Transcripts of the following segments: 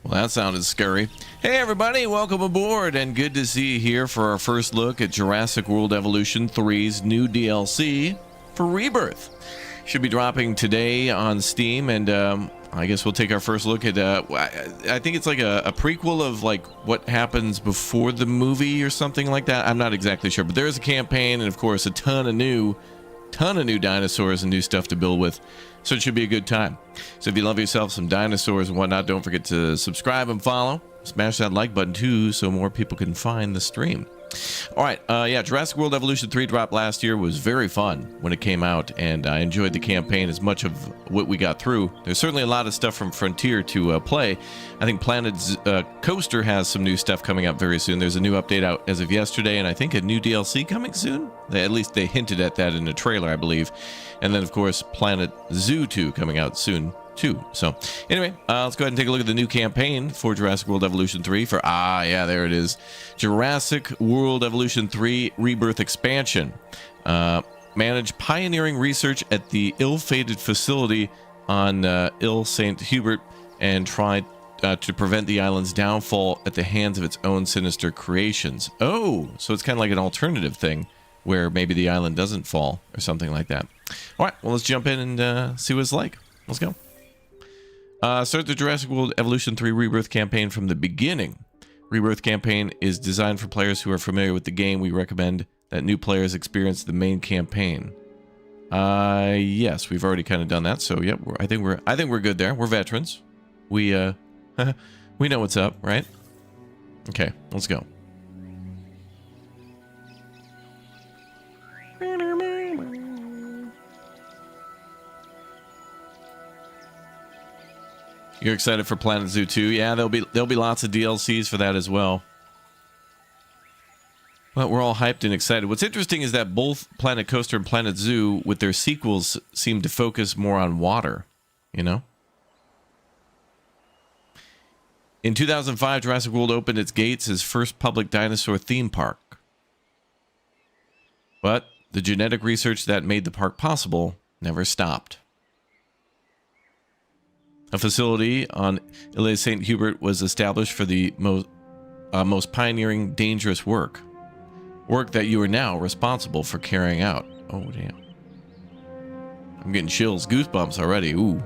Well, that sounded scary. Hey everybody, welcome aboard, and good to see you here for our first look at Jurassic World Evolution 3's new DLC for Rebirth. Should be dropping today on Steam, and I guess we'll take our first look at, I think it's like a prequel of like what happens before the movie or something like that. I'm not exactly sure, but there is a campaign, and of course a ton of new dinosaurs and new stuff to build with. So it should be a good time. So if you love yourself some dinosaurs and whatnot, don't forget to subscribe and follow. Smash that like button too so more people can find the stream. All right, yeah, Jurassic World Evolution 3 dropped last year. Was very fun when it came out, and I enjoyed the campaign as much of what we got through. There's certainly a lot of stuff from Frontier to play. I think Planet Coaster has some new stuff coming up very soon. There's a new update out as of yesterday, and I think a new DLC coming soon. At least they hinted at that in the trailer, I believe. And then, of course, Planet Zoo 2 coming out soon too. So anyway, let's go ahead and take a look at the new campaign for Jurassic World Evolution 3 for, yeah, there it is. Jurassic World Evolution 3 Rebirth Expansion. Manage pioneering research at the ill-fated facility on Ile St. Hubert and try to prevent the island's downfall at the hands of its own sinister creations. Oh, so it's kind of like an alternative thing where maybe the island doesn't fall or something like that. All right, well, let's jump in and see what it's like. Let's go. Start the Jurassic World Evolution 3 Rebirth campaign from the beginning. Rebirth campaign is designed for players who are familiar with the game. We recommend that new players experience the main campaign. Yes, we've already kind of done that. So, yep, I think we're good there. We're veterans. We we know what's up, right? Okay, let's go. You're excited for Planet Zoo 2? Yeah, there'll be lots of DLCs for that as well. But we're all hyped and excited. What's interesting is that both Planet Coaster and Planet Zoo, with their sequels, seem to focus more on water, you know? In 2005, Jurassic World opened its gates as first public dinosaur theme park. But the genetic research that made the park possible never stopped. A facility on Ile St. Hubert was established for the most pioneering, dangerous work. Work that you are now responsible for carrying out. Oh, damn. I'm getting chills, goosebumps already. Ooh.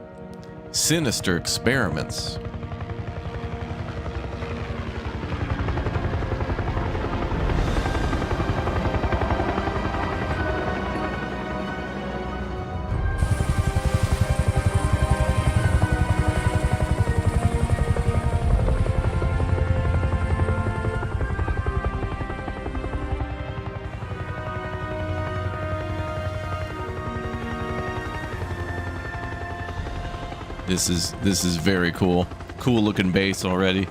Sinister experiments. This is very cool. Cool looking base already.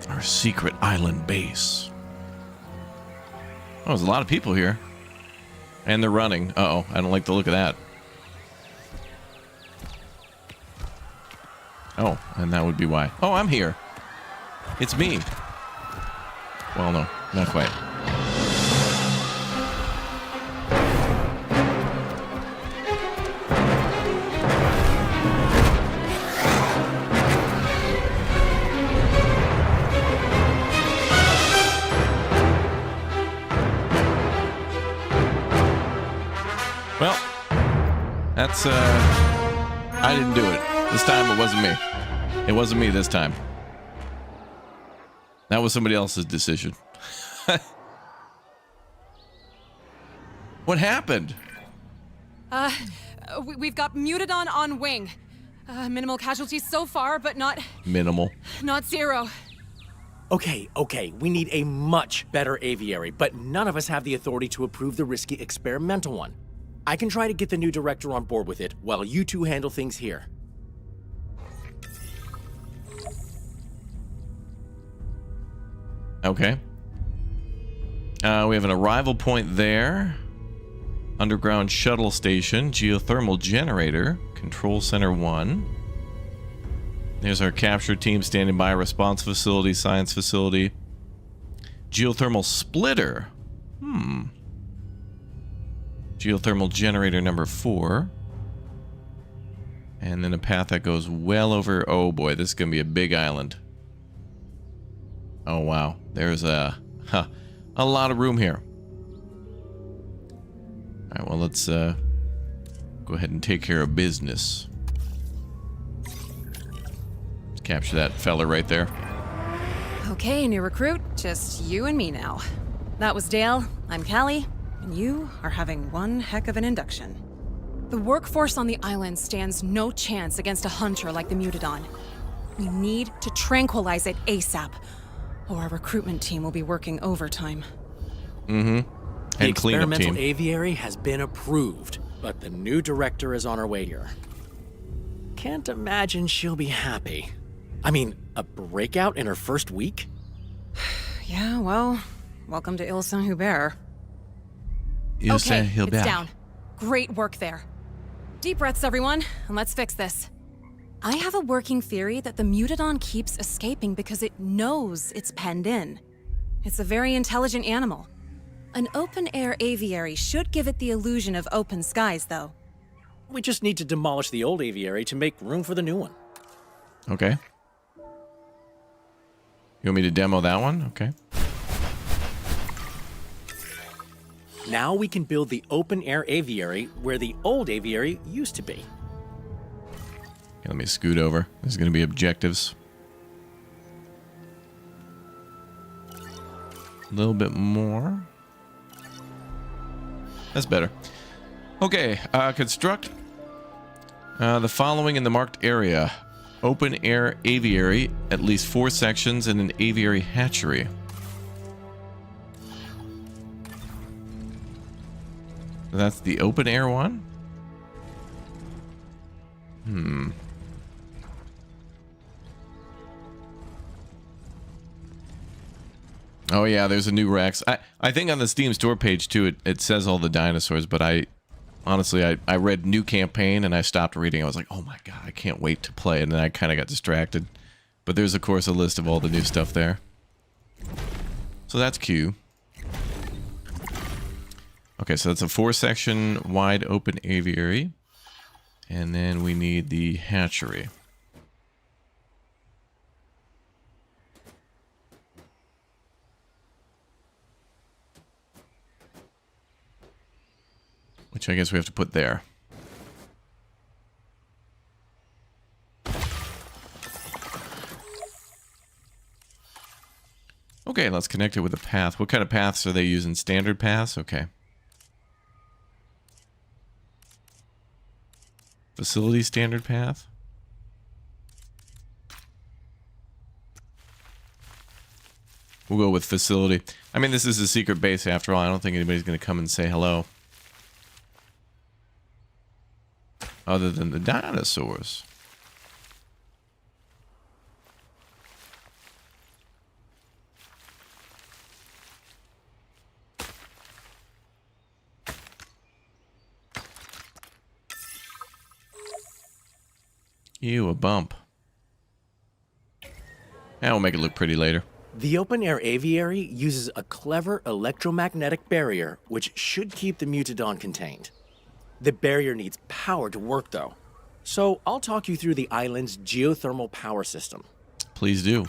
Our secret island base. Oh, there's a lot of people here. And they're running. Uh-oh, I don't like the look of that. Oh, and that would be why. Oh, I'm here. It's me. Well, no, not quite. Well, that's, I didn't do it. This time it wasn't me. It wasn't me this time. That was somebody else's decision. What happened? We've got Mutadon on wing. Minimal casualties so far, but not zero. Okay, we need a much better aviary, but none of us have the authority to approve the risky experimental one. I can try to get the new director on board with it, while you two handle things here. Okay. We have an arrival point there. Underground shuttle station, geothermal generator, control center 1. There's our capture team standing by, response facility, science facility. Geothermal splitter. Geothermal generator number 4. And then a path that goes well over... Oh boy, this is going to be a big island. Oh wow, there's a lot of room here. Alright, well let's go ahead and take care of business. Let's capture that fella right there. Okay, new recruit, just you and me now. That was Dale, I'm Callie, and you are having one heck of an induction. The workforce on the island stands no chance against a hunter like the Mutadon. We need to tranquilize it ASAP, or our recruitment team will be working overtime. And the cleanup experimental team. aviary has been approved, but the new director is on her way here. Can't imagine she'll be happy. I mean, a breakout in her first week? Yeah, well, welcome to Ile Saint-Hubert. Okay, It's down. Great work there. Deep breaths, everyone, and let's fix this. I have a working theory that the Mutadon keeps escaping because it knows it's penned in. It's a very intelligent animal. An open-air aviary should give it the illusion of open skies, though. We just need to demolish the old aviary to make room for the new one. Okay. You want me to demo that one? Okay. Now we can build the open-air aviary where the old aviary used to be. Okay, let me scoot over. There's going to be objectives. A little bit more. That's better. Okay, construct the following in the marked area. Open air aviary, at least 4 sections, and an aviary hatchery. That's the open air one? Oh yeah, there's a new Rex. I think on the Steam store page too, it says all the dinosaurs, but honestly, I read new campaign and I stopped reading. I was like, oh my god, I can't wait to play, and then I kind of got distracted. But there's of course a list of all the new stuff there. So that's Q. Okay, so that's a 4-section wide open aviary. And then we need the hatchery. Which I guess we have to put there. Okay, let's connect it with a path. What kind of paths are they using? Standard paths? Okay. Facility standard path? We'll go with facility. I mean, this is a secret base after all. I don't think anybody's going to come and say hello. Other than the dinosaurs. Ew, a bump. Yeah, we'll make it look pretty later. The open-air aviary uses a clever electromagnetic barrier, which should keep the Mutadon contained. The barrier needs power to work, though. So I'll talk you through the island's geothermal power system. Please do.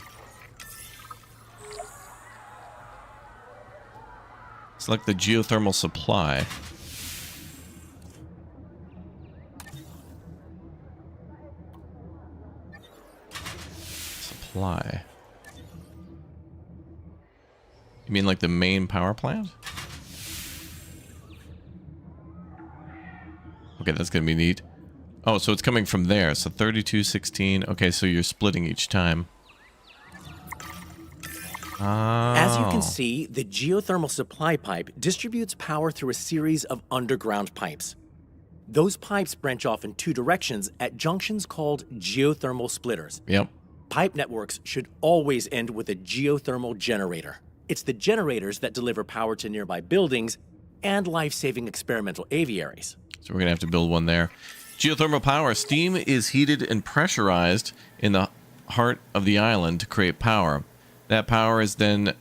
Select the geothermal supply. Supply. You mean like the main power plant? Okay, that's going to be neat. Oh, so it's coming from there. So 32, 16. Okay, so you're splitting each time. Oh. As you can see, the geothermal supply pipe distributes power through a series of underground pipes. Those pipes branch off in two directions at junctions called geothermal splitters. Yep. Pipe networks should always end with a geothermal generator. It's the generators that deliver power to nearby buildings and life-saving experimental aviaries. So we're going to have to build one there. Geothermal power. Steam is heated and pressurized in the heart of the island to create power. That power is then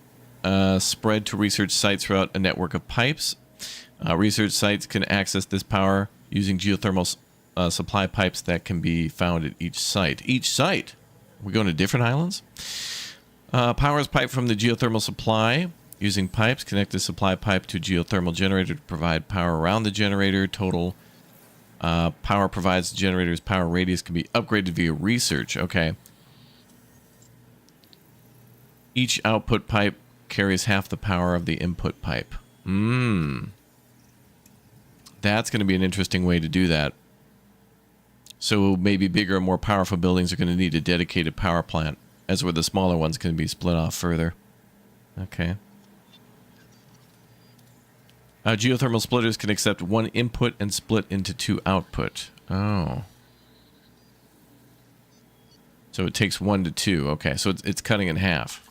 spread to research sites throughout a network of pipes. Research sites can access this power using geothermal supply pipes that can be found at each site. Each site? We're going to different islands? Power is piped from the geothermal supply. Using pipes, connect the supply pipe to a geothermal generator to provide power around the generator. Total power provides the generator's power radius can be upgraded via research. Okay. Each output pipe carries half the power of the input pipe. That's going to be an interesting way to do that. So maybe bigger and more powerful buildings are going to need a dedicated power plant, as where the smaller ones can be split off further. Okay. Geothermal splitters can accept one input and split into two output. Oh. So it takes 1 to 2. Okay, so it's cutting in half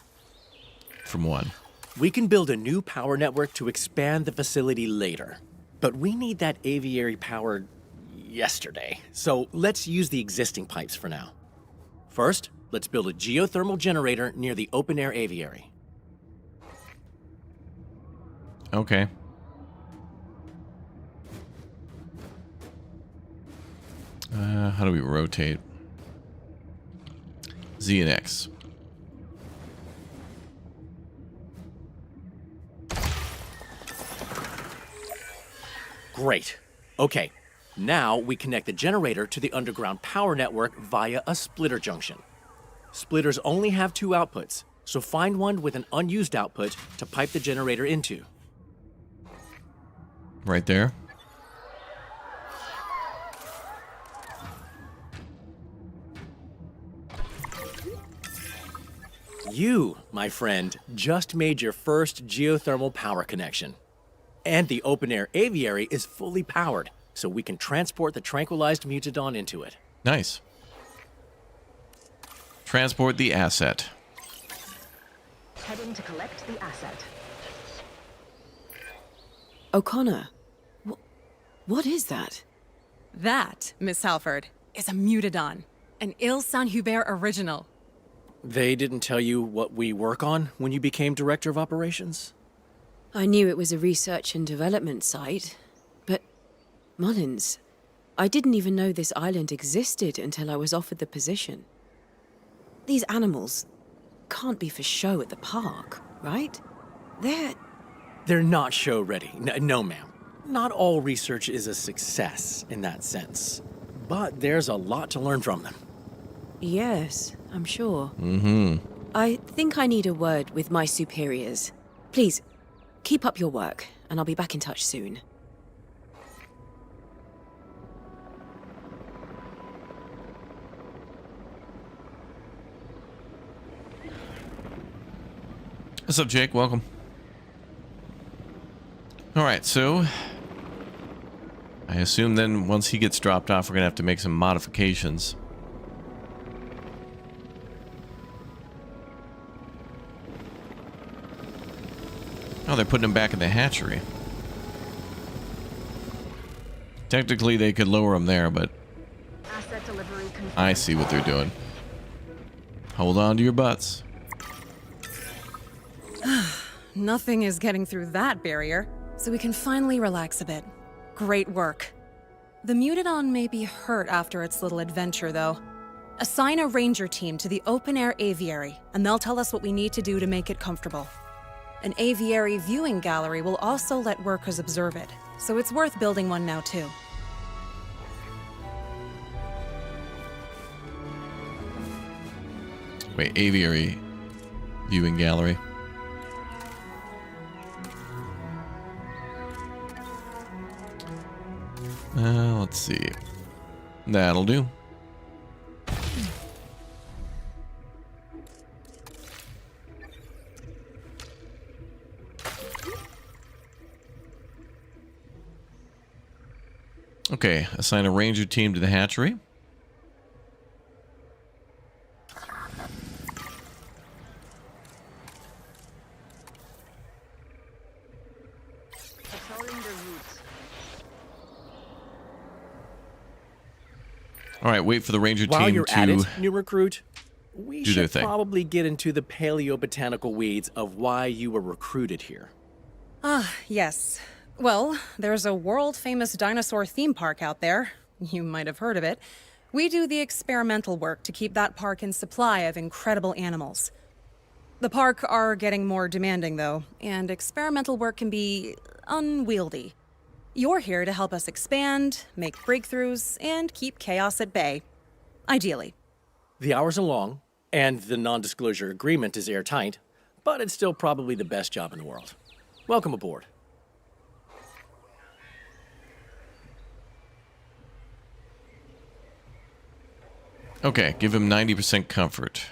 from 1. We can build a new power network to expand the facility later. But we need that aviary powered yesterday. So let's use the existing pipes for now. First, let's build a geothermal generator near the open-air aviary. Okay. How do we rotate? Z and X. Great. Okay, now we connect the generator to the underground power network via a splitter junction. Splitters only have 2 outputs, so find one with an unused output to pipe the generator into. Right there. You, my friend, just made your first geothermal power connection. And the open-air aviary is fully powered, so we can transport the tranquilized mutadon into it. Nice. Transport the asset. Heading to collect the asset. O'Connor, what is that? That, Miss Halford, is a mutadon. An Il Saint-Hubert original. They didn't tell you what we work on when you became Director of Operations? I knew it was a research and development site, but Mullins, I didn't even know this island existed until I was offered the position. These animals can't be for show at the park, right? They're not show ready. No, ma'am. Not all research is a success in that sense, but there's a lot to learn from them. Yes, I'm sure. Mm-hmm. I think I need a word with my superiors. Please, keep up your work, and I'll be back in touch soon. What's up, Jake? Welcome. All right, so I assume then once he gets dropped off, we're going to have to make some modifications. Oh, they're putting him back in the hatchery. Technically, they could lower him there, but Asset delivery confirmed. I see what they're doing. Hold on to your butts. Nothing is getting through that barrier, so we can finally relax a bit. Great work. The mutadon may be hurt after its little adventure, though. Assign a ranger team to the open-air aviary, and they'll tell us what we need to do to make it comfortable. An aviary viewing gallery will also let workers observe it, so it's worth building one now, too. Wait, aviary viewing gallery. Let's see. That'll do. Okay, assign a ranger team to the hatchery. All right, wait for the ranger While team you're to at it, new recruit, we do their should thing. probably get into the paleobotanical weeds of why you were recruited here. Yes. Well, there's a world-famous dinosaur theme park out there. You might have heard of it. We do the experimental work to keep that park in supply of incredible animals. The park are getting more demanding, though, and experimental work can be unwieldy. You're here to help us expand, make breakthroughs, and keep chaos at bay. Ideally. The hours are long, and the non-disclosure agreement is airtight, but it's still probably the best job in the world. Welcome aboard. Okay, give him 90% comfort.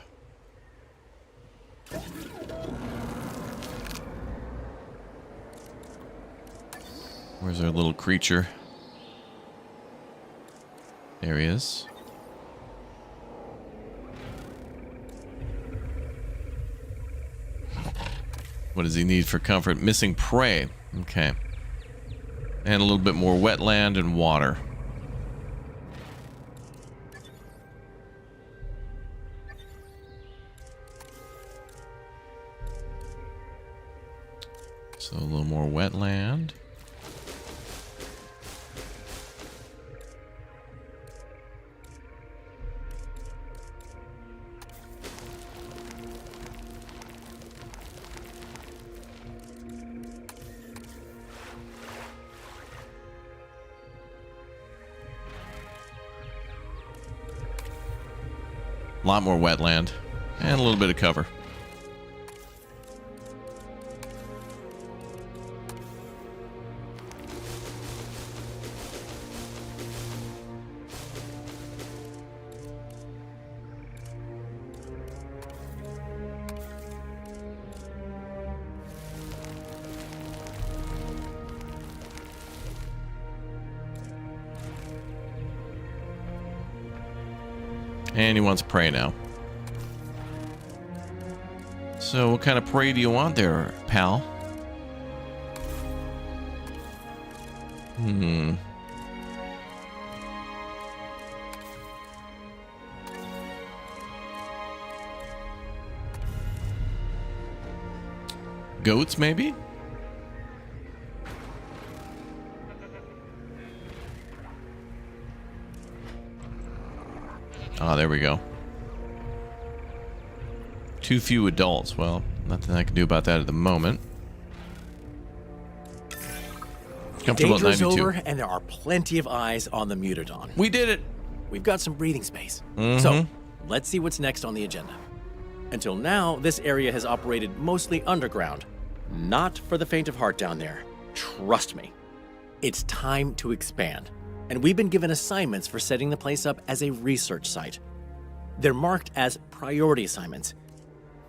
Where's our little creature? There he is. What does he need for comfort? Missing prey. Okay. And a little bit more wetland and water. So a little more wetland. A lot more wetland and a little bit of cover. And he wants prey now. So what kind of prey do you want there, pal? Goats, maybe? Ah, there we go. Too few adults. Well, nothing I can do about that at the moment. Comfortable at Danger is 92. over, and there are plenty of eyes on the Mutodon. We did it. We've got some breathing space. So, let's see what's next on the agenda. Until now, this area has operated mostly underground. Not for the faint of heart down there. Trust me. It's time to expand. And we've been given assignments for setting the place up as a research site. They're marked as priority assignments,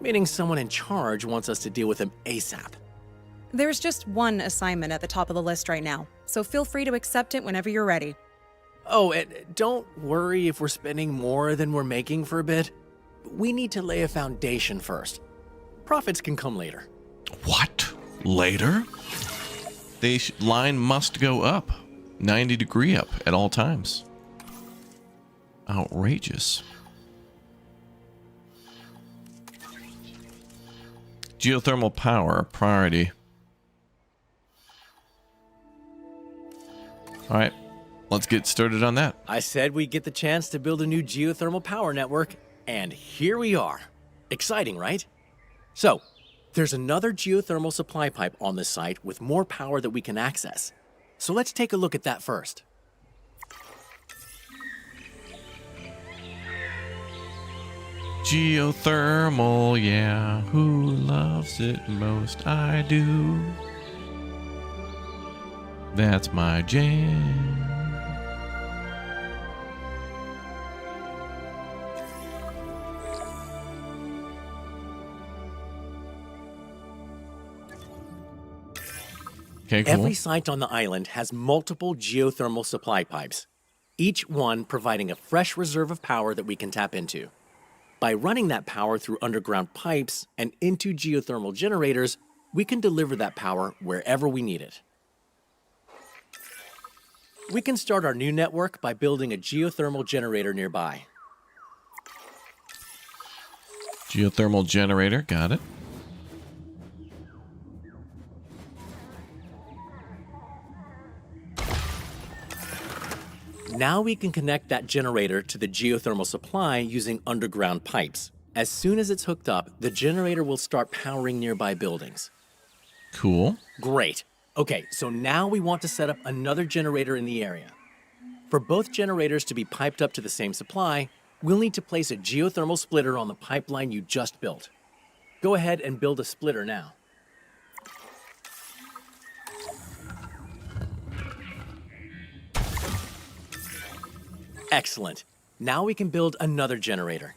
meaning someone in charge wants us to deal with them ASAP. There's just one assignment at the top of the list right now, so feel free to accept it whenever you're ready. Oh, and don't worry if we're spending more than we're making for a bit. We need to lay a foundation first. Profits can come later. What? Later? Line must go up. 90-degree up at all times. Outrageous. Geothermal power, priority. All right, let's get started on that. I said we'd get the chance to build a new geothermal power network, and here we are. Exciting, right? So, there's another geothermal supply pipe on this site with more power that we can access. So let's take a look at that first. Geothermal, yeah, who loves it most? I do. That's my jam. Okay, cool. Every site on the island has multiple geothermal supply pipes, each one providing a fresh reserve of power that we can tap into. By running that power through underground pipes and into geothermal generators, we can deliver that power wherever we need it. We can start our new network by building a geothermal generator nearby. Geothermal generator, got it. Now we can connect that generator to the geothermal supply using underground pipes. As soon as it's hooked up, the generator will start powering nearby buildings. Cool. Great. Okay, so now we want to set up another generator in the area. For both generators to be piped up to the same supply, we'll need to place a geothermal splitter on the pipeline you just built. Go ahead and build a splitter now. Excellent. Now we can build another generator.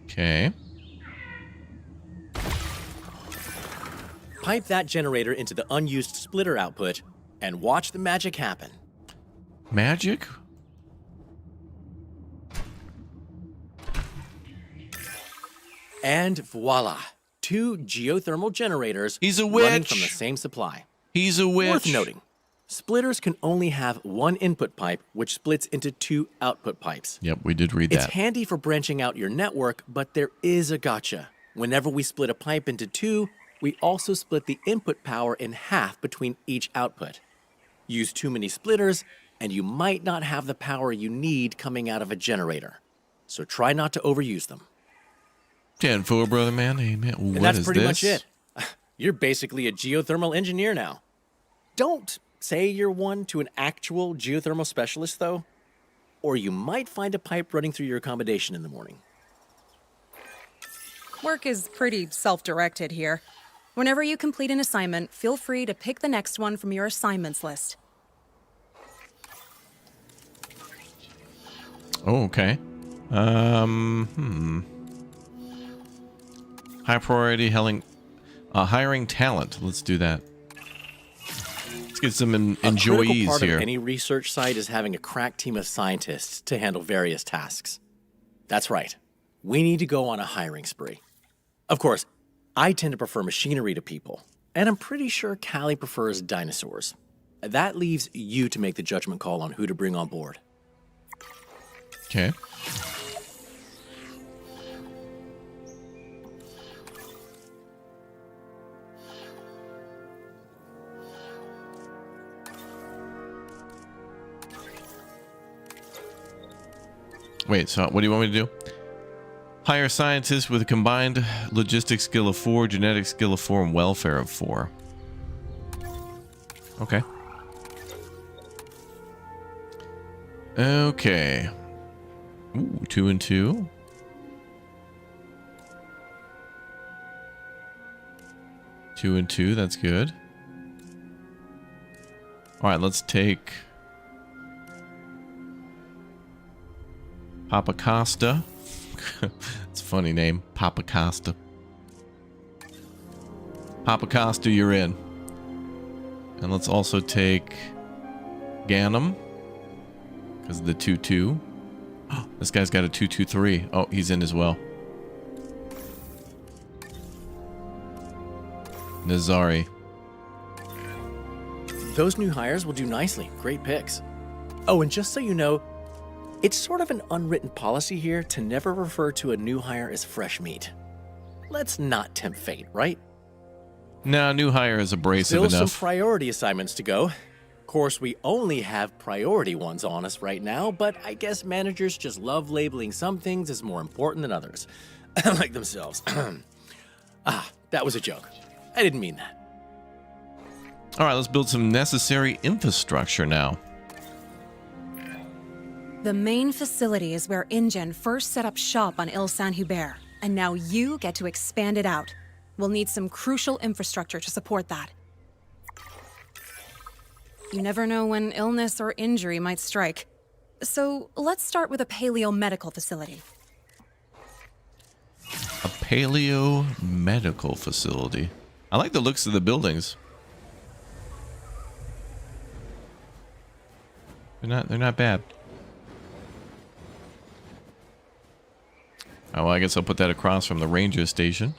Okay. Pipe that generator into the unused splitter output and watch the magic happen. Magic? And voila, 2 geothermal generators He's a running witch. from the same supply. He's a witch. Worth noting, splitters can only have one input pipe, which splits into 2 output pipes. Yep, we did read It's that. handy for branching out your network, but there is a gotcha. Whenever we split a pipe into 2, we also split the input power in half between each output. Use too many splitters, and you might not have the power you need coming out of a generator. So try not to overuse them. 10-4, brother man. Hey, man. What And that's is pretty this? much it. You're basically a geothermal engineer now. Don't say you're one to an actual geothermal specialist, though, or you might find a pipe running through your accommodation in the morning. Work is pretty self-directed here. Whenever you complete an assignment, feel free to pick the next one from your assignments list. Oh, okay. High priority hiring talent. Let's do that. Let's get some A critical enjoyees part here. of any research site is having a crack team of scientists to handle various tasks. That's right. We need to go on a hiring spree. Of course, I tend to prefer machinery to people, and I'm pretty sure Callie prefers dinosaurs. That leaves you to make the judgment call on who to bring on board. Okay. Wait, so what do you want me to do? Hire scientists with a combined logistics skill of 4, genetic skill of 4, and welfare of 4. Okay. Okay. Ooh, 2 and 2. Two and 2, that's good. Alright, let's take Papa Costa. It's a funny name, Papa Costa. Papa Costa, you're in. And let's also take Ganem, because of the 2-2. Oh, this guy's got a 2-2-3. Oh, he's in as well. Nazari. Those new hires will do nicely. Great picks. Oh, and just so you know, it's sort of an unwritten policy here to never refer to a new hire as fresh meat. Let's not tempt fate, right? No, new hire is abrasive Still some enough. priority assignments to go. Of course, we only have priority ones on us right now, but I guess managers just love labeling some things as more important than others. Like themselves. That was a joke. I didn't mean that. All right, let's build some necessary infrastructure now. The main facility is where InGen first set up shop on Ile Saint-Hubert, and now you get to expand it out. We'll need some crucial infrastructure to support that. You never know when illness or injury might strike. So let's start with a paleo-medical facility. Paleo Medical Facility. I like the looks of the buildings. They're not bad. Oh, well, I guess I'll put that across from the ranger station.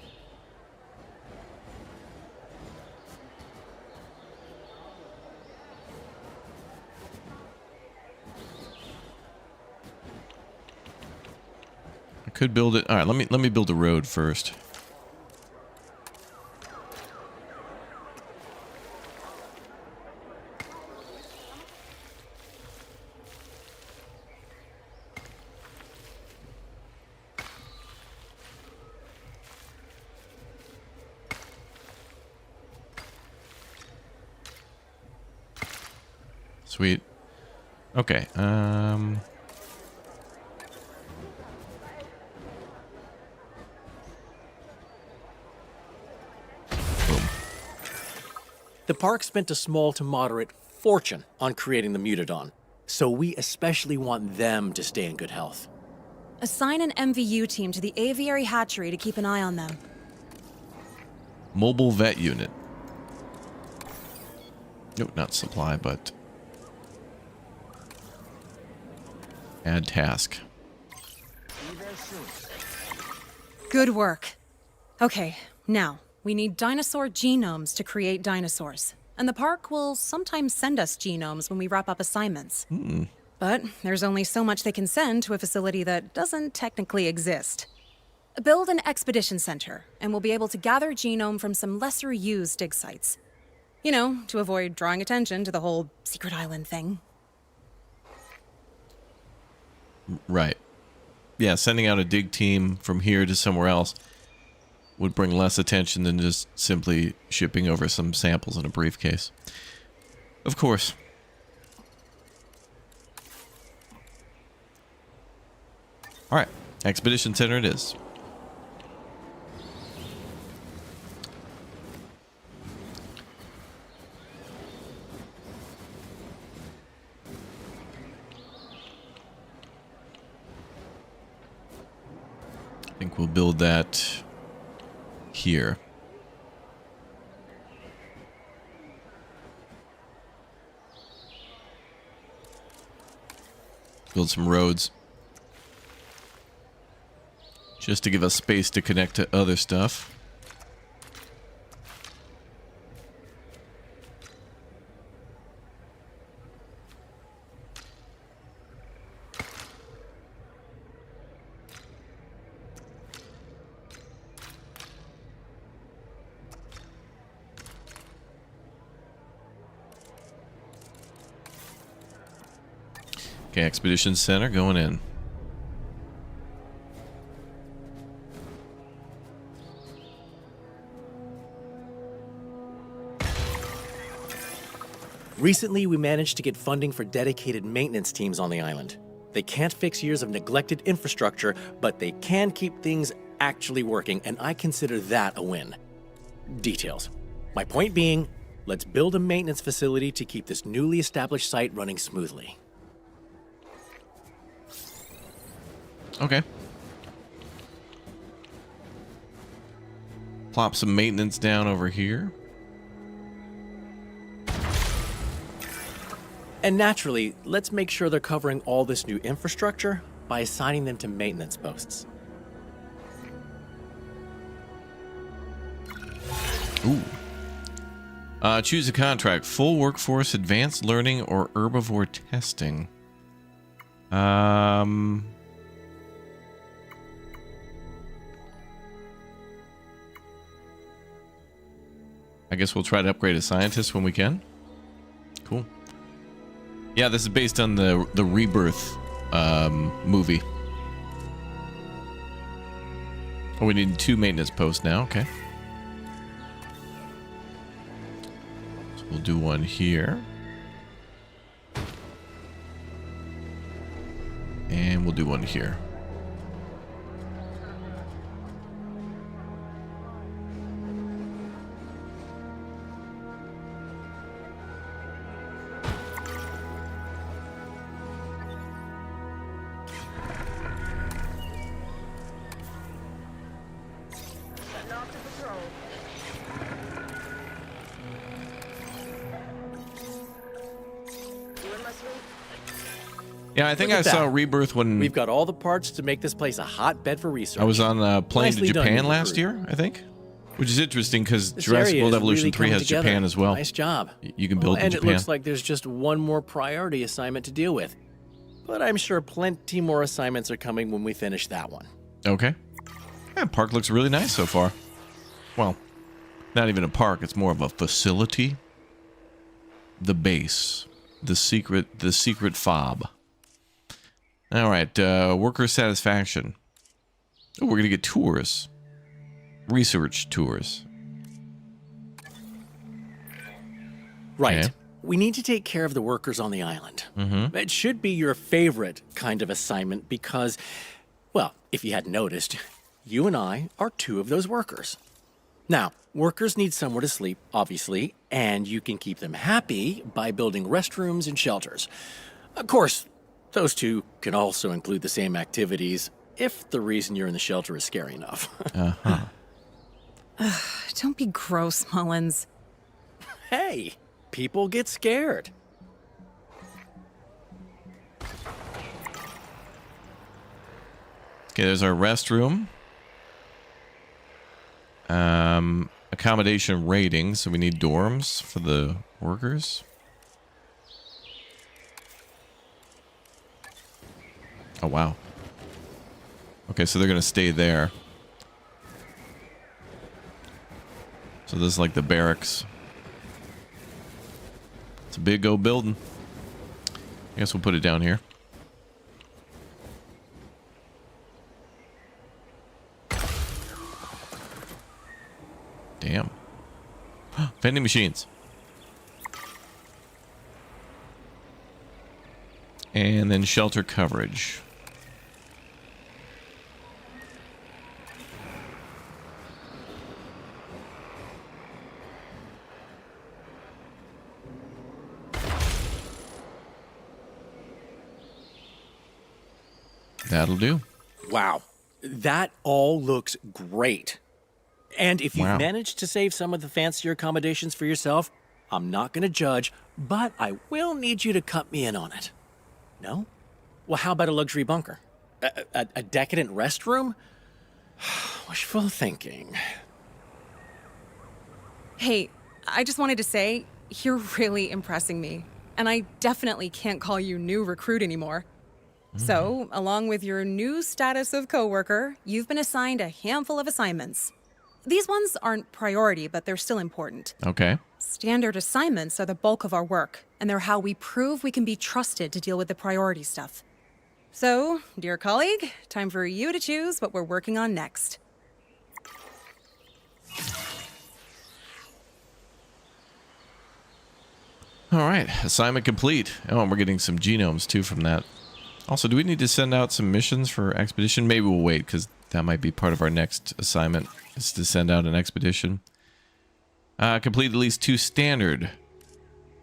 I could build it. All right, let me build a road first. Sweet. Okay. Boom. The park spent a small to moderate fortune on creating the Mutadon, so we especially want them to stay in good health. Assign an MVU team to the aviary hatchery to keep an eye on them. Mobile vet unit. Nope, not supply, but add task. Good work. Okay, now, we need dinosaur genomes to create dinosaurs. And the park will sometimes send us genomes when we wrap up assignments. But there's only so much they can send to a facility that doesn't technically exist. Build an expedition center, and we'll be able to gather genome from some lesser used dig sites. You know, to avoid drawing attention to the whole secret island thing. Right. Yeah, sending out a dig team from here to somewhere else would bring less attention than just simply shipping over some samples in a briefcase. Of course. All right, Expedition Center it is. I think we'll build that here. Build some roads. Just to give us space to connect to other stuff. Okay, Expedition Center going in. Recently, we managed to get funding for dedicated maintenance teams on the island. They can't fix years of neglected infrastructure, but they can keep things actually working, and I consider that a win. Details. My point being, let's build a maintenance facility to keep this newly established site running smoothly. Okay. Plop some maintenance down over here. And naturally, let's make sure they're covering all this new infrastructure by assigning them to maintenance posts. Ooh. Choose a contract. Full workforce, advanced learning, or herbivore testing. I guess we'll try to upgrade a scientist when we can. Cool. Yeah, this is based on the Rebirth movie. Oh, we need 2 maintenance posts now. Okay. So we'll do one here. And we'll do one here. Yeah, I think Look I at saw that. Rebirth when We've got all the parts to make this place a hotbed for research. I was on a plane to Nicely done, Japan you last recruit. year, I think. Which is interesting because This Jurassic area World is Evolution really 3 coming has together. Japan as well. Nice job. You can build in and Japan. it looks like there's just one more priority assignment to deal with. But I'm sure plenty more assignments are coming when we finish that one. Okay. Yeah, park looks really nice so far. Well, not even a park, it's more of a facility. The base. The secret fob. All right, worker satisfaction. Oh, we're going to get tours. Research tours. Right. Okay. We need to take care of the workers on the island. It should be your favorite kind of assignment because, well, if you hadn't noticed, you and I are two of those workers. Now, workers need somewhere to sleep, obviously, and you can keep them happy by building restrooms and shelters. Of course, those two can also include the same activities if the reason you're in the shelter is scary enough. Don't be gross, Mullins. Hey, people get scared. Okay, there's our restroom. Accommodation rating, so we need dorms for the workers. Oh, wow. Okay, so they're going to stay there. So this is like the barracks. It's a big old building. I guess we'll put it down here. Damn. Vending machines. And then shelter coverage. That'll do. Wow, that all looks great. And if you've Wow. managed to save some of the fancier accommodations for yourself, I'm not going to judge, but I will need you to cut me in on it. No? Well, how about a luxury bunker? A decadent restroom? Wishful thinking. Hey, I just wanted to say, you're really impressing me. And I definitely can't call you new recruit anymore. So, along with your new status of coworker, you've been assigned a handful of assignments. These ones aren't priority, but they're still important. Okay. Standard assignments are the bulk of our work, and they're how we prove we can be trusted to deal with the priority stuff. So, dear colleague, time for you to choose what we're working on next. All right. Assignment complete. Oh, and we're getting some genomes too from that. Also, do we need to send out some missions for expedition? Maybe we'll wait because that might be part of our next assignment, is to send out an expedition. Complete at least 2 standard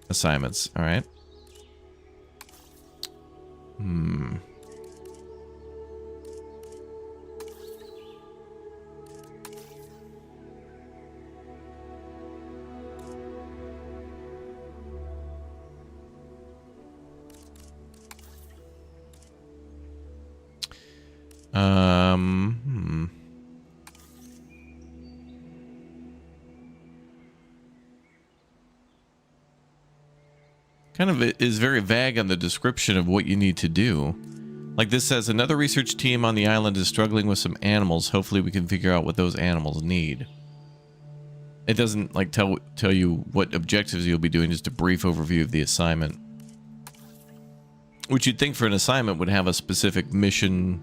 assignments. All right. Kind of is very vague on the description of what you need to do. Like this says, another research team on the island is struggling with some animals. Hopefully we can figure out what those animals need. It doesn't like tell you what objectives you'll be doing, just a brief overview of the assignment. Which you'd think for an assignment would have a specific mission,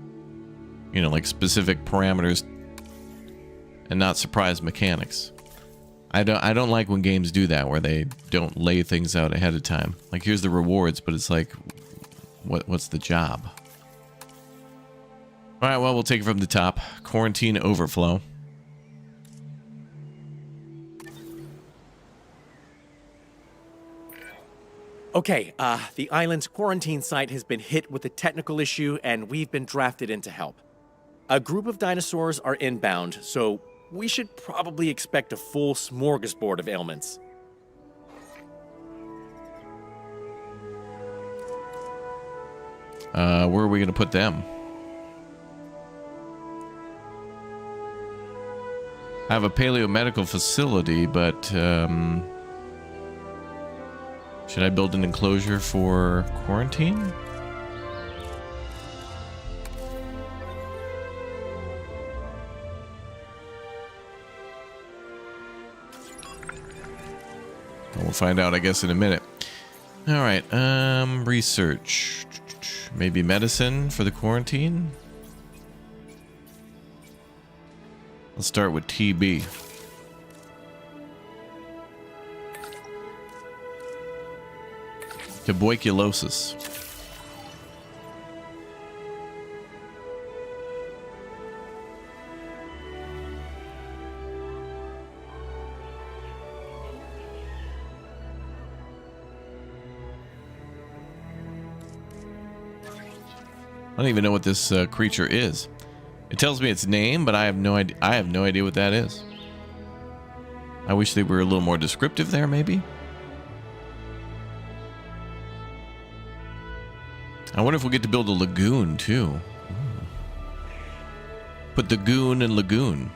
you know, like specific parameters and not surprise mechanics. I don't like when games do that, where they don't lay things out ahead of time. Like, here's the rewards, but it's like, what's the job? All right, well, we'll take it from the top. Quarantine overflow. Okay, the island's quarantine site has been hit with a technical issue, and we've been drafted in to help. A group of dinosaurs are inbound, so we should probably expect a full smorgasbord of ailments. Where are we going to put them? I have a paleomedical facility, but should I build an enclosure for quarantine? We'll find out, I guess, in a minute. All right, research. Maybe medicine for the quarantine? Let's start with TB. Tuberculosis. I don't even know what this creature is. It tells me its name, but I have no idea. I have no idea what that is. I wish they were a little more descriptive there, maybe. I wonder if we'll get to build a lagoon too. Put the goon in lagoon.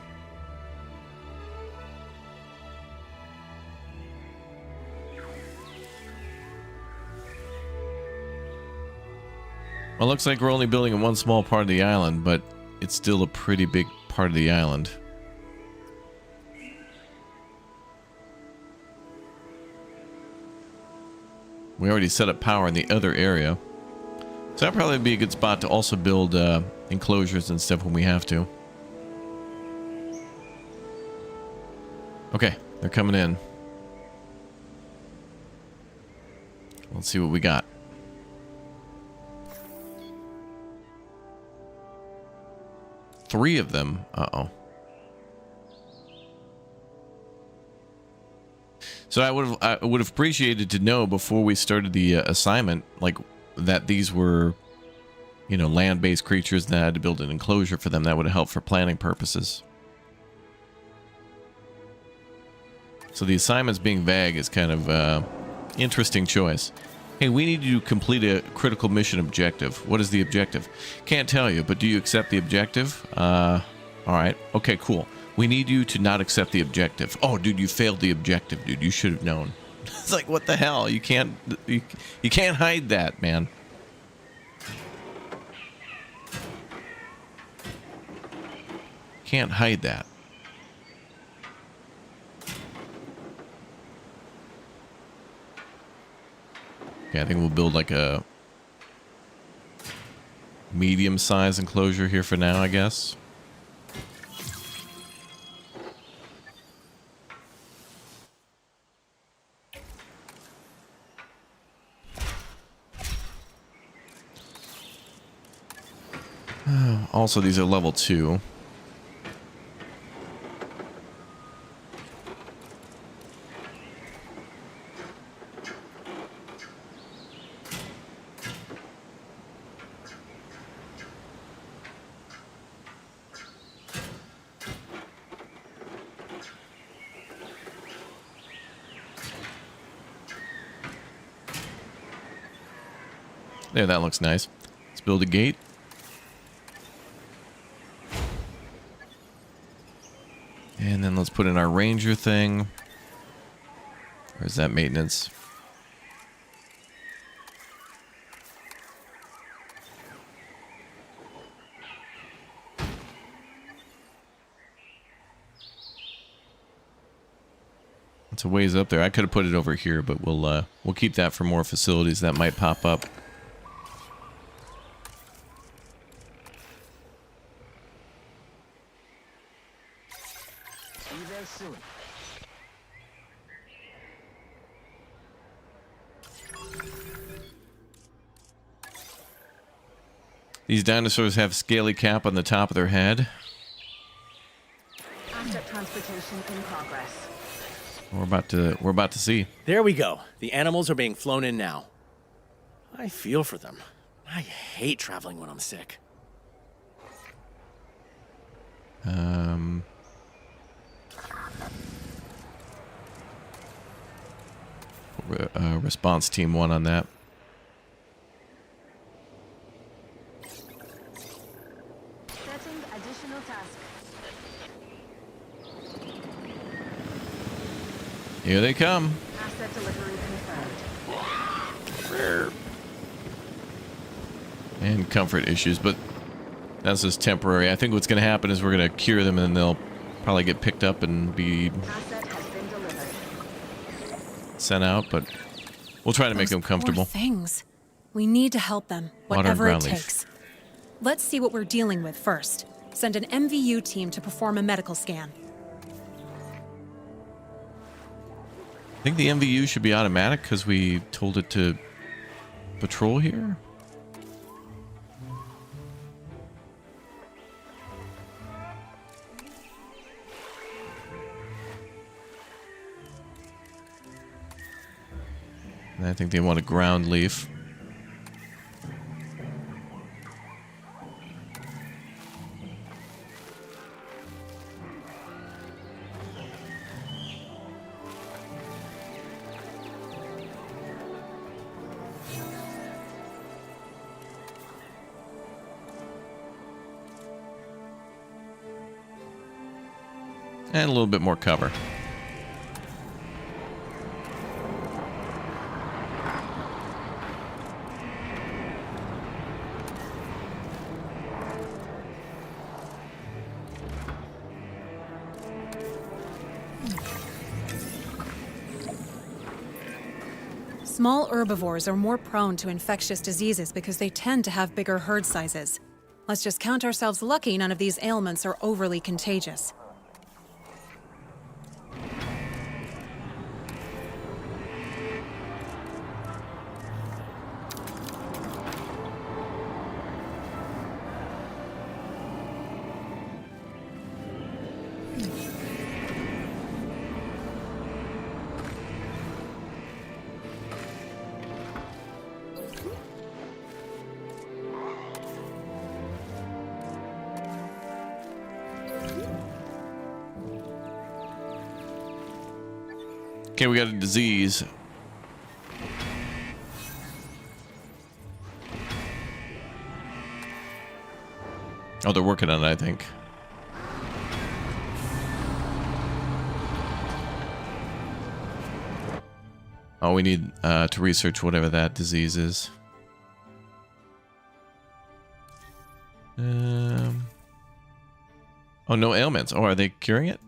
Well, it looks like we're only building in one small part of the island, but it's still a pretty big part of the island. We already set up power in the other area. So that'd probably be a good spot to also build enclosures and stuff when we have to. Okay, they're coming in. Let's see what we got. Three of them. Uh-oh. So I would have appreciated to know before we started the assignment, like, that these were, you know, land-based creatures, and I had to build an enclosure for them. That would have helped for planning purposes. So the assignments being vague is kind of interesting choice. Hey, we need you to complete a critical mission objective. What is the objective? Can't tell you, but do you accept the objective? All right. Okay, cool. We need you to not accept the objective. Oh, dude, you failed the objective, dude. You should have known. It's like, what the hell? You can't hide that, man. Can't hide that. Okay, I think we'll build like a medium-sized enclosure here for now, I guess. Also, these are level 2. There, that looks nice. Let's build a gate. And then let's put in our ranger thing. Where's that maintenance? It's a ways up there. I could have put it over here, but we'll keep that for more facilities that might pop up. Soon. These dinosaurs have scaly cap on the top of their head. Asset transportation in progress. We're about to see. There we go. The animals are being flown in now. I feel for them. I hate traveling when I'm sick. Response team 1 on that. Here they come. Asset delivery confirmed. And comfort issues, but that's just temporary. I think what's going to happen is we're going to cure them, and then they'll probably get picked up and be Asset has been delivered. sent out, but we'll try to make them Those comfortable. Poor things. We need to help them, Water and whatever it ground leaf. takes. Let's see what we're dealing with first. Send an MVU team to perform a medical scan. I think the MVU should be automatic because we told it to patrol here. And I think they want a ground leaf. And a little bit more cover. Small herbivores are more prone to infectious diseases because they tend to have bigger herd sizes. Let's just count ourselves lucky none of these ailments are overly contagious. Okay, we got a disease. Oh, they're working on it, I think. Oh, we need to research whatever that disease is. Oh, no ailments. Oh, are they curing it?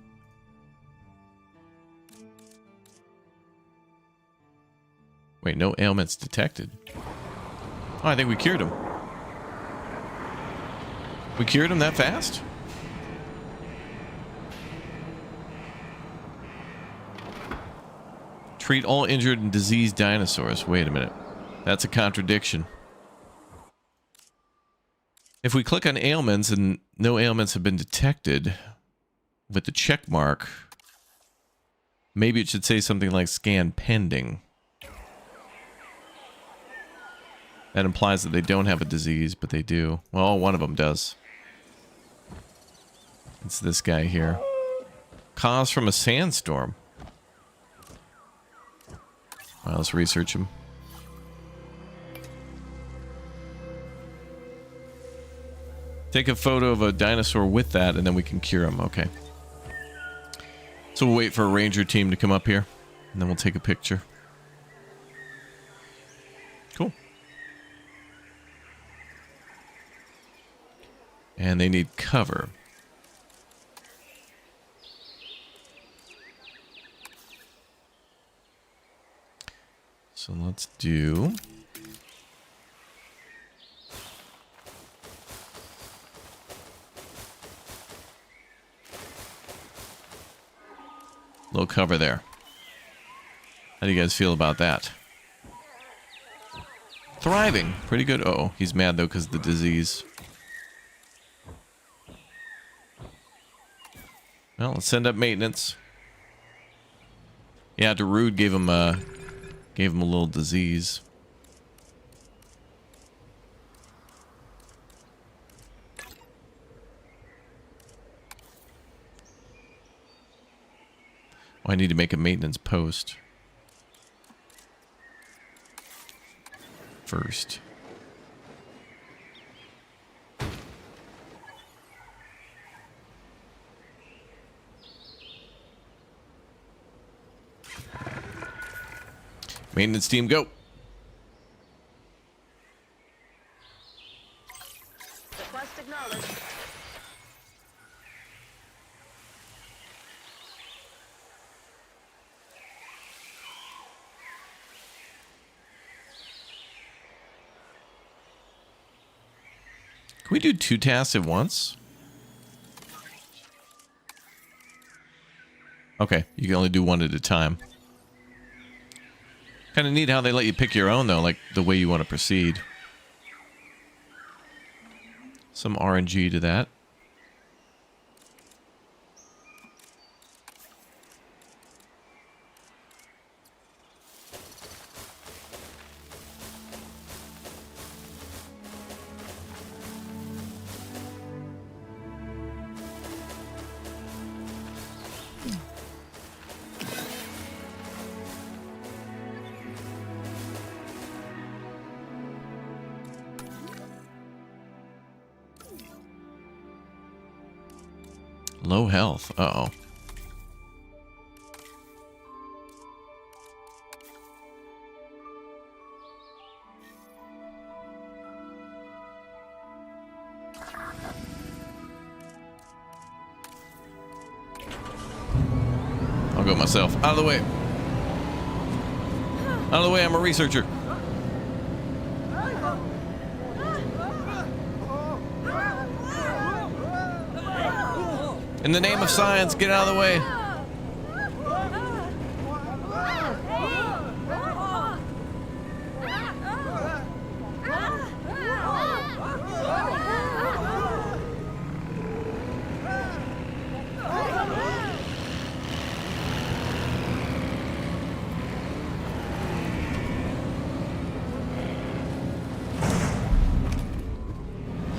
Wait, no ailments detected. Oh, I think we cured him. We cured him that fast? Treat all injured and diseased dinosaurs. Wait a minute. That's a contradiction. If we click on ailments and no ailments have been detected with the check mark, maybe it should say something like scan pending. That implies that they don't have a disease, but they do. Well, one of them does. It's this guy here. Cause from a sandstorm. Well, let's research him. Take a photo of a dinosaur with that, and then we can cure him. Okay. So we'll wait for a ranger team to come up here, and then we'll take a picture. Cool. And they need cover. So let's do... little cover there. How do you guys feel about that? Thriving. Pretty good. Oh, he's mad though because of the disease. Well, let's send up maintenance. Yeah, Darude gave him a little disease. Oh, I need to make a maintenance post first. Maintenance team, go. Request acknowledged. Can we do 2 tasks at once? Okay, you can only do 1 at a time. Kind of neat how they let you pick your own, though, like the way you want to proceed. Some RNG to that. Low health. Uh-oh. I'll go myself. Out of the way. Out of the way, I'm a researcher. In the name of science, get out of the way.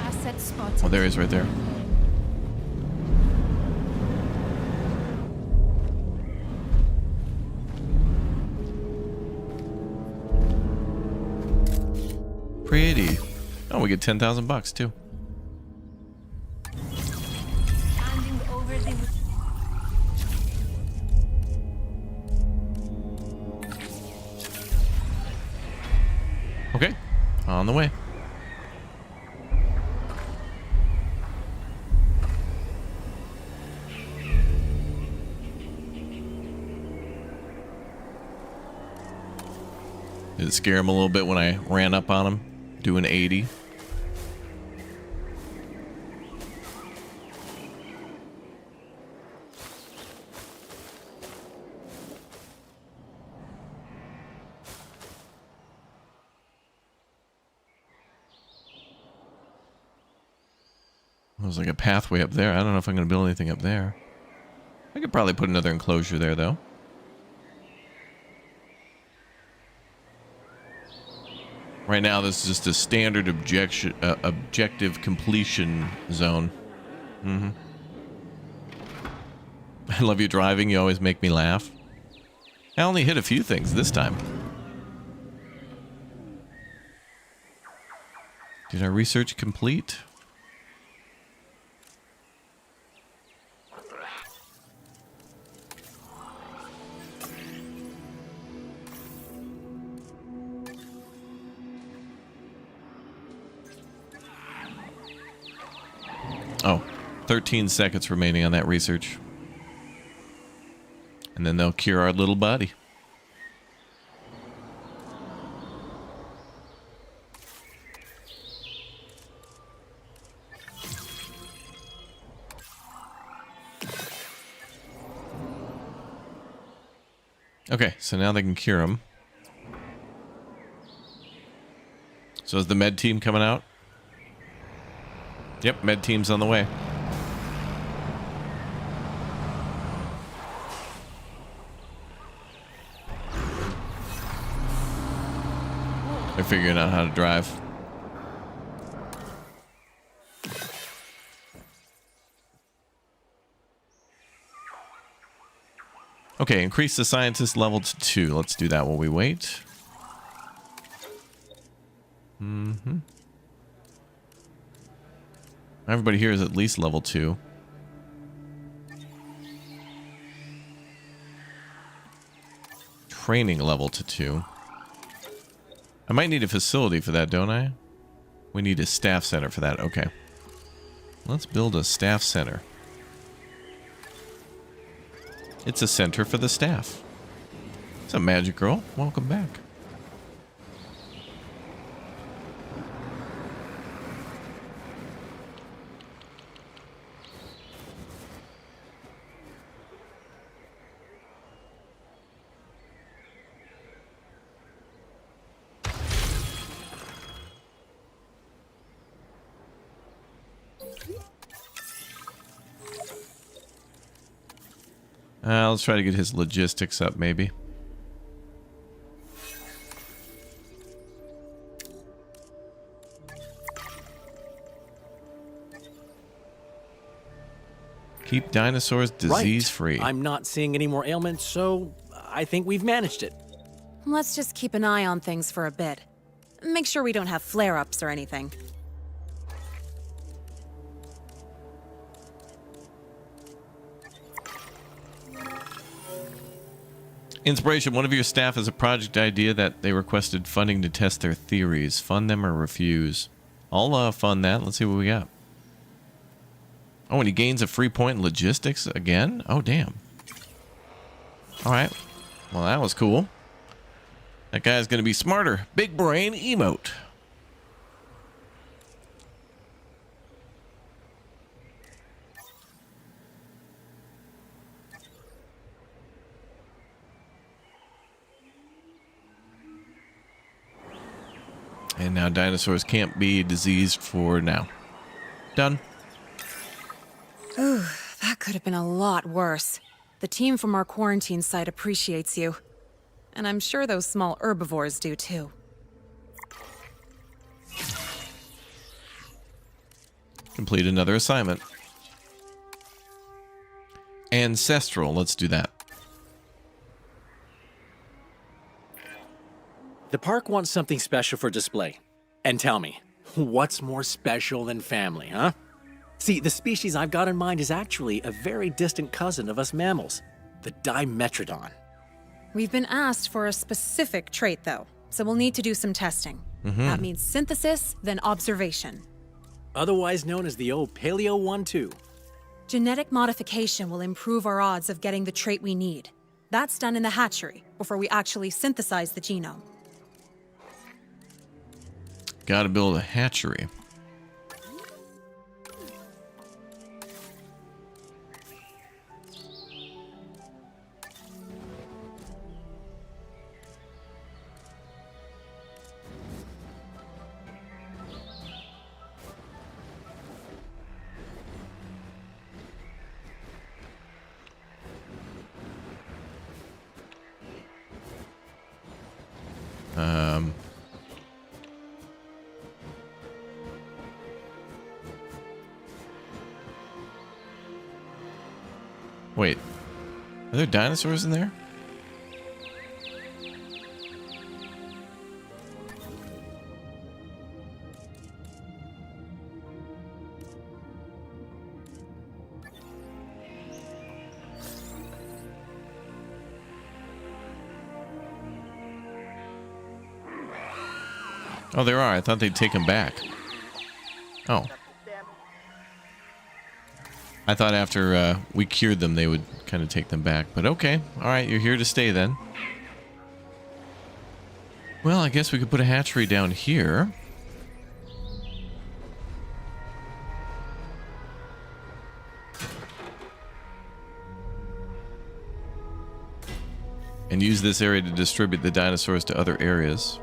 Asset spotted. Oh, there he is right there. Pretty. Oh, we get 10,000 bucks too. Handing over the. Okay, on the way. Did it scare him a little bit when I ran up on him, doing 80? There's like a pathway up there. I don't know if I'm going to build anything up there. I could probably put another enclosure there, though. Right now, this is just a standard objective completion zone. Mm-hmm. I love you driving. You always make me laugh. I only hit a few things this time. Did our research complete? Oh, 13 seconds remaining on that research. And then they'll cure our little buddy. Okay, so now they can cure him. So is the med team coming out? Yep, med team's on the way. They're figuring out how to drive. Okay, increase the scientist level to 2. Let's do that while we wait. Mm-hmm. Everybody here is at least level 2. Training level to 2. I might need a facility for that, don't I? We need a staff center for that. Okay. Let's build a staff center. It's a center for the staff. What's up, Magic Girl? Welcome back. Let's try to get his logistics up, maybe. Keep dinosaurs disease-free. Right. I'm not seeing any more ailments, so I think we've managed it. Let's just keep an eye on things for a bit. Make sure we don't have flare-ups or anything. Inspiration, one of your staff has a project idea that they requested funding to test their theories. Fund them or refuse. I'll fund that. Let's see what we got. Oh, and he gains a free point in logistics again? Oh, damn. Alright. Well, that was cool. That guy's going to be smarter. Big brain emote. And now dinosaurs can't be diseased for now. Done. Ooh, that could have been a lot worse. The team from our quarantine site appreciates you. And I'm sure those small herbivores do too. Complete another assignment. Ancestral, let's do that. The park wants something special for display. And tell me, what's more special than family, huh? See, the species I've got in mind is actually a very distant cousin of us mammals, the Dimetrodon. We've been asked for a specific trait, though, so we'll need to do some testing. That means synthesis, then observation. Otherwise known as the old Paleo 1-2. Genetic modification will improve our odds of getting the trait we need. That's done in the hatchery, before we actually synthesize the genome. Gotta build a hatchery. Wait, are there dinosaurs in there? Oh, there are. I thought they'd take them back. Oh. I thought after we cured them, they would kind of take them back. But okay. All right, you're here to stay then. Well, I guess we could put a hatchery down here. And use this area to distribute the dinosaurs to other areas.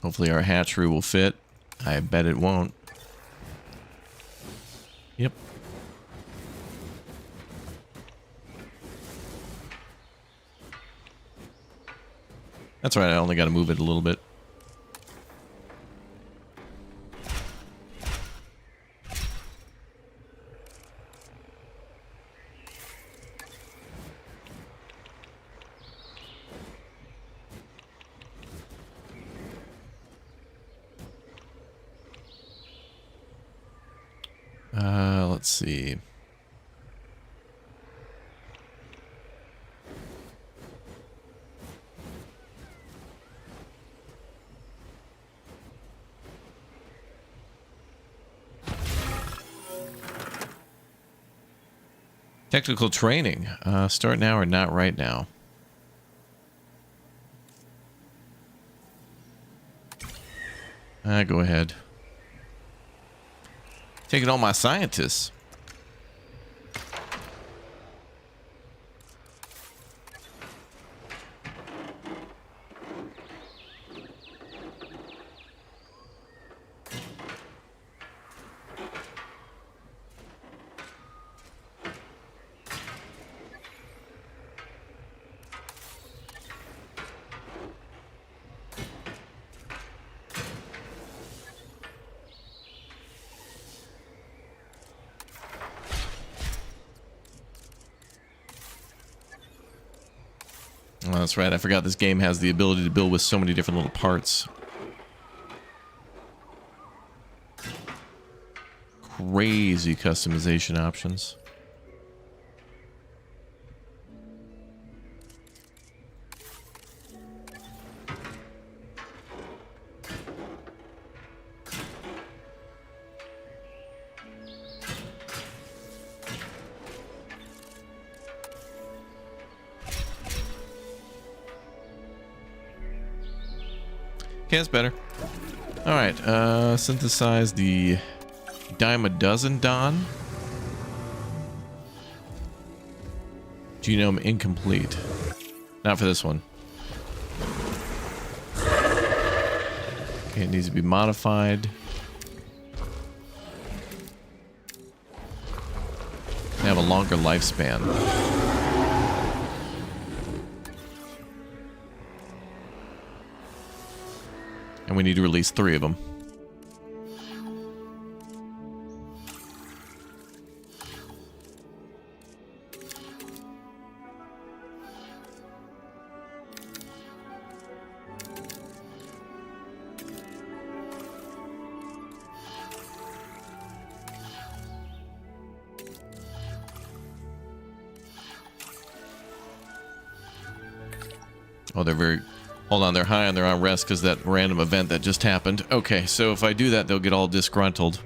Hopefully our hatchery will fit. I bet it won't. Yep. That's right, I only got to move it a little bit. Let's see. Technical training. Start now or not right now? Go ahead. Taking all my scientists. Oh, that's right. I forgot this game has the ability to build with so many different little parts. Crazy customization options. Okay, that's better. Alright, synthesize the dime a dozen Don. Genome incomplete. Not for this one. Okay, it needs to be modified. They have a longer lifespan. And we need to release 3 of them. Oh, they're very... Hold on, they're high on their on rest because that random event that just happened. Okay, so if I do that, they'll get all disgruntled.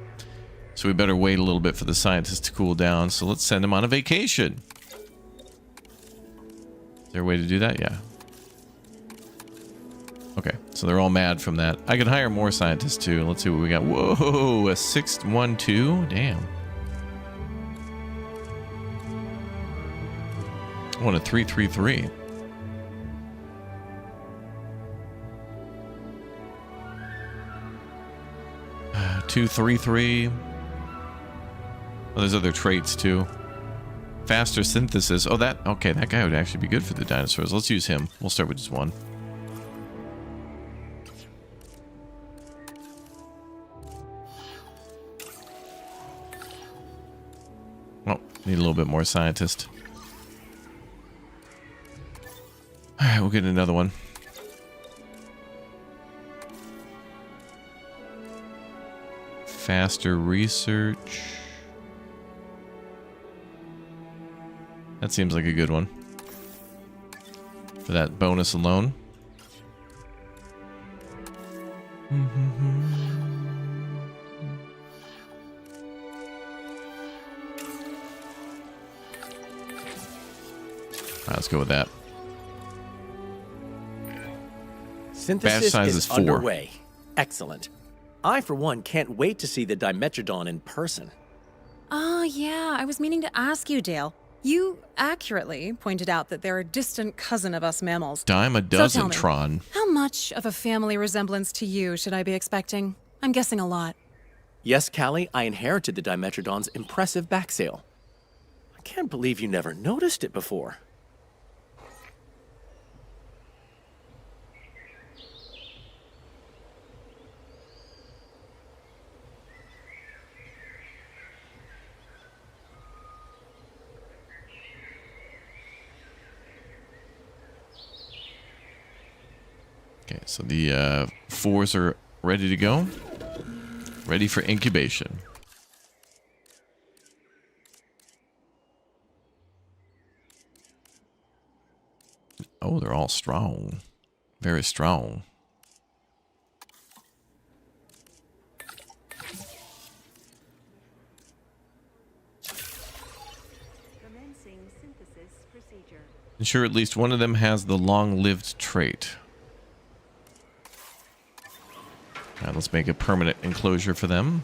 So we better wait a little bit for the scientists to cool down. So let's send them on a vacation. Is there a way to do that? Yeah. Okay, so they're all mad from that. I could hire more scientists too. Let's see what we got. Whoa, a 612? Damn. I want a 333. 233. Oh, there's other traits too. Faster synthesis. Oh, that... Okay, that guy would actually be good for the dinosaurs. Let's use him. We'll start with just one. Oh, need a little bit more scientist. Alright, we'll get another one. Faster research. That seems like a good one. For that bonus alone. Alright, let's go with that. Synthesis size is is 4. underway. Excellent. I, for one, can't wait to see the Dimetrodon in person. Oh, yeah, I was meaning to ask you, Dale. You accurately pointed out that they're a distant cousin of us mammals. Dime a So dozen, tell me, Tron. how much of a family resemblance to you should I be expecting? I'm guessing a lot. Yes, Callie, I inherited the Dimetrodon's impressive backsail. I can't believe you never noticed it before. Okay, so the fours are ready to go. Ready for incubation. Oh, they're all strong. Very strong. Commencing synthesis procedure. Ensure at least one of them has the long-lived trait. All right, let's make a permanent enclosure for them.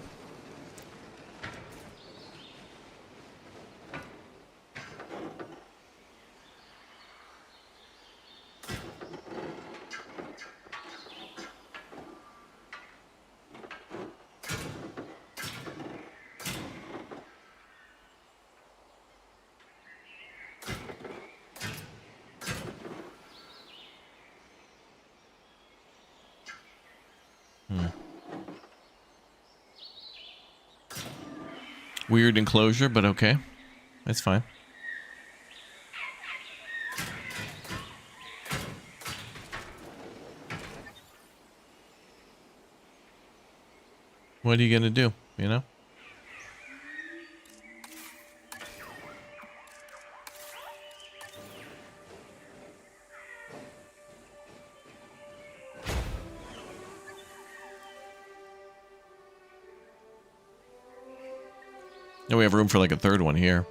Weird enclosure, but okay. That's fine. What are you gonna do, you know? No, we have room for like a third one here.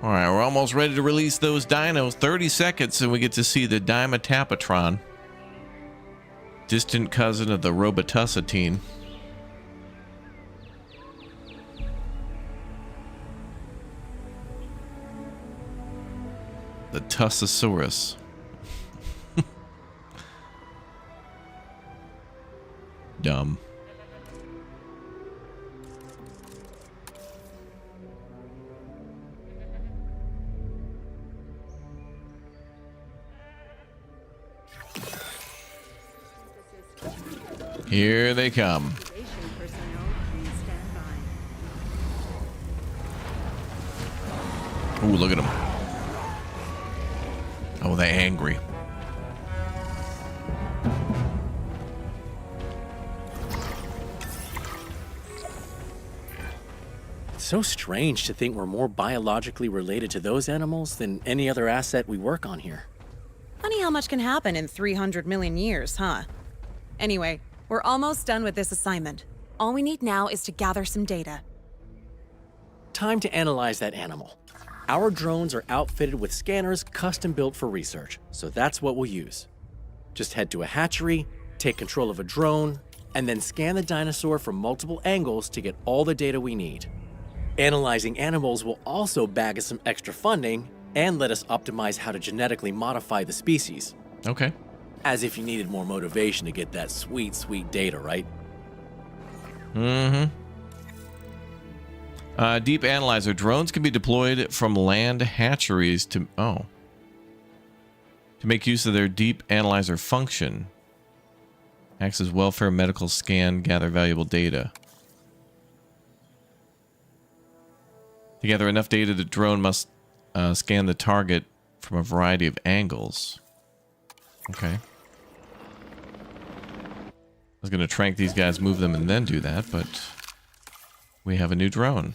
All right, we're almost ready to release those dinos. 30 seconds and we get to see the Dimetapatron. Distant cousin of the Robitusatine. The Tussosaurus. Dumb. Here they come. Station personnel, please stand by. Ooh, look at them. Oh, they're angry. It's so strange to think we're more biologically related to those animals than any other asset we work on here. Funny how much can happen in 300 million years, huh? Anyway, we're almost done with this assignment. All we need now is to gather some data. Time to analyze that animal. Our drones are outfitted with scanners custom built for research, so that's what we'll use. Just head to a hatchery, take control of a drone, and then scan the dinosaur from multiple angles to get all the data we need. Analyzing animals will also bag us some extra funding and let us optimize how to genetically modify the species. Okay. As if you needed more motivation to get that sweet, sweet data, right? Mm-hmm. Deep analyzer. Drones can be deployed from land hatcheries to make use of their deep analyzer function. Acts as welfare medical scan, gather valuable data. To gather enough data, the drone must scan the target from a variety of angles. Okay. I was going to trank these guys, move them, and then do that, but we have a new drone.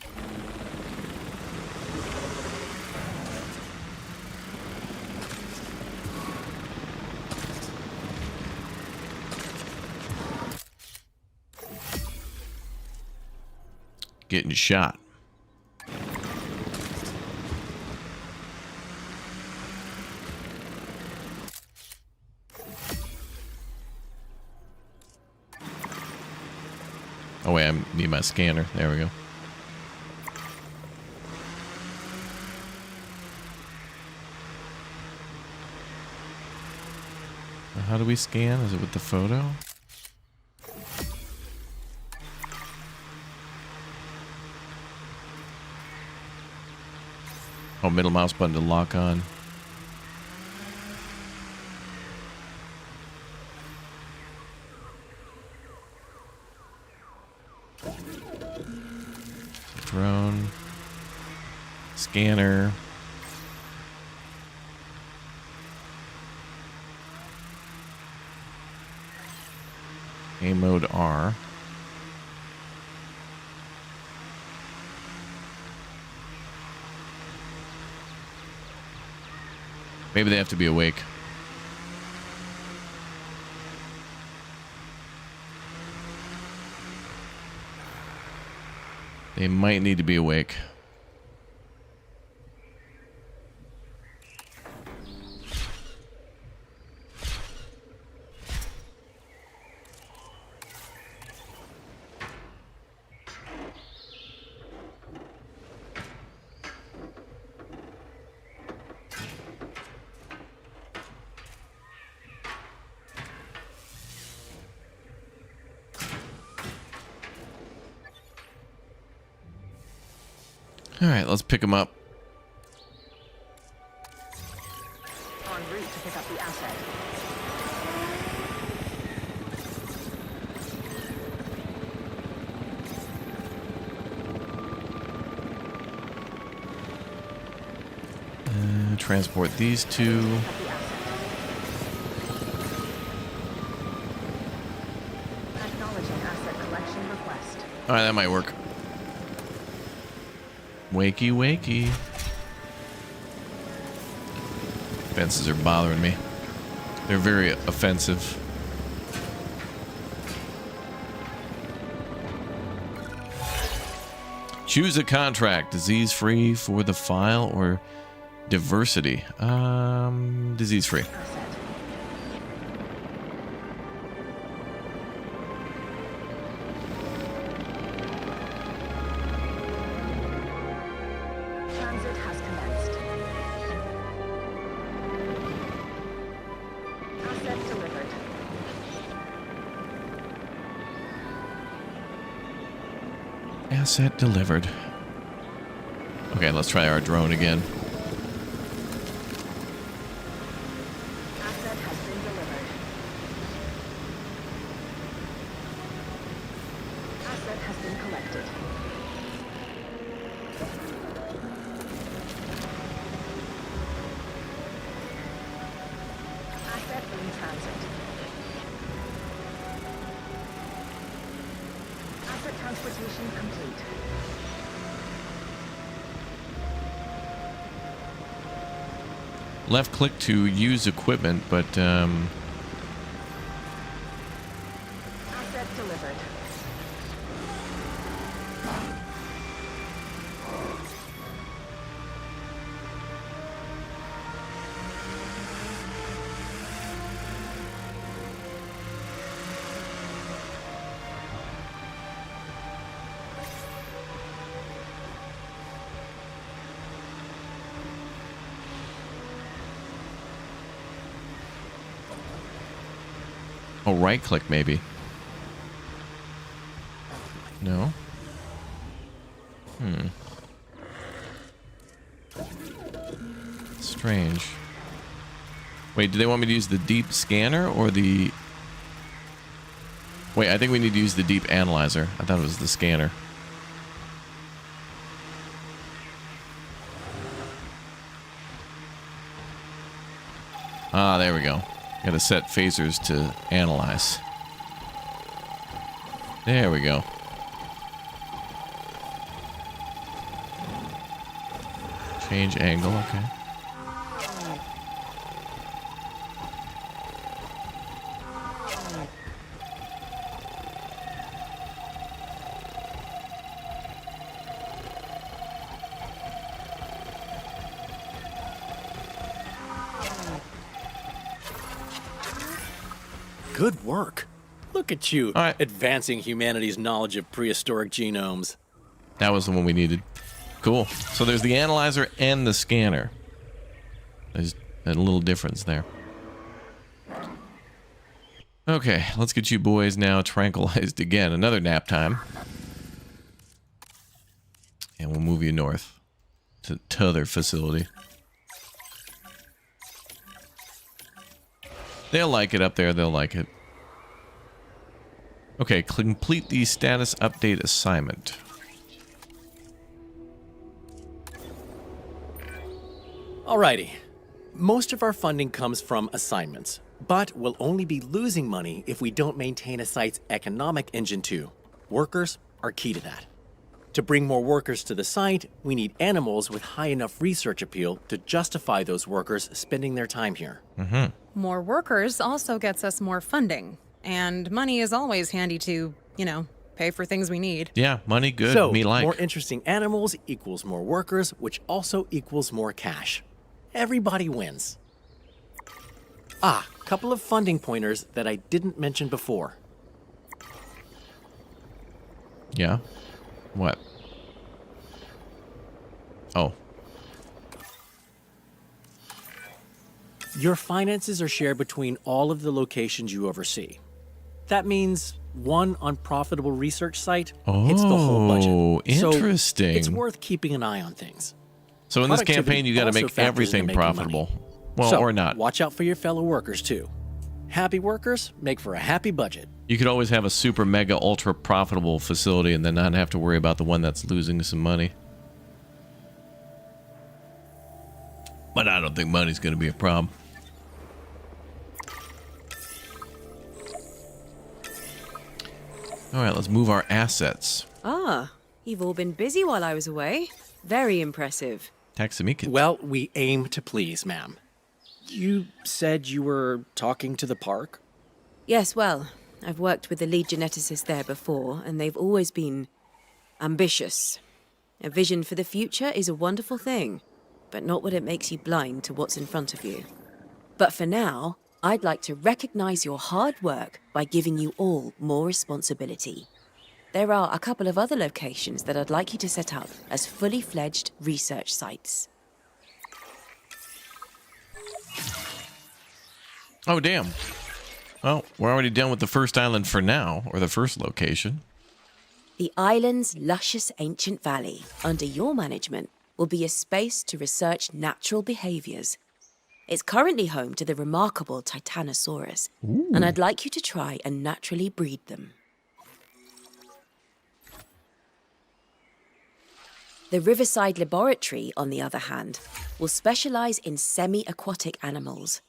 Getting shot. Oh wait, I need my scanner. There we go. How do we scan? Is it with the photo? Oh, middle mouse button to lock on. drone. Scanner. A mode R. Maybe they have to be awake. They might need to be awake. All right, let's pick them up. En route to pick up the asset. Transport these two. Pick up the asset. Acknowledging asset collection request. All right, that might work. Wakey, wakey. Fences are bothering me. They're very offensive. Choose a contract. Disease-free for the file or diversity? Disease-free. Asset. Transit has commenced. Asset delivered. Asset delivered. Okay, let's try our drone again. Asset has been delivered. Asset has been collected. Asset in transit. Asset transportation complete. Left click to use equipment, but Asset delivered. oh, right click maybe. No. Strange. Wait, do they want me to use the deep scanner or the... Wait, I think we need to use the deep analyzer. I thought it was the scanner. Ah, there we go. Gotta set phasers to analyze. There we go. Change angle, okay. Good work. Look at you, All right. advancing humanity's knowledge of prehistoric genomes. That was the one we needed. Cool. So there's the analyzer and the scanner. There's a little difference there. Okay, let's get you boys now tranquilized again. Another nap time. And we'll move you north to t'other facility. They'll like it up there. They'll like it. Okay, complete the status update assignment. Alrighty. Most of our funding comes from assignments, but we'll only be losing money if we don't maintain a site's economic engine too. Workers are key to that. To bring more workers to the site, we need animals with high enough research appeal to justify those workers spending their time here. More workers also gets us more funding, and money is always handy to, pay for things we need. Yeah, money good, So, me like. more interesting animals equals more workers, which also equals more cash. Everybody wins. Couple of funding pointers that I didn't mention before. Yeah? What? Oh. Your finances are shared between all of the locations you oversee. That means one unprofitable research site hits the whole budget. Oh, interesting. So it's worth keeping an eye on things. So in this Productivity campaign, you got to also make factors into everything making profitable. money. Well, So, or not. Watch out for your fellow workers too. Happy workers make for a happy budget. You could always have a super mega ultra profitable facility and then not have to worry about the one that's losing some money. But I don't think money's going to be a problem. All right, let's move our assets. You've all been busy while I was away. Very impressive. Taxamica. Well, we aim to please, ma'am. You said you were talking to the park? Yes, well, I've worked with the lead geneticist there before, and they've always been ambitious. A vision for the future is a wonderful thing, but not when it makes you blind to what's in front of you. But for now, I'd like to recognize your hard work by giving you all more responsibility. There are a couple of other locations that I'd like you to set up as fully fledged research sites. Oh, damn. Well, we're already done with the first island for now, or the first location. The island's luscious ancient valley, under your management, will be a space to research natural behaviors. It's currently home to the remarkable Titanosaurus, and I'd like you to try and naturally breed them. The Riverside Laboratory, on the other hand, will specialize in semi-aquatic animals.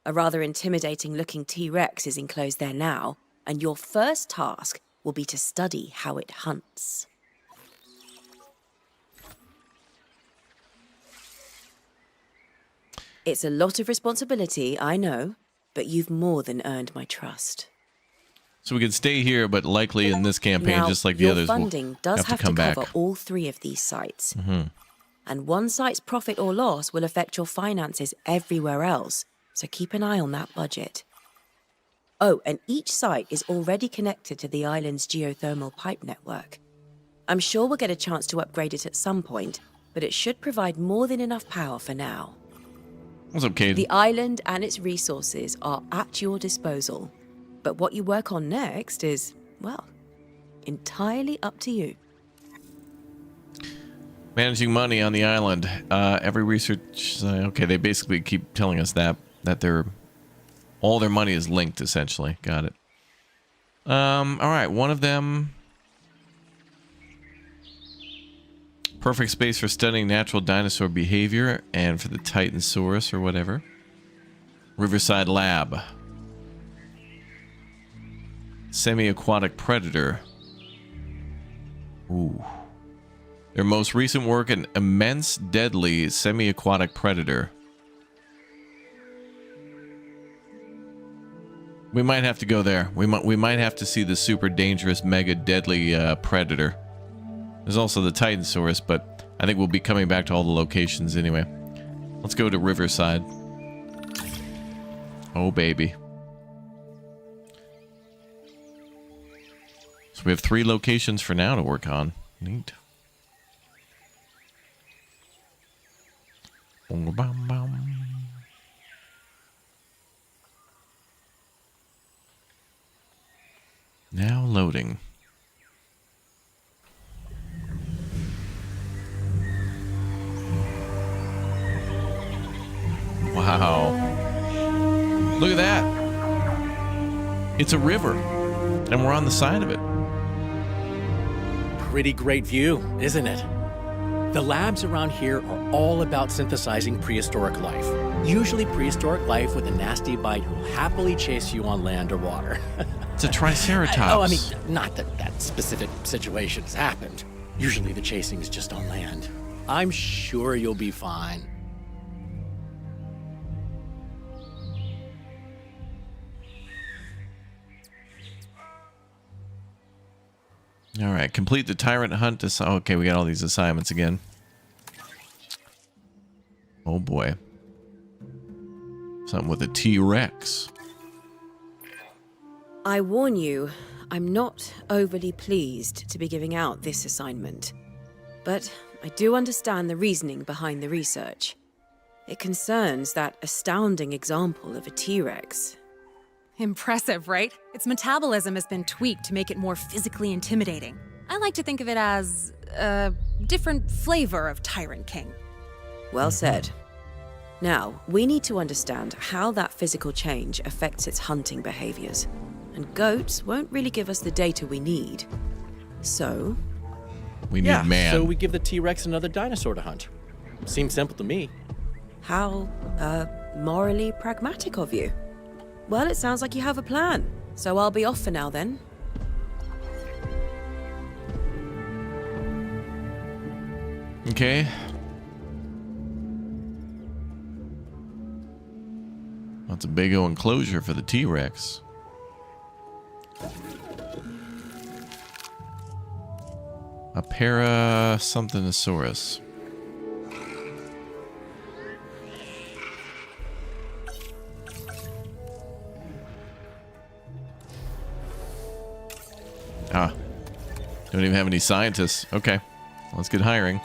A rather intimidating-looking T-Rex is enclosed there now, and your first task will be to study how it hunts. It's a lot of responsibility, I know, but you've more than earned my trust. So we can stay here, but likely in this campaign, Now, just like the your others, funding we'll does have to come back. cover all 3 of these sites. And one site's profit or loss will affect your finances everywhere else, so keep an eye on that budget. Oh, and each site is already connected to the island's geothermal pipe network. I'm sure we'll get a chance to upgrade it at some point, but it should provide more than enough power for now. What's up, Cade? The island and its resources are at your disposal, but what you work on next is, well, entirely up to you. Managing money on the island. Every research... okay, they basically keep telling us that all their money is linked, essentially. Got it. All right, one of them... Perfect space for studying natural dinosaur behavior and for the Titanosaurus or whatever. Riverside Lab. Semi-aquatic predator. Ooh. Their most recent work, an immense, deadly semi-aquatic predator. We might have to go there. We might have to see the super dangerous, mega deadly predator. There's also the Titanosaurus, but I think we'll be coming back to all the locations anyway. Let's go to Riverside. Oh, baby. So we have 3 locations for now to work on. Neat. Now loading. Wow. Look at that. It's a river, and we're on the side of it. Pretty great view, isn't it? The labs around here are all about synthesizing prehistoric life. Usually prehistoric life with a nasty bite who'll happily chase you on land or water. It's a triceratops. Oh, I mean, not that that specific situation has happened. Usually the chasing is just on land. I'm sure you'll be fine. All right, complete the tyrant hunt. Okay, we got all these assignments again. Oh boy. Something with a T-Rex. I warn you, I'm not overly pleased to be giving out this assignment. But I do understand the reasoning behind the research. It concerns that astounding example of a T-Rex. Impressive, right? Its metabolism has been tweaked to make it more physically intimidating. I like to think of it as a different flavor of Tyrant King. Well said. Now, we need to understand how that physical change affects its hunting behaviors. And goats won't really give us the data we need. So... we need man. So we give the T-Rex another dinosaur to hunt. Seems simple to me. how, morally pragmatic of you. Well, it sounds like you have a plan. So I'll be off for now then. Okay. That's a big old enclosure for the T-Rex. A Somethinosaurus. Ah. Don't even have any scientists. Okay. Let's get hiring.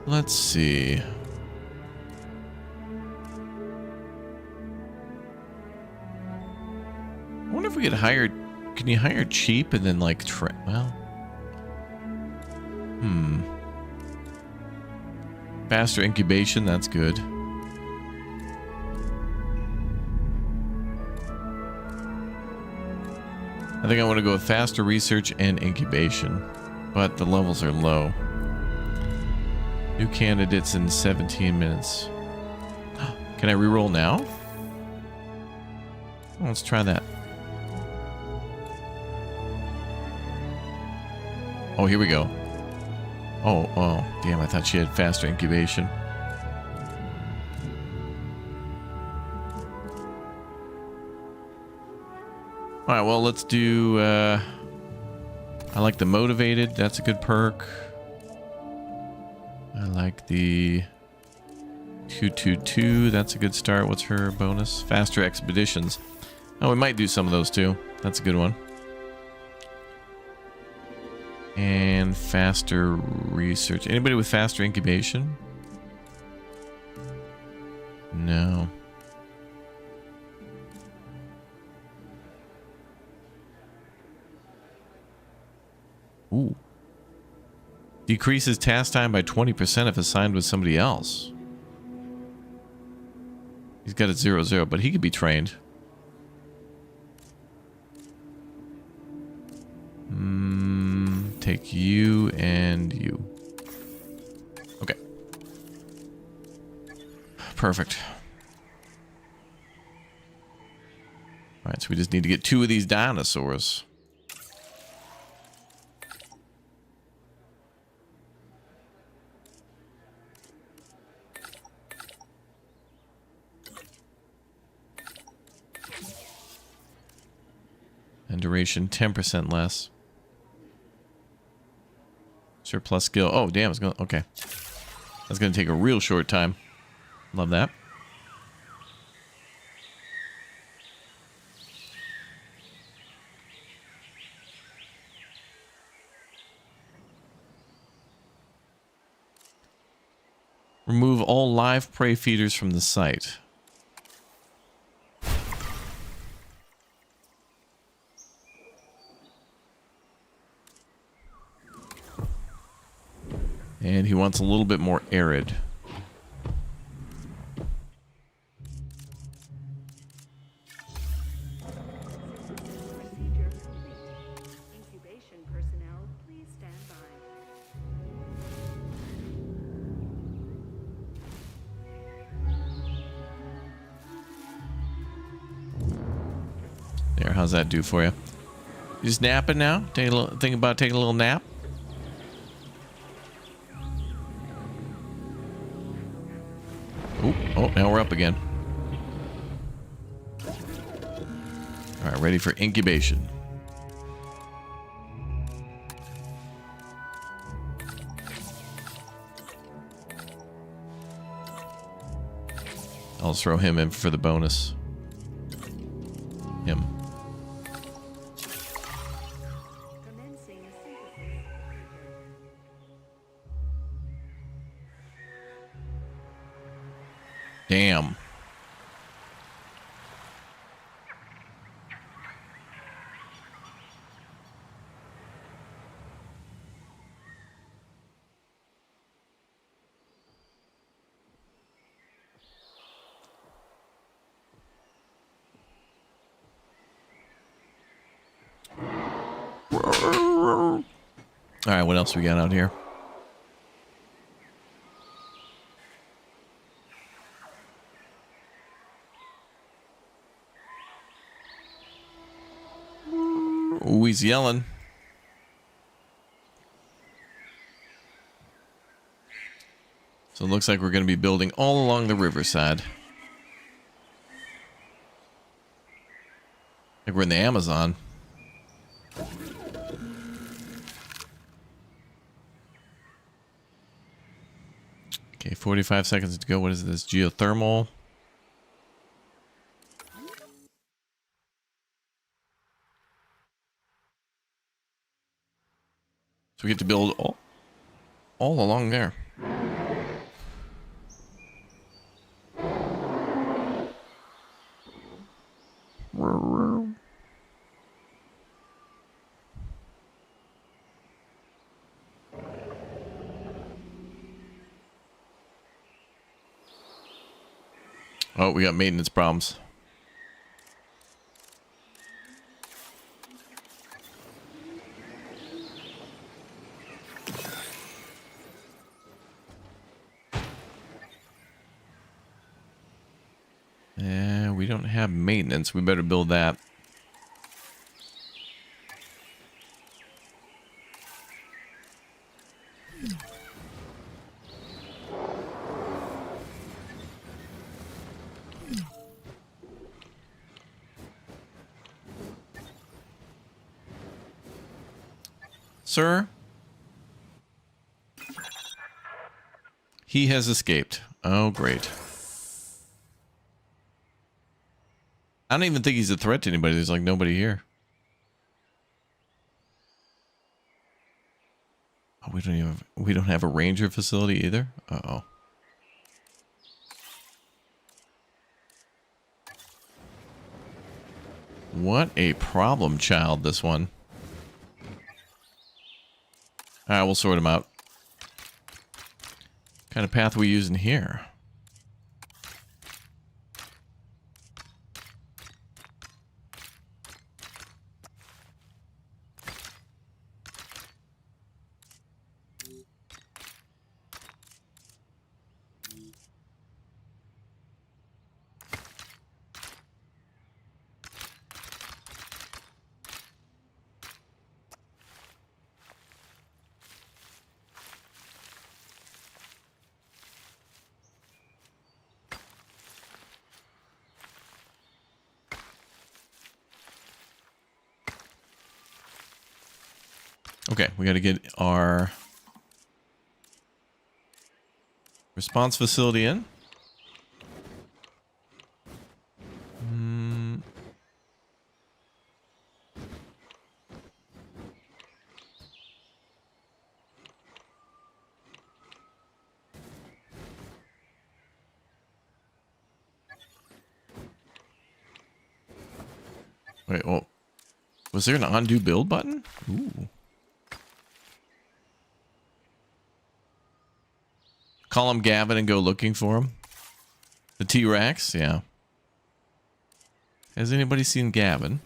Let's see. I wonder if we get hired. Can you hire cheap and then like well? Faster incubation, that's good. I think I want to go with faster research and incubation, but the levels are low. New candidates in 17 minutes. Can I reroll now? Oh, let's try that. Oh, here we go. Oh, damn, I thought she had faster incubation. All right, well, let's do, I like the motivated. That's a good perk. I like the 222. That's a good start. What's her bonus? Faster expeditions. Oh, we might do some of those too. That's a good one. And faster research. Anybody with faster incubation? No. Ooh. Decreases task time by 20% if assigned with somebody else. He's got it 0-0, but he could be trained. Take you and you. Okay. Perfect. Alright, so we just need to get 2 of these dinosaurs. And duration 10% less. Surplus skill. Oh, damn, it's gonna. Okay. That's gonna take a real short time. Love that. Remove all live prey feeders from the site. And he wants a little bit more arid. Procedure complete. Here, how's that do for you? You just napping now? Think about taking a little nap? Oh, now we're up again. All right, ready for incubation. I'll throw him in for the bonus. Him. Commencing synthesis. Damn. All right, what else we got out here? Ooh, he's yelling. So it looks like we're going to be building all along the riverside. Like we're in the Amazon. Okay, 45 seconds to go. What is this? Geothermal. So we get to build all along there. Oh, we got maintenance problems. Yeah, we don't have maintenance. We better build that. Sir? He has escaped. Oh, great. I don't even think he's a threat to anybody. There's like nobody here. Oh, we don't have a ranger facility either. Uh-oh. What a problem child, this one. All right, we'll sort them out. What kind of path are we using here? Okay, we got to get our response facility in. Wait, well, was there an undo build button? Ooh. Call him Gavin and go looking for him. The T-Rex, yeah. Has anybody seen Gavin?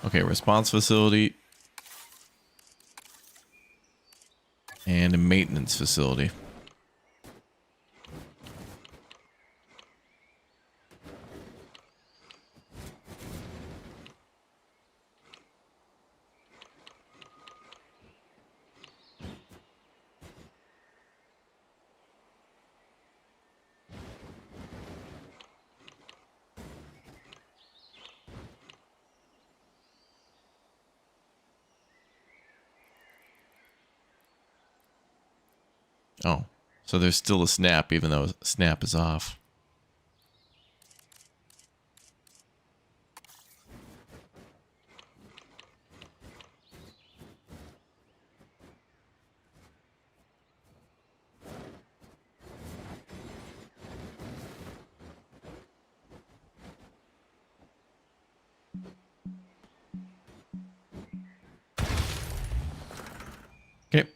Okay, response facility. And a maintenance facility. Oh, so there's still a snap even though snap is off. Okay.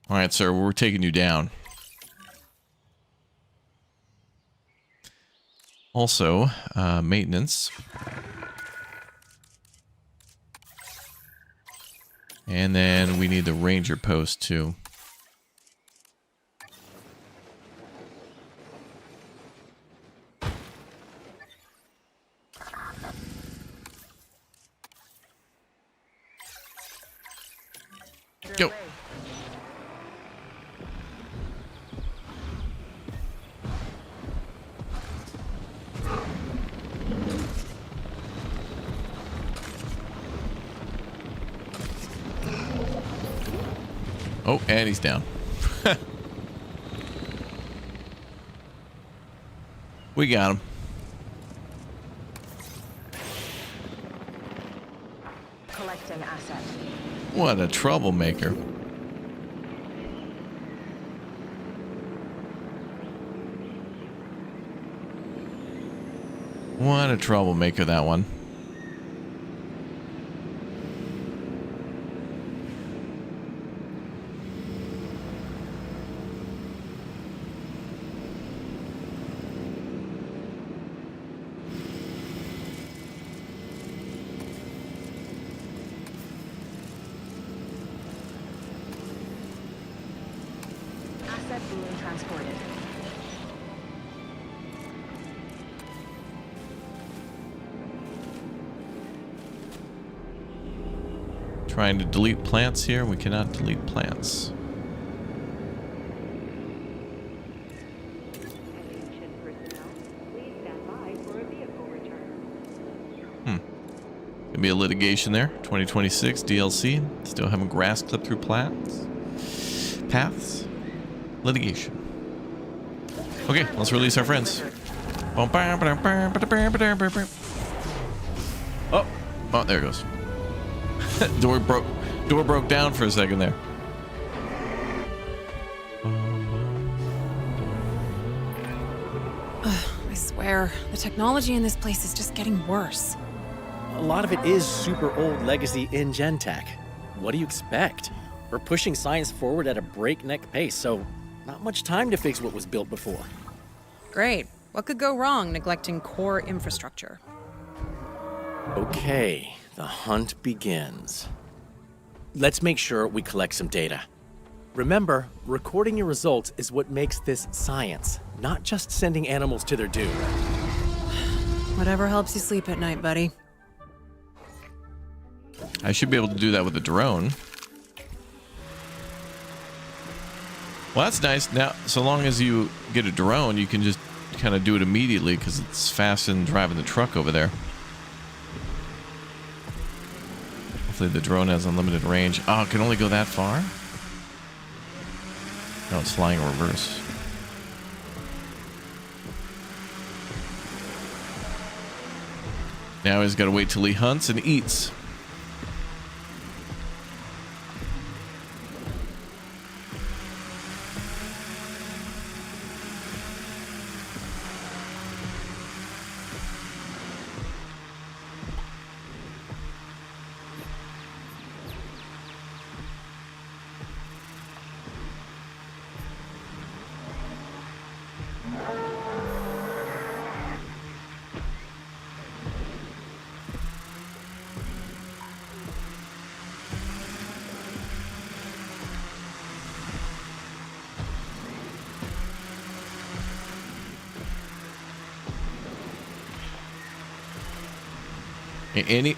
All right, sir, we're taking you down. Also, maintenance. And then we need the ranger post too. Go. Oh, and he's down. We got him. Collecting asset. What a troublemaker. What a troublemaker, that one. Asset being transported. Trying to delete plants here. We cannot delete plants. Attention personnel, please stand by for a vehicle return. Gonna be a litigation there. 2026 DLC. Still having grass clipped through paths. Litigation. Okay, let's release our friends. Oh, there it goes. Door broke down for a second there. I swear, the technology in this place is just getting worse. A lot of it is super old legacy InGen tech. What do you expect? We're pushing science forward at a breakneck pace, so not much time to fix what was built before. Great. What could go wrong neglecting core infrastructure? Okay, the hunt begins. Let's make sure we collect some data. Remember, recording your results is what makes this science, not just sending animals to their doom. Whatever helps you sleep at night, buddy. I should be able to do that with a drone. Well, that's nice. Now, so long as you get a drone, you can just kind of do it immediately because it's faster than driving the truck over there. Hopefully the drone has unlimited range. Oh, it can only go that far? No, it's flying in reverse. Now he's got to wait till he hunts and eats.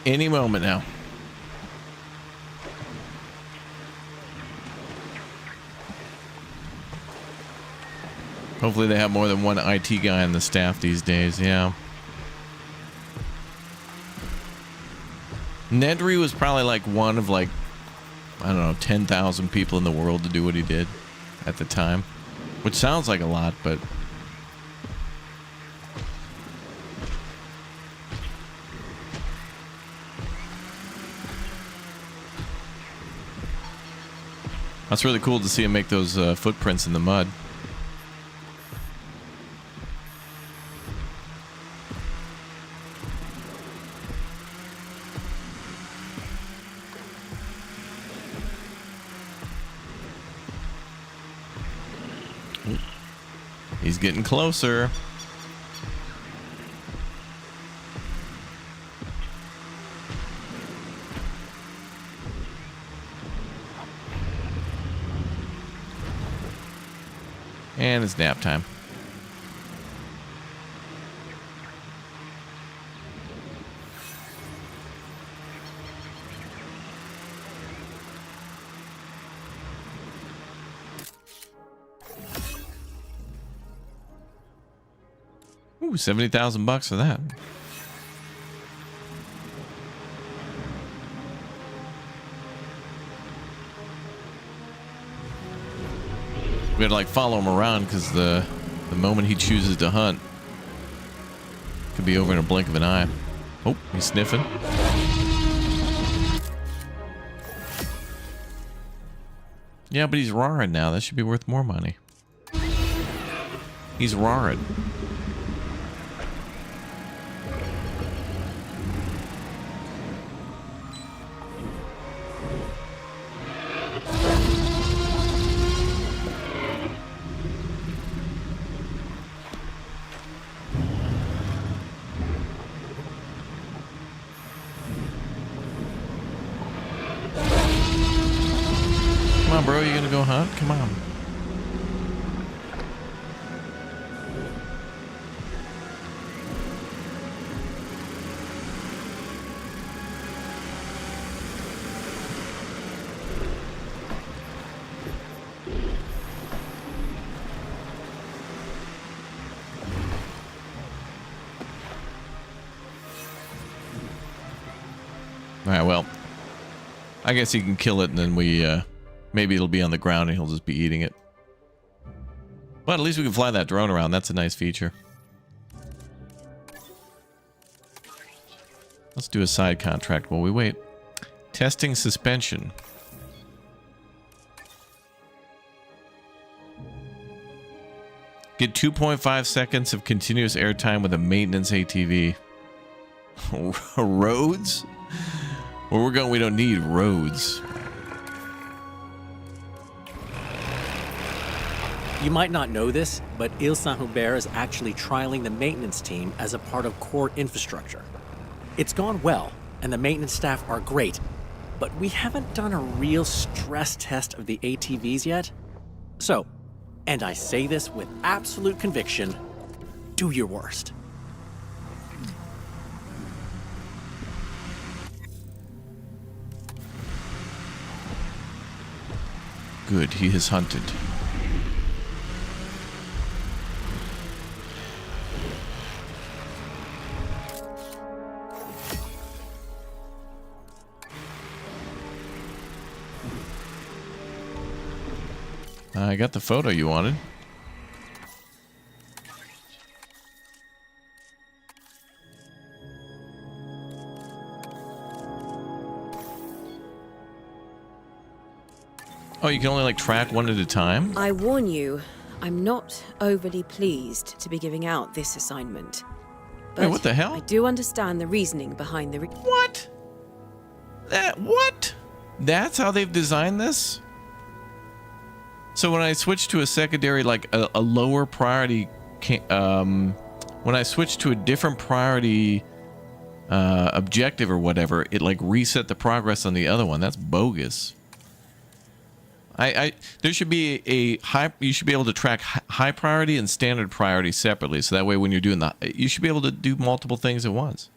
Any moment now. Hopefully they have more than one IT guy on the staff these days, yeah. Nedry was probably like one of like, I don't know, 10,000 people in the world to do what he did at the time. Which sounds like a lot, but... That's really cool to see him make those footprints in the mud. He's getting closer. And it's nap time. Ooh, 70,000 bucks for that. We gotta like follow him around because the moment he chooses to hunt could be over in a blink of an eye. Oh, he's sniffing. Yeah, but he's roaring now. That should be worth more money. He's roaring. Come on, bro. You gonna go hunt? Come on. All right, well, I guess he can kill it, and then we, maybe it'll be on the ground and he'll just be eating it. But at least we can fly that drone around. That's a nice feature. Let's do a side contract while we wait. Testing suspension. Get 2.5 seconds of continuous airtime with a maintenance ATV. Roads? Where we're going, we don't need roads. You might not know this, but Ile Saint-Hubert is actually trialing the maintenance team as a part of core infrastructure. It's gone well, and the maintenance staff are great, but we haven't done a real stress test of the ATVs yet. So, and I say this with absolute conviction, do your worst. Good, he has hunted. I got the photo you wanted. Oh, you can only like track one at a time? I warn you, I'm not overly pleased to be giving out this assignment. But Wait, what the hell? I do understand the reasoning behind the... What? What? That's how they've designed this? So when I switch to a secondary, like a lower priority, when I switch to a different priority objective or whatever, it like reset the progress on the other one. That's bogus. There should be a high. You should be able to track high priority and standard priority separately, so that way when you're doing you should be able to do multiple things at once.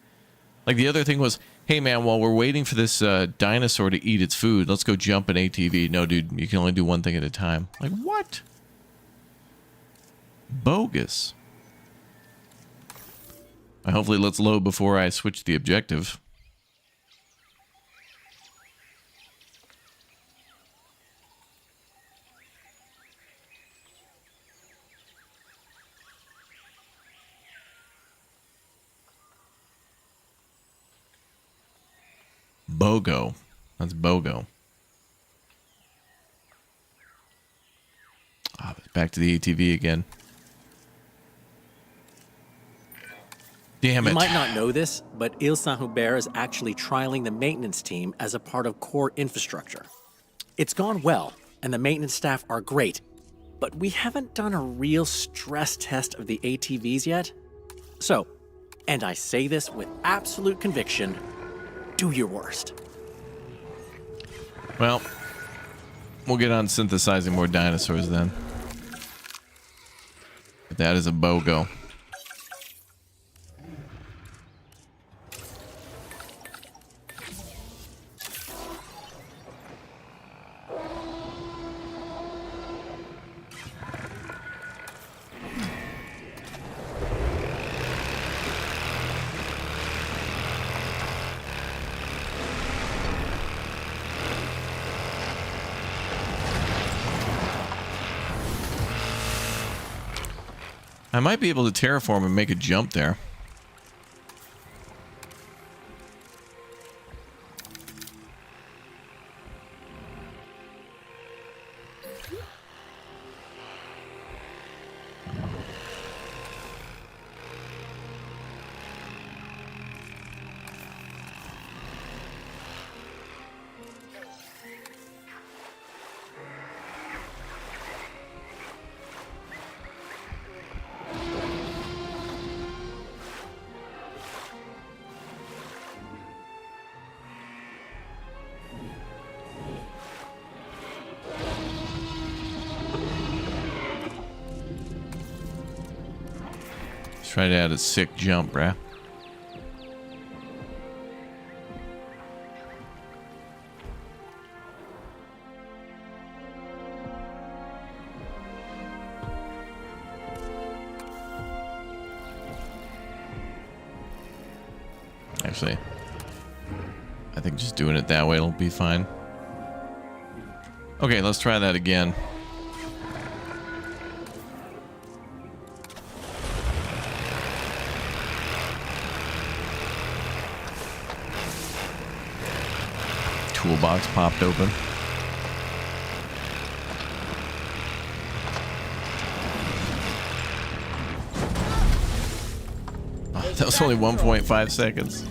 Like the other thing was, hey man, while we're waiting for this dinosaur to eat its food, let's go jump an ATV. No, dude, you can only do one thing at a time. Like what? bogus. Hopefully let's load before I switch the objective. BOGO. That's BOGO. Ah, back to the ATV again. Damn it. You might not know this, but Ile Saint-Hubert is actually trialing the maintenance team as a part of core infrastructure. It's gone well, and the maintenance staff are great, but we haven't done a real stress test of the ATVs yet. So, and I say this with absolute conviction, do your worst. Well, we'll get on synthesizing more dinosaurs then. But that is a BOGO. I might be able to terraform and make a jump there. Try to add a sick jump, bruh. Actually, I think just doing it that way will be fine. Okay, let's try that again. Toolbox popped open. Oh, that was only 1.5 seconds.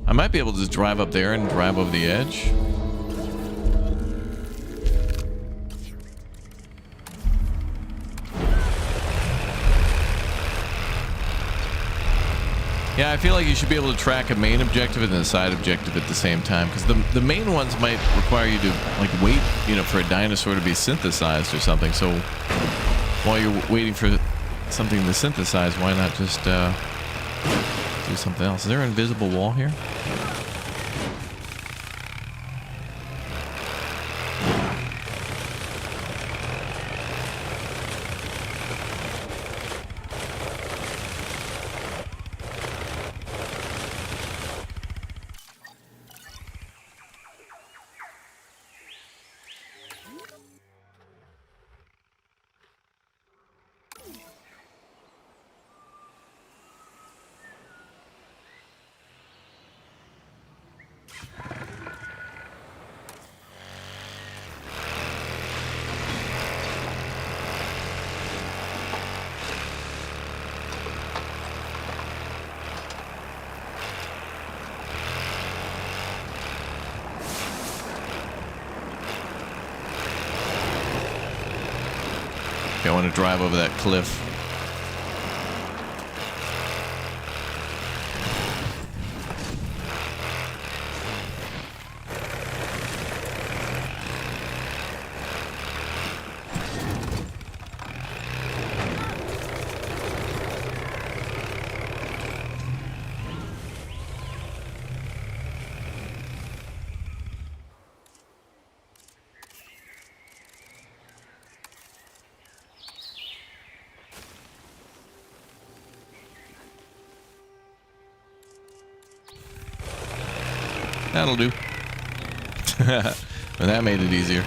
I might be able to just drive up there and drive over the edge. Yeah, I feel like you should be able to track a main objective and a side objective at the same time, because the main ones might require you to like wait, you know, for a dinosaur to be synthesized or something. So while you're waiting for something to synthesize, why not just do something else? Is there an invisible wall here? Okay, I want to drive over that cliff. That'll do. Well, that made it easier.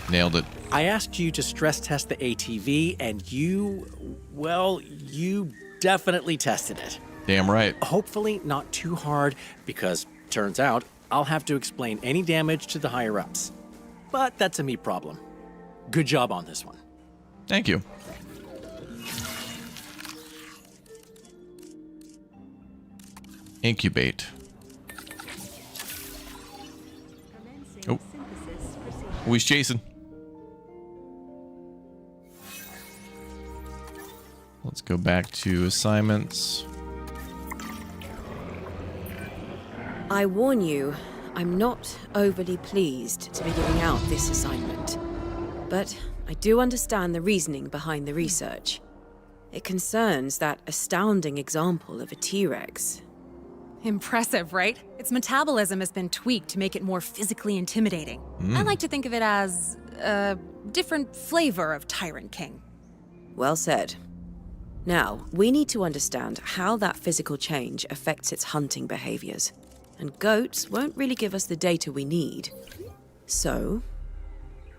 Nailed it. I asked you to stress test the ATV, and you definitely tested it. Damn right. Hopefully not too hard, because turns out I'll have to explain any damage to the higher-ups. But that's a me problem. Good job on this one. Thank you. Incubate. Oh. Who he's chasing? Let's go back to assignments. I warn you, I'm not overly pleased to be giving out this assignment. But I do understand the reasoning behind the research. It concerns that astounding example of a T-Rex. Impressive, right? Its metabolism has been tweaked to make it more physically intimidating. I like to think of it as a different flavor of Tyrant King. Well said. Now, we need to understand how that physical change affects its hunting behaviors. And goats won't really give us the data we need. So?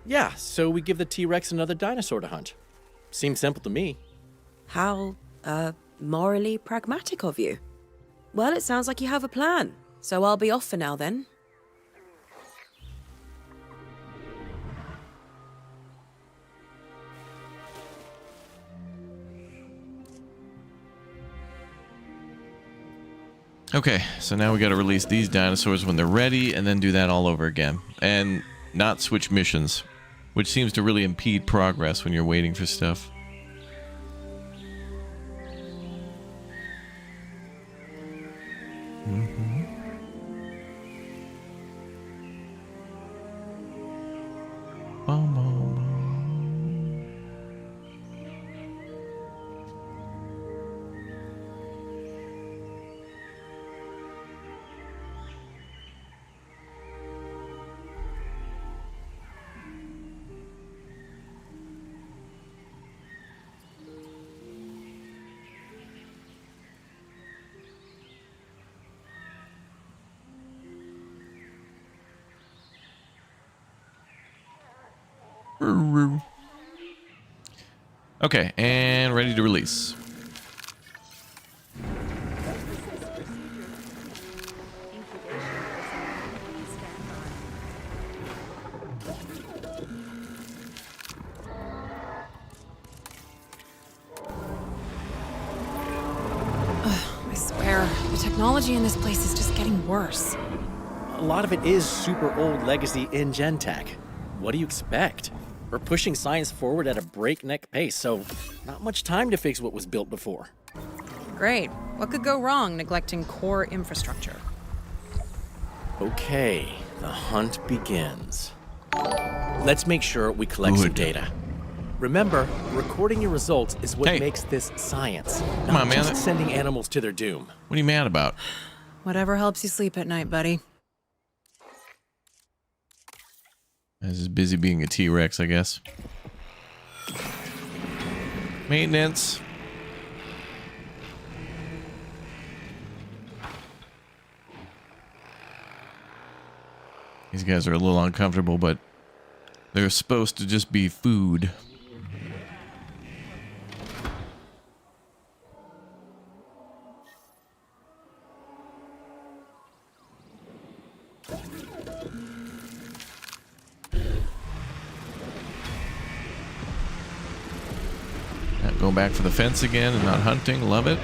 Yeah, so we give the T-Rex another dinosaur to hunt. Seems simple to me. How, morally pragmatic of you. Well, it sounds like you have a plan. So I'll be off for now then. Okay, so now we got to release these dinosaurs when they're ready and then do that all over again. And not switch missions, which seems to really impede progress when you're waiting for stuff. Bum, bum, bum. Okay, and ready to release. I swear, the technology in this place is just getting worse. A lot of it is super old legacy in-gen tech. What do you expect? We're pushing science forward at a breakneck pace, so not much time to fix what was built before. Great. What could go wrong neglecting core infrastructure? Okay, the hunt begins. Let's make sure we collect some Good. data. Remember, recording your results is what Hey. makes this science, Come not on, man. just sending animals to their doom. What are you mad about? Whatever helps you sleep at night, buddy. I was just busy being a T-Rex, I guess. Maintenance. These guys are a little uncomfortable, but they're supposed to just be food. Going back for the fence again and not hunting. Love it.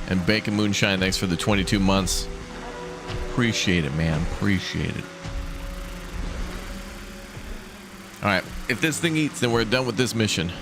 And Bacon Moonshine, thanks for the 22 months. Appreciate it, man. Appreciate it. All right. If this thing eats, then we're done with this mission.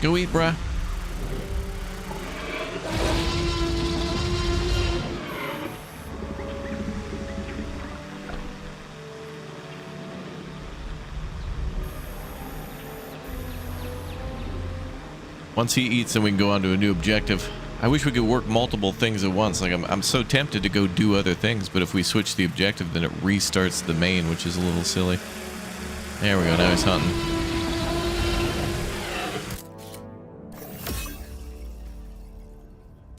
Go eat, bruh. Once he eats, then we can go on to a new objective. I wish we could work multiple things at once. Like, I'm so tempted to go do other things, but if we switch the objective, then it restarts the main, which is a little silly. There we go, now he's hunting.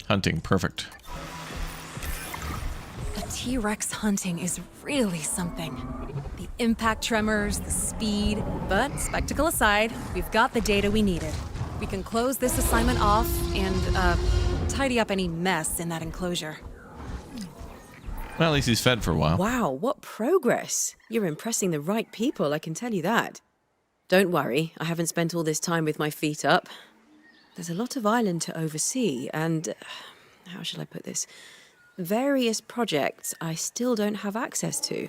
Hunting, perfect. A T-Rex hunting is really something. The impact tremors, the speed, but spectacle aside, we've got the data we needed. We can close this assignment off and, tidy up any mess in that enclosure. Well, at least he's fed for a while. Wow, what progress. You're impressing the right people, I can tell you that. Don't worry, I haven't spent all this time with my feet up. There's a lot of island to oversee, and how shall I put this? Various projects I still don't have access to.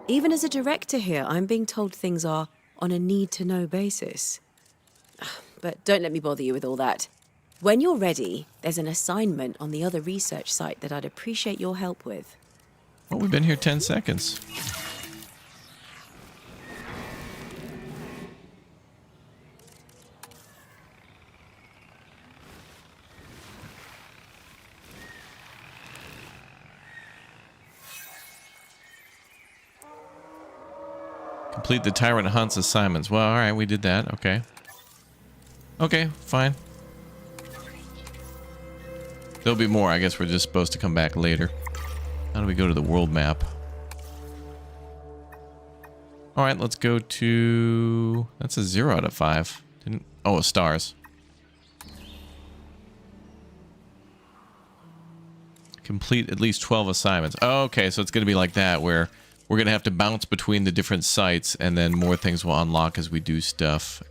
Even as a director here, I'm being told things are on a need-to-know basis. But don't let me bother you with all that. When you're ready, there's an assignment on the other research site that I'd appreciate your help with. Well, we've been here 10 seconds. Complete the Tyrant Hunt's assignments. Well, all right, we did that. Okay. Okay, fine. There'll be more. I guess we're just supposed to come back later. How do we go to the world map? All right, let's go to... That's a 0 out of 5. Didn't... Oh, stars. Complete at least 12 assignments. Oh, okay, so it's going to be like that, where we're going to have to bounce between the different sites, and then more things will unlock as we do stuff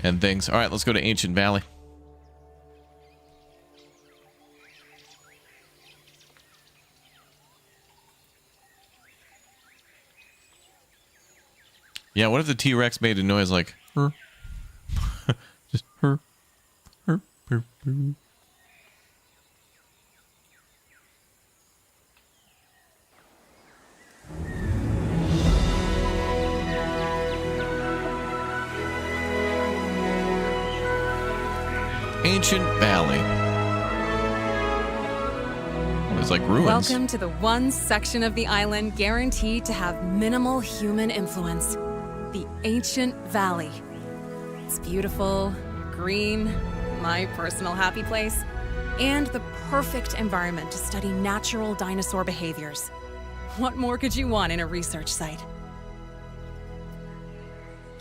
and things. All right, let's go to Ancient Valley. Yeah, what if the T-Rex made a noise like... Just... Ancient Valley. It's like ruins. Welcome to the one section of the island guaranteed to have minimal human influence. The Ancient Valley. It's beautiful, green, my personal happy place, and the perfect environment to study natural dinosaur behaviors. What more could you want in a research site?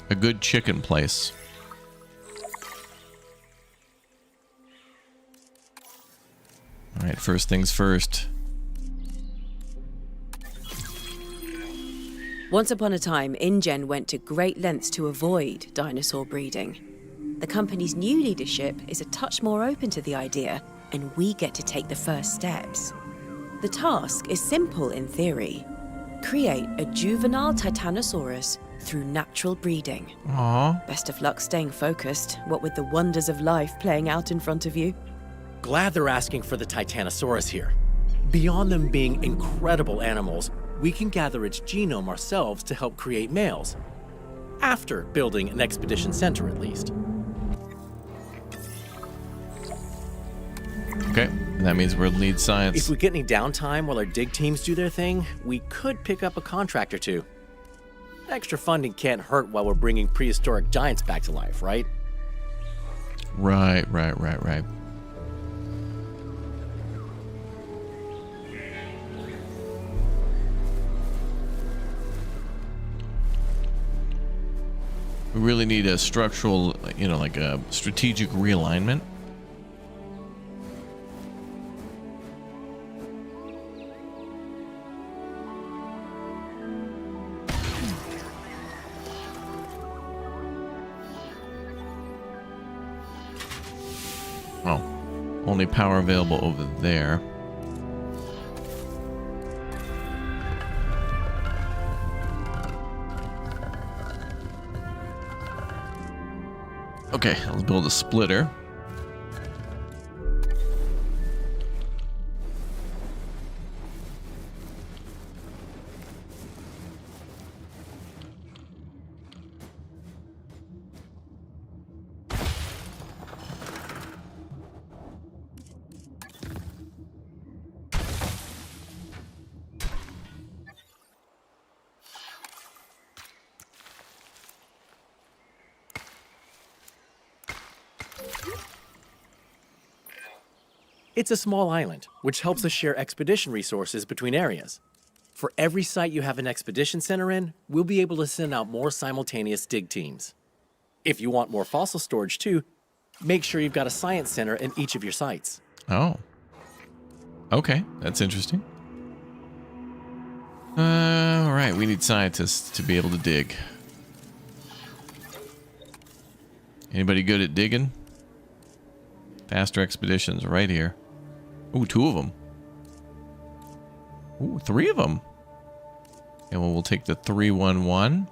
A good chicken place. All right, first things first. Once upon a time, InGen went to great lengths to avoid dinosaur breeding. The company's new leadership is a touch more open to the idea, and we get to take the first steps. The task is simple in theory. Create a juvenile Titanosaurus through natural breeding. Aww. Best of luck staying focused, what with the wonders of life playing out in front of you. Glad they're asking for the Titanosaurus here. Beyond them being incredible animals, we can gather its genome ourselves to help create males. After building an expedition center, at least. Okay, that means we'll need science. If we get any downtime while our dig teams do their thing, we could pick up a contract or two. Extra funding can't hurt while we're bringing prehistoric giants back to life, right? Right. We really need a structural, like a strategic realignment. Oh, only power available over there. Okay, let's build a splitter. It's a small island, which helps us share expedition resources between areas. For every site you have an expedition center in, we'll be able to send out more simultaneous dig teams. If you want more fossil storage too, make sure you've got a science center in each of your sites. Oh. Okay, that's interesting. All right, we need scientists to be able to dig. Anybody good at digging? Faster expeditions right here. Ooh, 2 of them. Ooh, 3 of them. And we'll take the 311.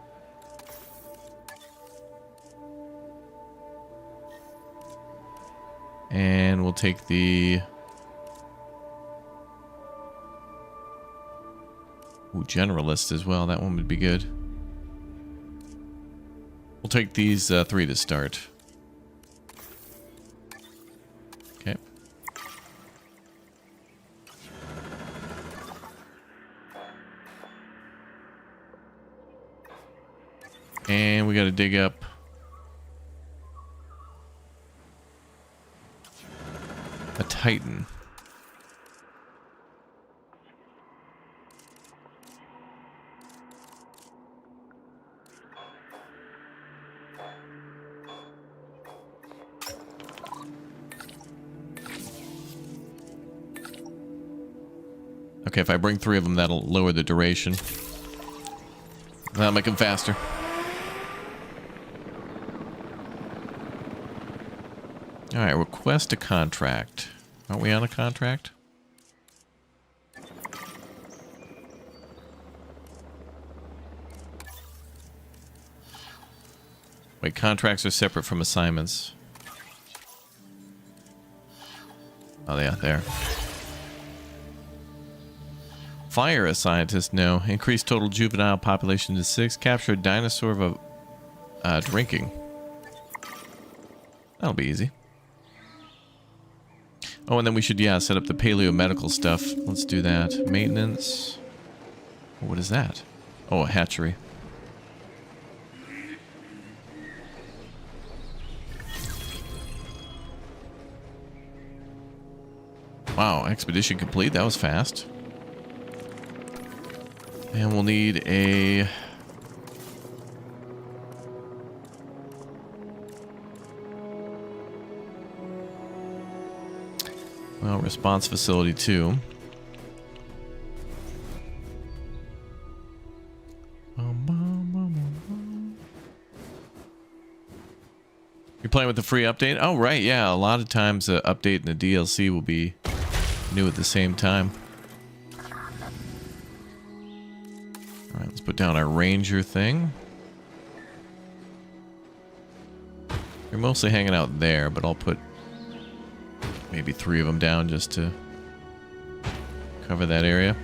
And we'll take the... Ooh, generalist as well. That one would be good. We'll take these 3 to start. Okay. And we got to dig up a Titan. Okay, if I bring 3 of them, that'll lower the duration. That'll make them faster. Alright, request a contract. Aren't we on a contract? Wait, contracts are separate from assignments. Oh, yeah, there. Fire a scientist, no. Increase total juvenile population to 6. Capture a dinosaur of drinking. That'll be easy. Oh, and then we should, yeah, set up the paleomedical stuff. Let's do that. Maintenance. What is that? Oh, a hatchery. Wow, expedition complete. That was fast. And we'll need a... Well, response facility too. You're playing with the free update? Oh, right, yeah. A lot of times the update and the DLC will be new at the same time. Alright, let's put down our ranger thing. You're mostly hanging out there, but I'll put maybe 3 of them down just to cover that area.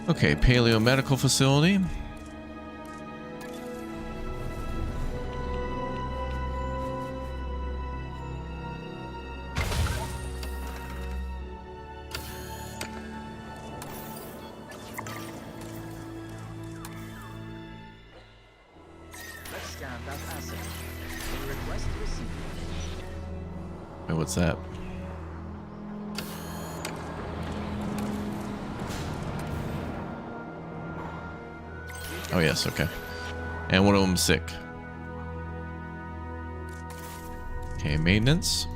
Okay, paleomedical facility. Wait, what's that? Oh, yes, okay. And one of them's sick. Okay, maintenance.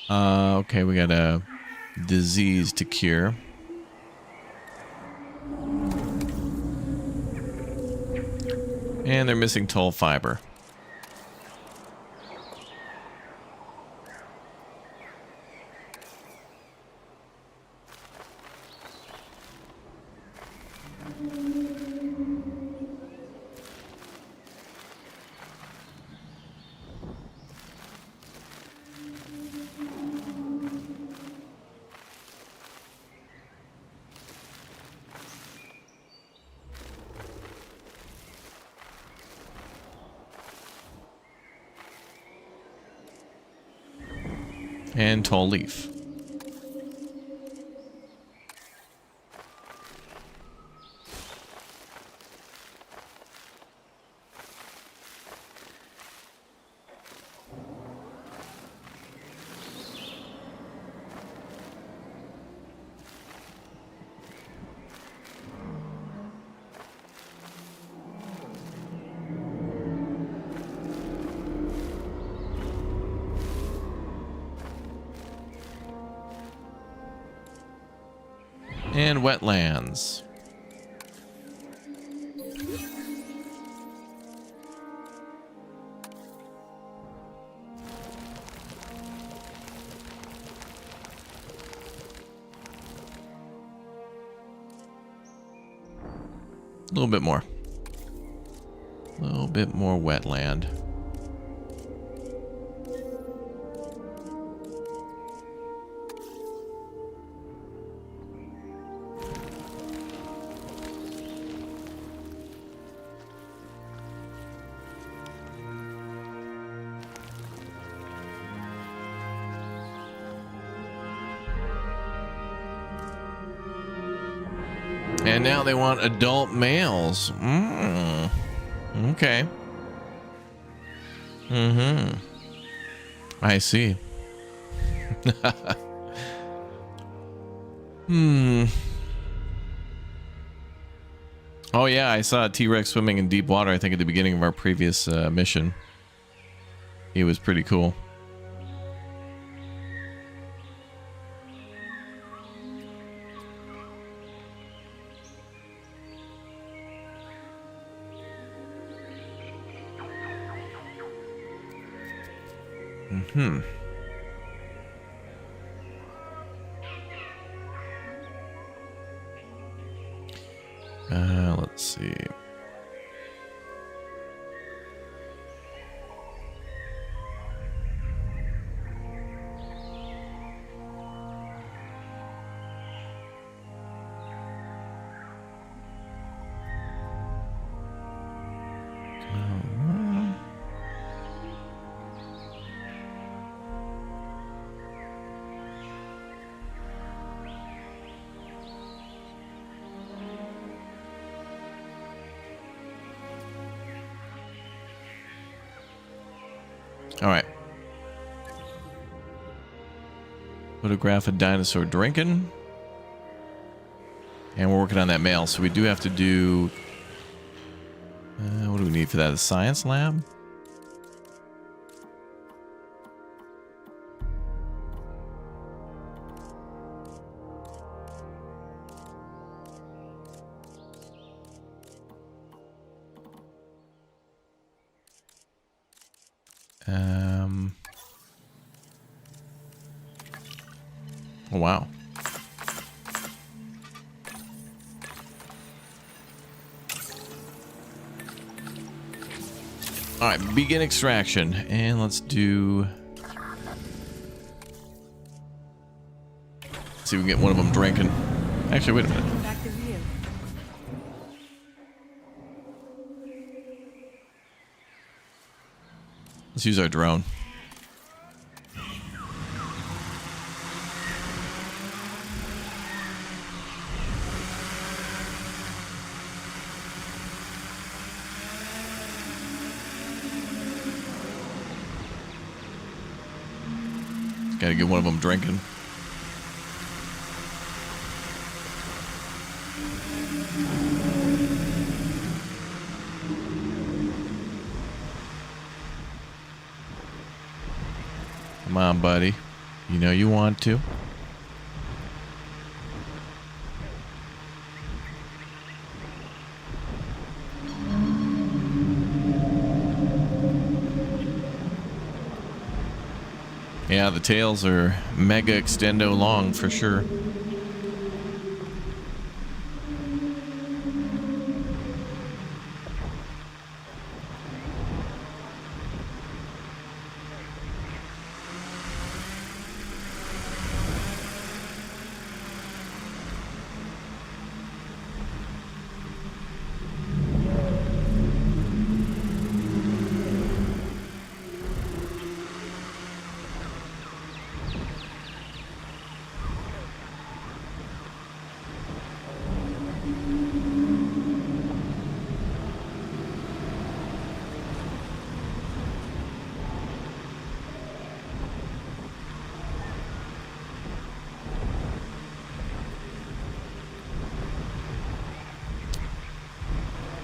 Okay, we got a disease to cure. And they're missing toll fiber. And tall leaf. And wetlands. A little bit more. A little bit more wetland. And now they want adult males. Okay. I see. Oh yeah, I saw a T-Rex swimming in deep water, I think at the beginning of our previous mission. He was pretty cool. Let's see. All right. Photograph a dinosaur drinking. And we're working on that male, so we do have to do... what do we need for that? A science lab? Oh, wow. All right, begin extraction. And let's do... Let's see if we can get one of them drinking. Actually, wait a minute. Back the view. Let's use our drone. Gotta get one of them drinking. Come on, buddy. You know you want to. Yeah, the tails are mega extendo long for sure.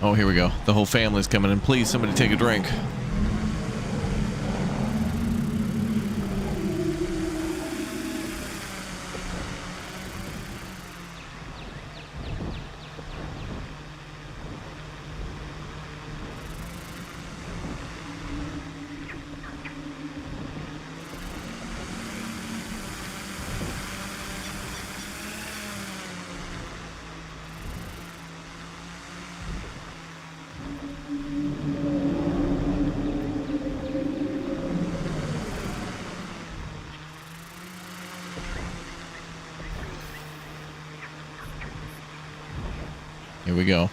Oh, here we go. The whole family's coming in. Please, somebody take a drink. Here we go.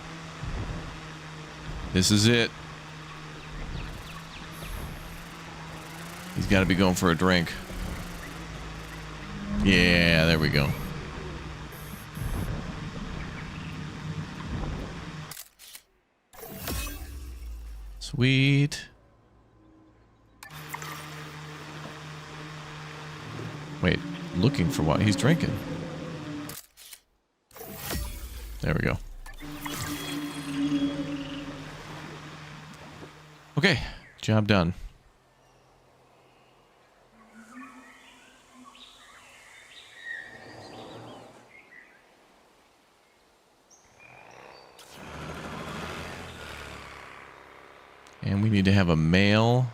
This is it. He's got to be going for a drink. Yeah, there we go. Sweet. Wait, looking for what? He's drinking. There we go. Okay, job done. And we need to have a male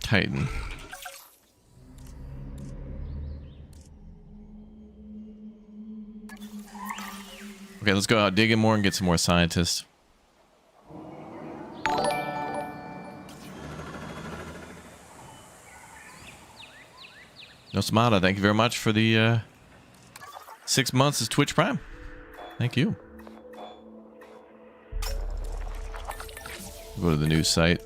Titan. Okay, let's go out digging more and get some more scientists. Nosamata, thank you very much for the 6 months as Twitch Prime. Thank you. Go to the new site.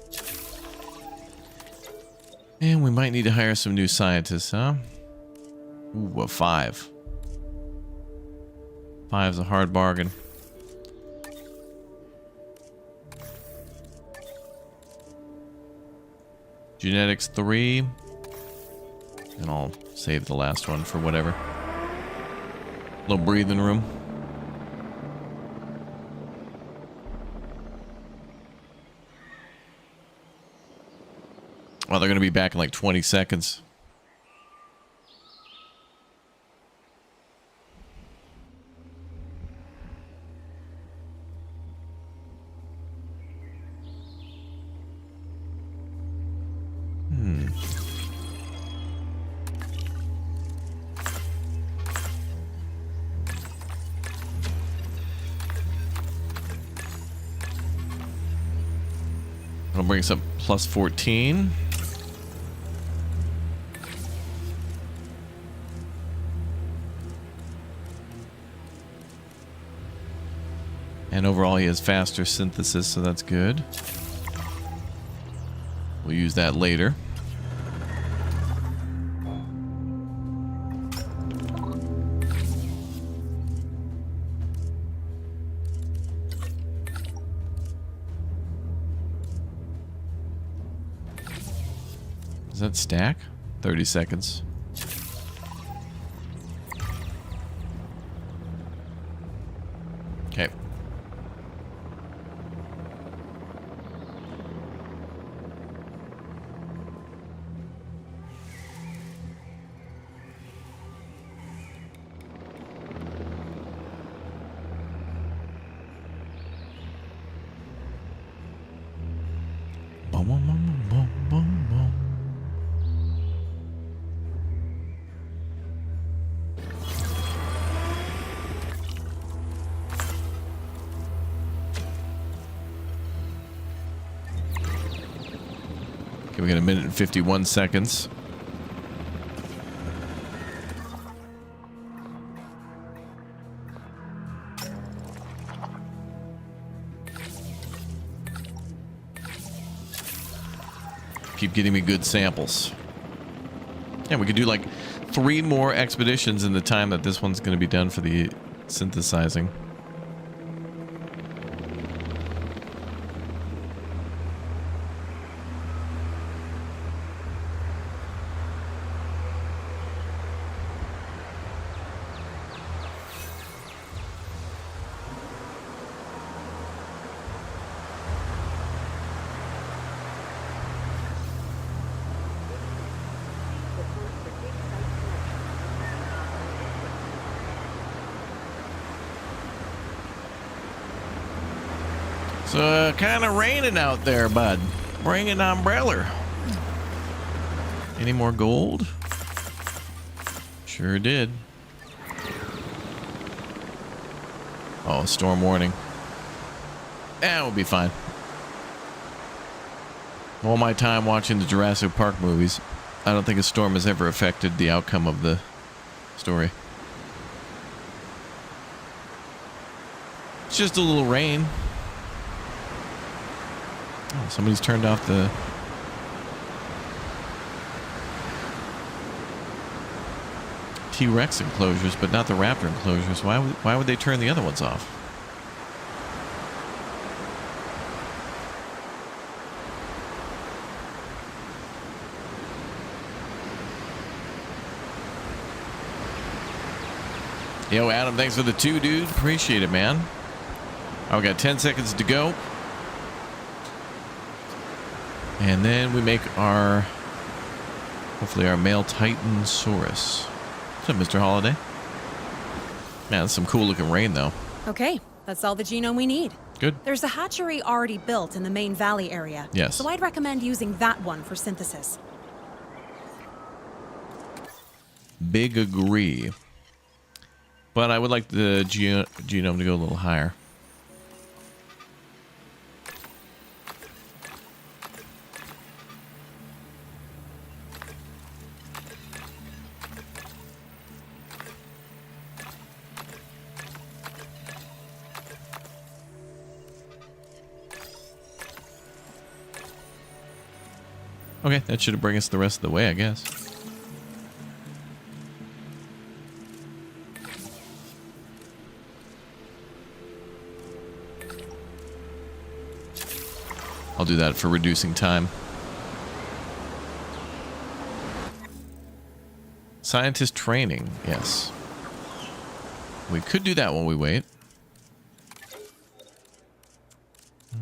And we might need to hire some new scientists, huh? Ooh, a 5. 5's a hard bargain. Genetics 3. And I'll save the last one for whatever. Little breathing room. Oh, they're going to be back in like 20 seconds. I'll bring us up plus 14. And overall he has faster synthesis, so that's good. We'll use that later. Does that stack? 30 seconds. Okay. Okay, we got a minute and 51 seconds. Keep getting me good samples. Yeah, we could do like 3 more expeditions in the time that this one's going to be done for the synthesizing. It's kind of raining out there, bud. Bring an umbrella. Any more gold? Sure did. Oh, storm warning. We'll be fine. All my time watching the Jurassic Park movies, I don't think a storm has ever affected the outcome of the story. It's just a little rain. Oh, somebody's turned off the... T-Rex enclosures, but not the Raptor enclosures. Why would they turn the other ones off? Yo, Adam, thanks for the 2, dude. Appreciate it, man. We got 10 seconds to go. And then we make our, hopefully our male Titansaurus. What's up, Mr. Holiday? Man, that's some cool looking rain, though. Okay, that's all the genome we need. Good. There's a hatchery already built in the main valley area. Yes. So I'd recommend using that one for synthesis. Big agree. But I would like the genome to go a little higher. Okay, that should bring us the rest of the way, I guess. I'll do that for reducing time. Scientist training, yes. We could do that while we wait.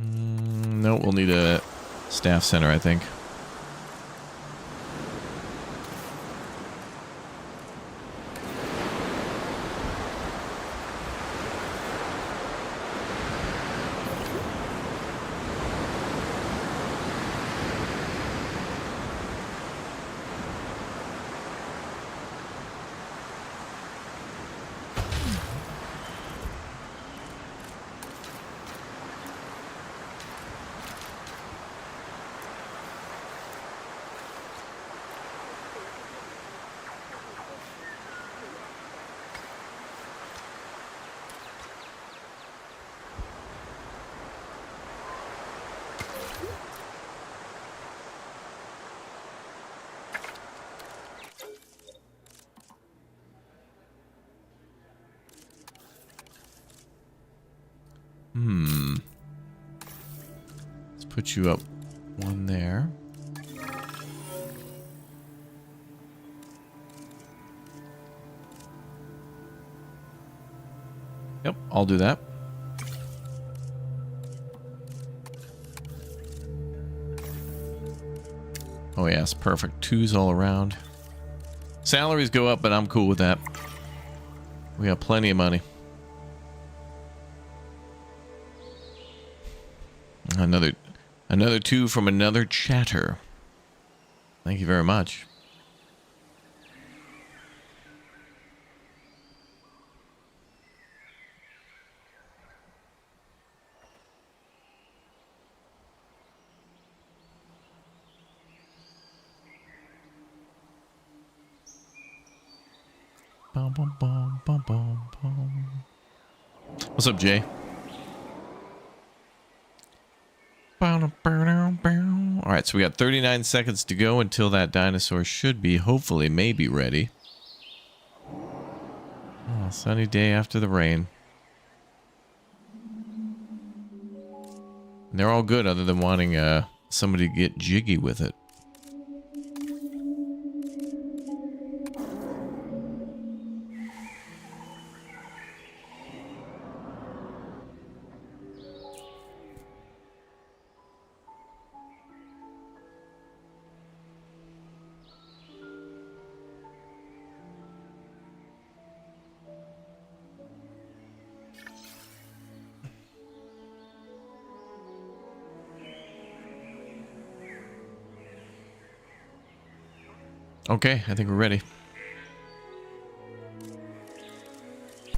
No, we'll need a staff center, I think. Let's put you up one there. Yep, I'll do that. Oh yes, perfect. 2s all around. Salaries go up, but I'm cool with that. We got plenty of money. Another 2 from another chatter. Thank you very much. Bum, bum, bum, bum, bum, bum. What's up, Jay? All right, so we got 39 seconds to go until that dinosaur should be, hopefully, maybe ready. Oh, sunny day after the rain. And they're all good other than wanting somebody to get jiggy with it. Okay, I think we're ready.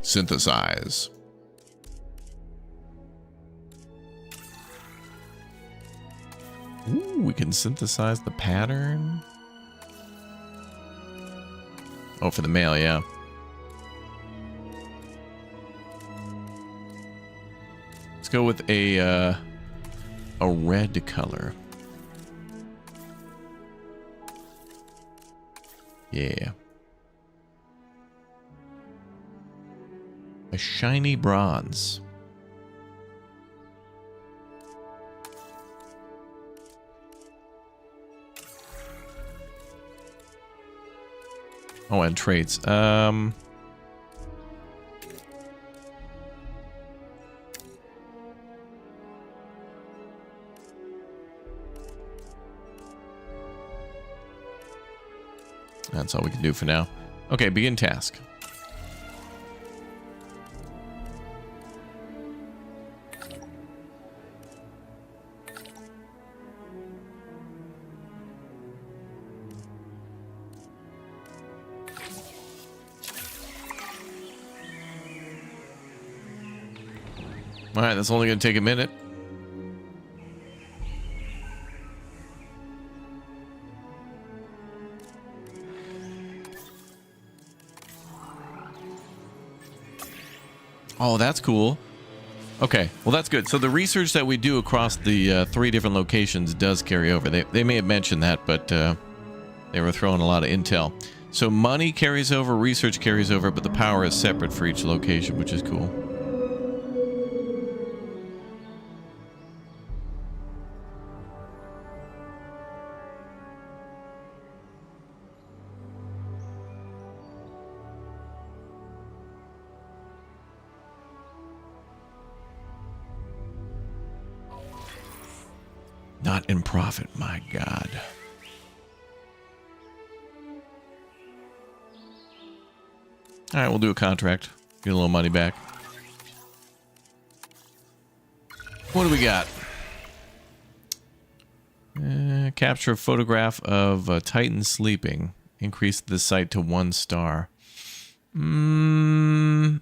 Synthesize. Ooh, we can synthesize the pattern. Oh, for the male, yeah. Let's go with a red color. Yeah. A shiny bronze. Oh, and traits. That's all we can do for now. Okay, begin task. All right, that's only going to take a minute. Oh, that's cool. Okay, well, that's good. So the research that we do across the 3 different locations does carry over. They may have mentioned that, but they were throwing a lot of intel. So money carries over, research carries over, but the power is separate for each location, which is cool. Not in profit, my God. All right, we'll do a contract. Get a little money back. What do we got? Capture a photograph of a Titan sleeping. Increase the site to 1 star. Maybe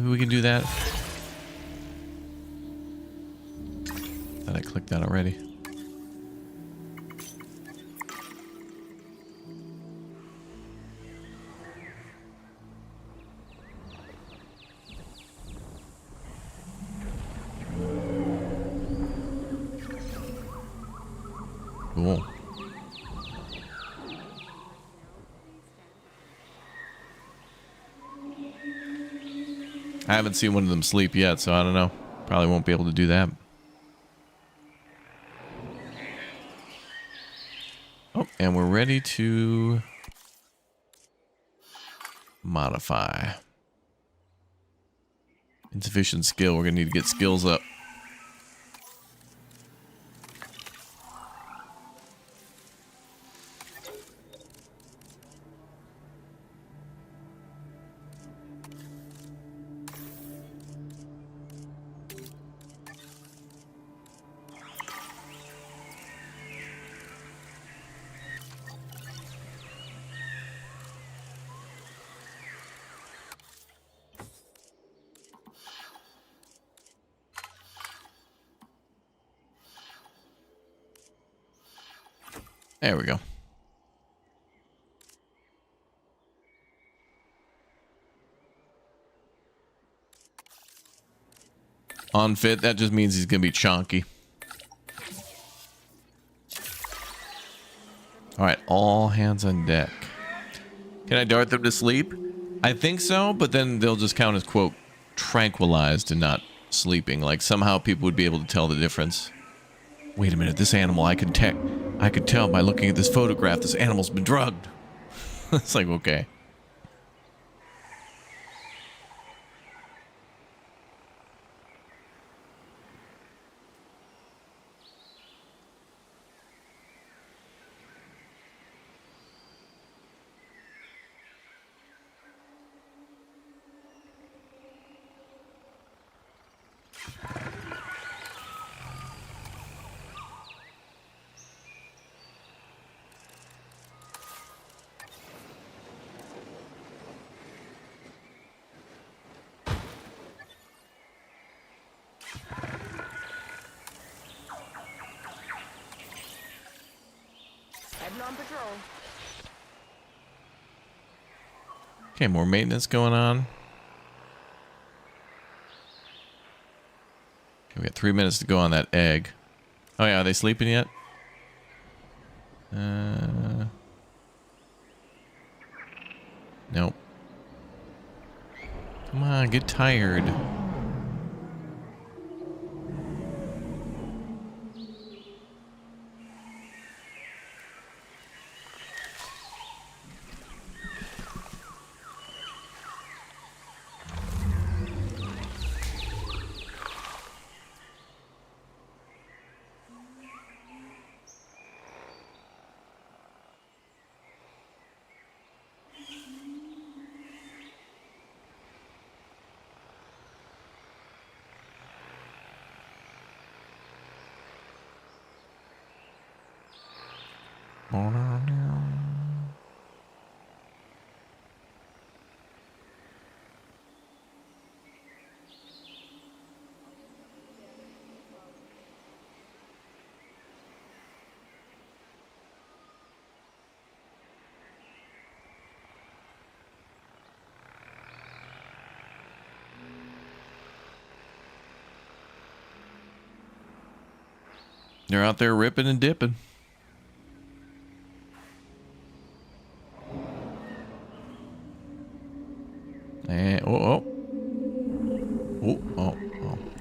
we can do that. Thought I clicked that already. Cool. I haven't seen one of them sleep yet, so I don't know. Probably won't be able to do that. Oh, and we're ready to modify. Insufficient skill. We're going to need to get skills up. There we go. Unfit, that just means he's gonna be chonky. Alright, all hands on deck. Can I dart them to sleep? I think so, but then they'll just count as, quote, tranquilized and not sleeping. Like, somehow people would be able to tell the difference. Wait a minute, this animal, I could tell by looking at this photograph, this animal's been drugged. It's like, okay. Heading on patrol. Okay, more maintenance going on. Okay, we got 3 minutes to go on that egg. Oh yeah, are they sleeping yet? Nope. Come on, get tired. They're out there ripping and dipping. And oh.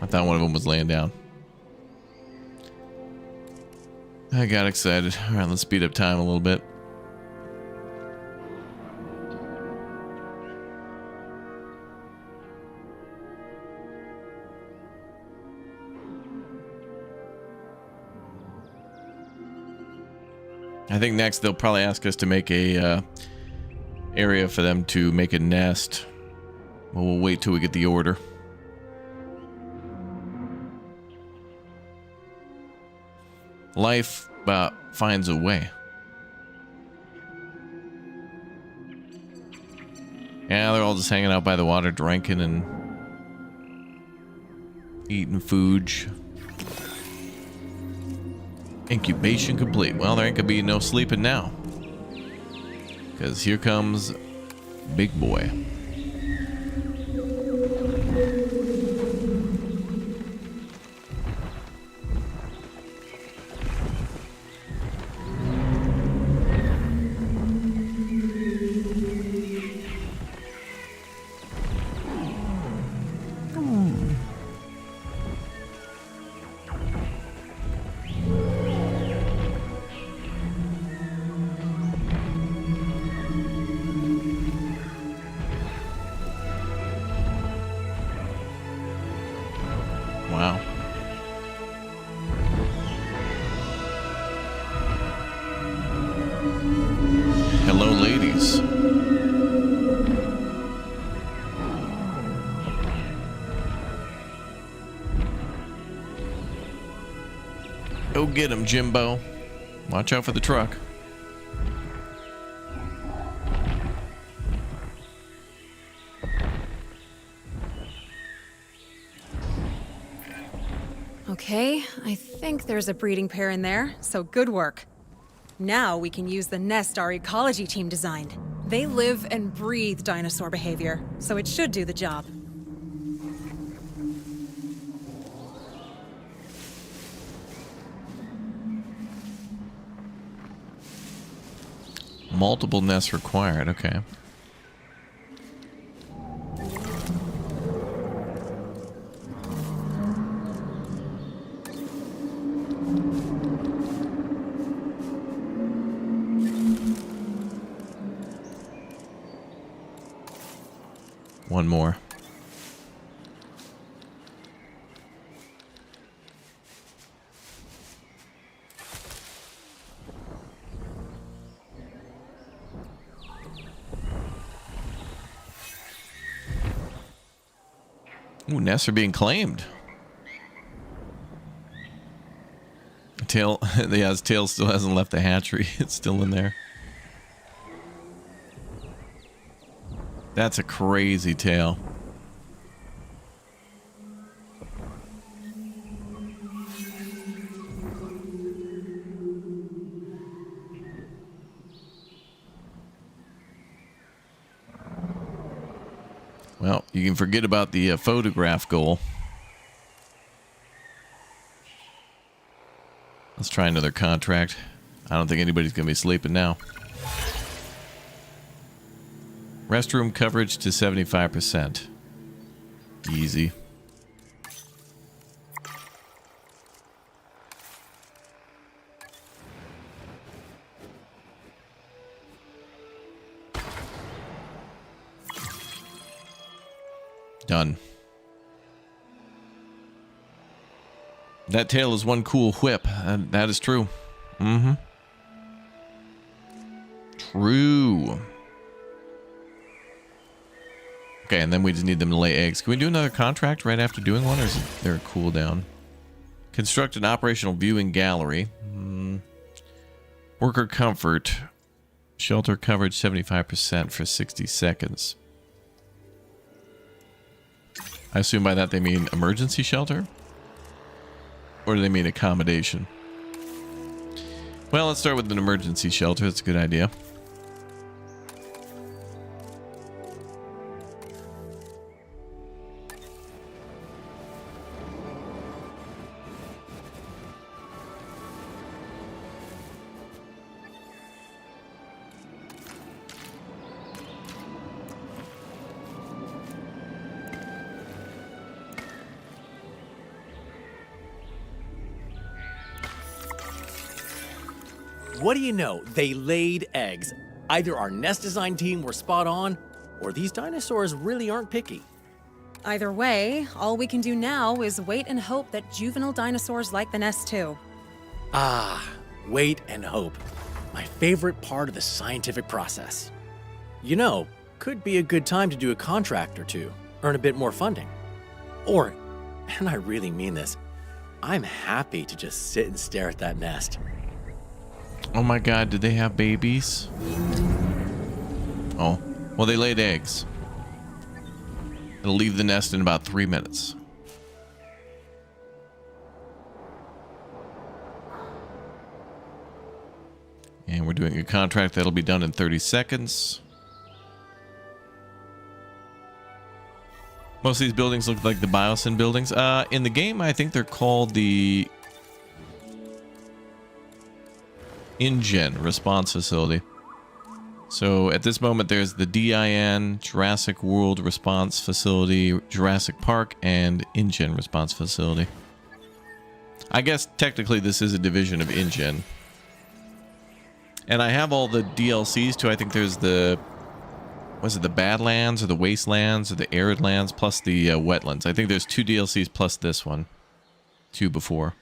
I thought one of them was laying down. I got excited. All right, let's speed up time a little bit. I think next they'll probably ask us to make a area for them to make a nest. Well, we'll wait till we get the order. Life finds a way. Yeah, they're all just hanging out by the water, drinking and eating food. Incubation complete. Well, there ain't gonna be no sleeping now, because here comes Big Boy. Wow. Hello, ladies. Go get him, Jimbo. Watch out for the truck. Okay, I think there's a breeding pair in there, so good work. Now we can use the nest our ecology team designed. They live and breathe dinosaur behavior, so it should do the job. Multiple nests required, okay. One more. Ooh, nests are being claimed. Tail, yeah, his tail still hasn't left the hatchery. It's still in there. That's a crazy tail. Well, you can forget about the photograph goal. Let's try another contract. I don't think anybody's going to be sleeping now. Restroom coverage to 75%. Easy. Done. That tail is one cool whip. That is true. Mm-hmm. True. Okay, and then we just need them to lay eggs. Can we do another contract right after doing one, or is there a cooldown? Construct an operational viewing gallery. Worker comfort. Shelter coverage 75% for 60 seconds. I assume by that they mean emergency shelter? Or do they mean accommodation? Well, let's start with an emergency shelter. That's a good idea. What do you know? They laid eggs. Either our nest design team were spot on, or these dinosaurs really aren't picky. Either way, all we can do now is wait and hope that juvenile dinosaurs like the nest too. Ah, wait and hope. My favorite part of the scientific process. You know, could be a good time to do a contract or two, earn a bit more funding. Or, and I really mean this, I'm happy to just sit and stare at that nest. Oh my god, did they have babies? Oh, well, they laid eggs. It'll leave the nest in about 3 minutes. And we're doing a contract that'll be done in 30 seconds. Most of these buildings look like the Biosyn buildings. In the game, I think they're called the InGen Response Facility. So at this moment, there's the DIN, Jurassic World Response Facility, Jurassic Park, and InGen Response Facility. I guess technically this is a division of InGen. And I have all the DLCs too. I think there's the, was it the Badlands or the Wastelands or the Arid Lands plus the Wetlands. I think there's 2 DLCs plus this one. 2 before.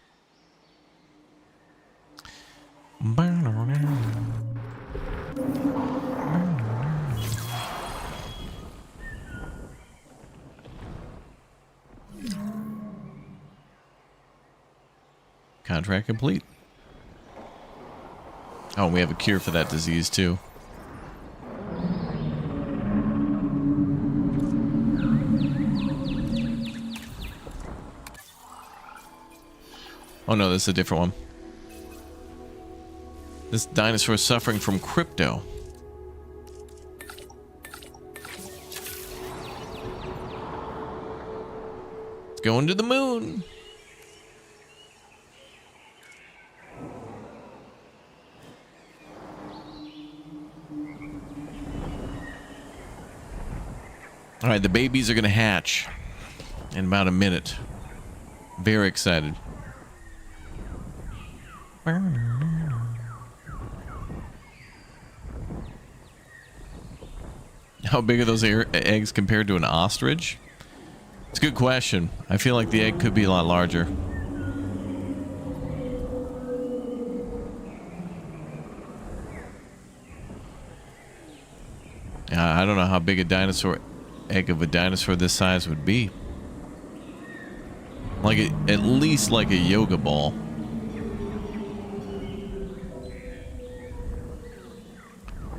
Contract complete. Oh, we have a cure for that disease too. Oh no, this is a different one. This dinosaur is suffering from crypto. It's going to the moon. All right, the babies are going to hatch in about a minute. Very excited. How big are those eggs compared to an ostrich? It's a good question. I feel like the egg could be a lot larger. I don't know how big a egg of a dinosaur this size would be. Like at least like a yoga ball.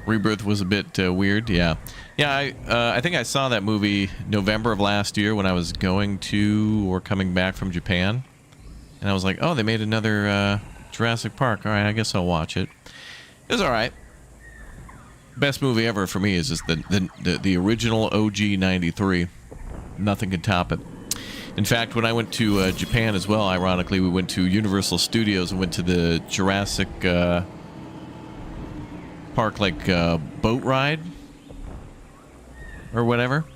Rebirth was a bit weird, yeah. Yeah, I think I saw that movie November of last year when I was going to or coming back from Japan. And I was like, oh, they made another Jurassic Park. All right, I guess I'll watch it. It was all right. Best movie ever for me is just the original OG 93. Nothing can top it. In fact, when I went to Japan as well, ironically, we went to Universal Studios and went to the Jurassic Park, like, boat ride or whatever.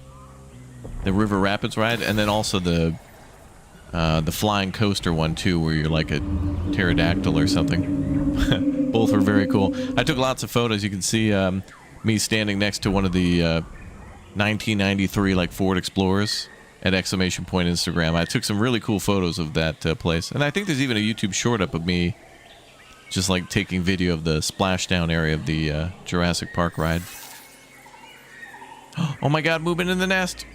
The River Rapids ride. And then also the flying coaster one, too, where you're like a pterodactyl or something. Both were very cool. I took lots of photos. You can see me standing next to one of the 1993 like Ford Explorers at exclamation point Instagram. I took some really cool photos of that place. And I think there's even a YouTube short up of me just like taking video of the splashdown area of the Jurassic Park ride. Oh my god, moving in the nest.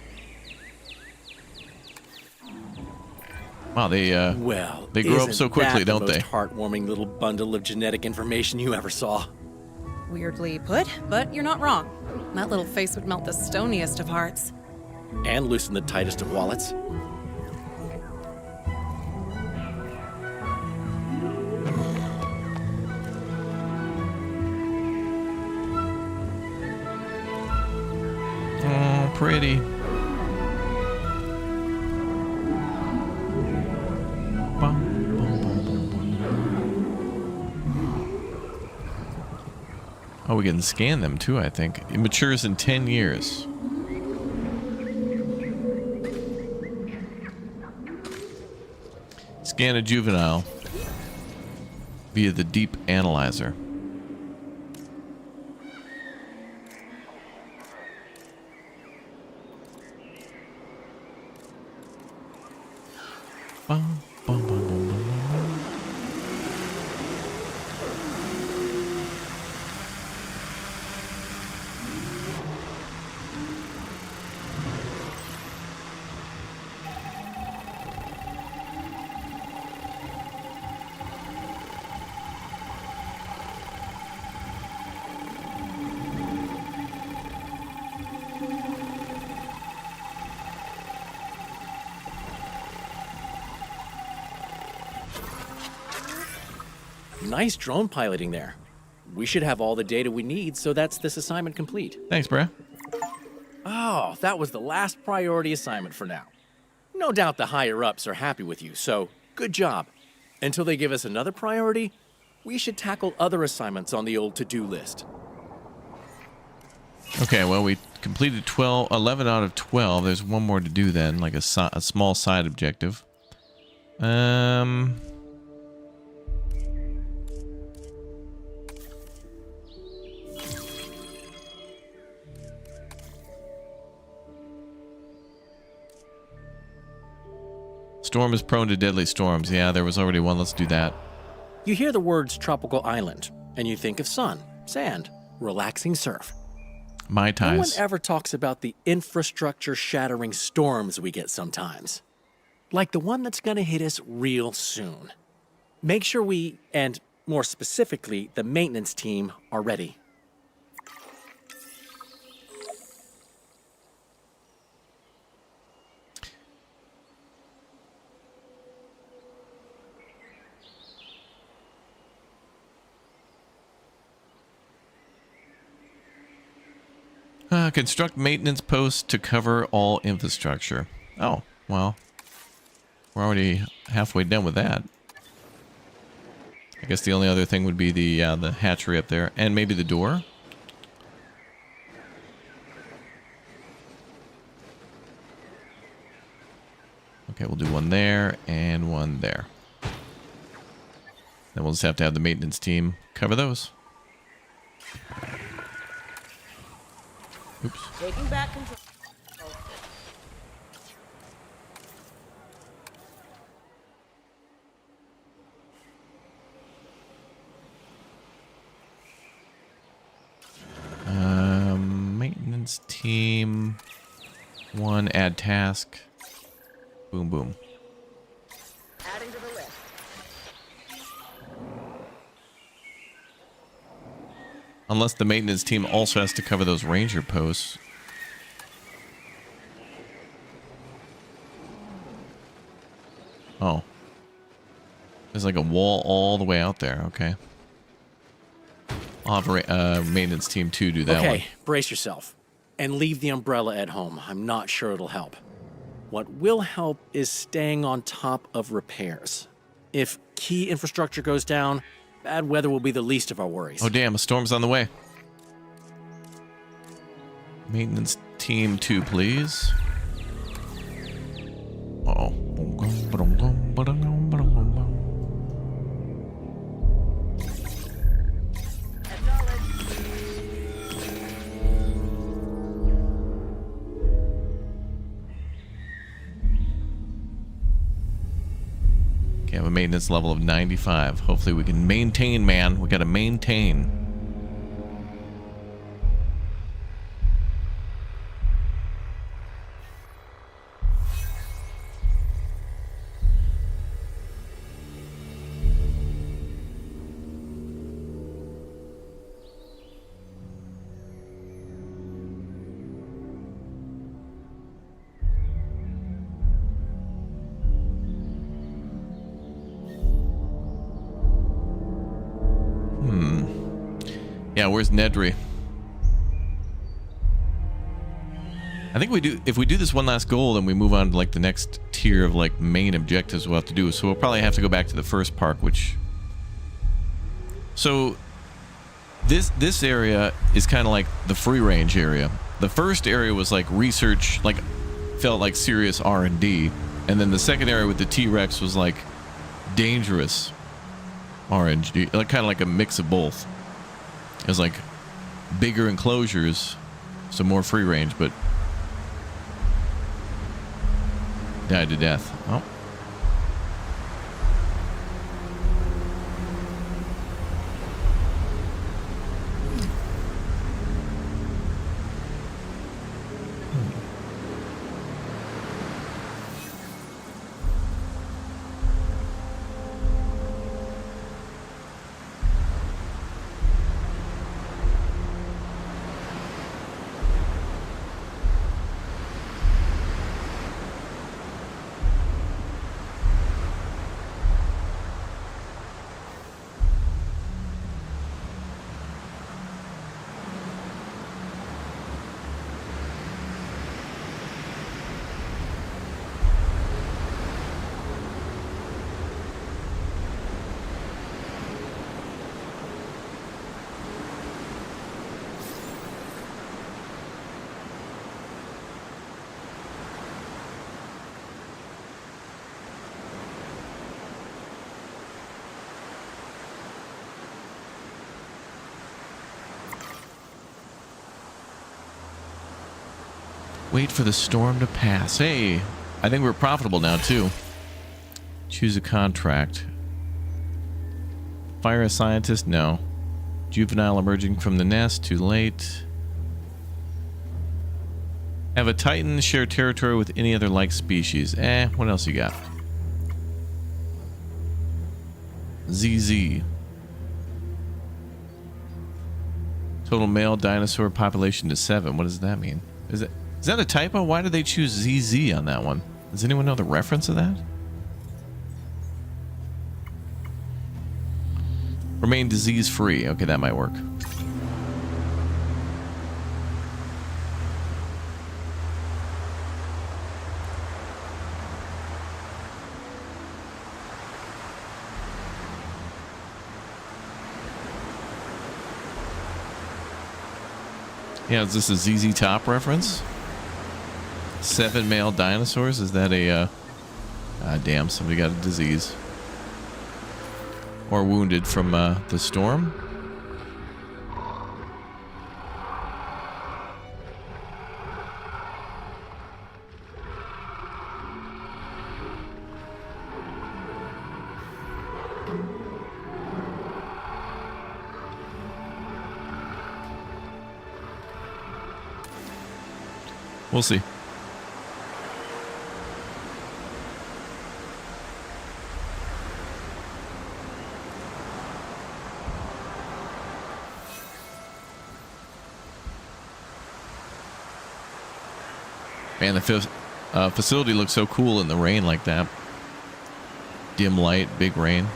Wow, they grow up so quickly, don't they? Most heartwarming little bundle of genetic information you ever saw. Weirdly put, but you're not wrong. That little face would melt the stoniest of hearts. And loosen the tightest of wallets. Oh, pretty. Oh, we can scan them too, I think. It matures in 10 years. Scan a juvenile via the deep analyzer. Bum, bum, bum, bum, bum, bum. Nice drone piloting there. We should have all the data we need, so that's this assignment complete. Thanks, bruh. Oh, that was the last priority assignment for now. No doubt the higher-ups are happy with you, so good job. Until they give us another priority, we should tackle other assignments on the old to-do list. Okay, well, we completed 11 out of 12. There's one more to do then, like a small side objective. Storm is prone to deadly storms. Yeah, there was already one. Let's do that. You hear the words tropical island, and you think of sun, sand, relaxing surf. Mai No one Tais. ever talks about the infrastructure-shattering storms we get sometimes. Like the one that's gonna hit us real soon. Make sure we, and more specifically, the maintenance team, are ready. Construct maintenance posts to cover all infrastructure. Oh, well. We're already halfway done with that. I guess the only other thing would be the hatchery up there. And maybe the door? Okay, we'll do one there and one there. Then we'll just have to have the maintenance team cover those. Oops. Taking back control. Maintenance team. One, add task. Boom, boom. Adding to the list. Unless the maintenance team also has to cover those ranger posts. Oh. There's like a wall all the way out there. Okay. I'll have a maintenance team 2 do that one. Okay, brace yourself. And leave the umbrella at home. I'm not sure it'll help. What will help is staying on top of repairs. If key infrastructure goes down, bad weather will be the least of our worries. Oh, damn. A storm's on the way. Maintenance team 2, please. Uh-oh. Okay, I have a maintenance level of 95. Hopefully we can maintain, man. We gotta maintain. Yeah, where's Nedry? I think we do. If we do this one last goal, then we move on to like the next tier of like main objectives we'll have to do. So we'll probably have to go back to the first park, which. So this area is kind of like the free range area. The first area was like research, like felt like serious R&D, and then the second area with the T-Rex was like dangerous R&D, like kind of like a mix of both. It was like bigger enclosures, so more free range, but died to death. Oh. Wait for the storm to pass. Hey, I think we're profitable now, too. Choose a contract. Fire a scientist? No. Juvenile emerging from the nest? Too late. Have a Titan share territory with any other like species. What else you got? ZZ. Total male dinosaur population to 7. What does that mean? Is that a typo? Why did they choose ZZ on that one? Does anyone know the reference of that? Remain disease free. Okay, that might work. Yeah, is this a ZZ Top reference? 7 male dinosaurs? Is that a, damn, somebody got a disease. Or wounded from, the storm? We'll see. Man, the facility looks so cool in the rain like that. Dim light, big rain.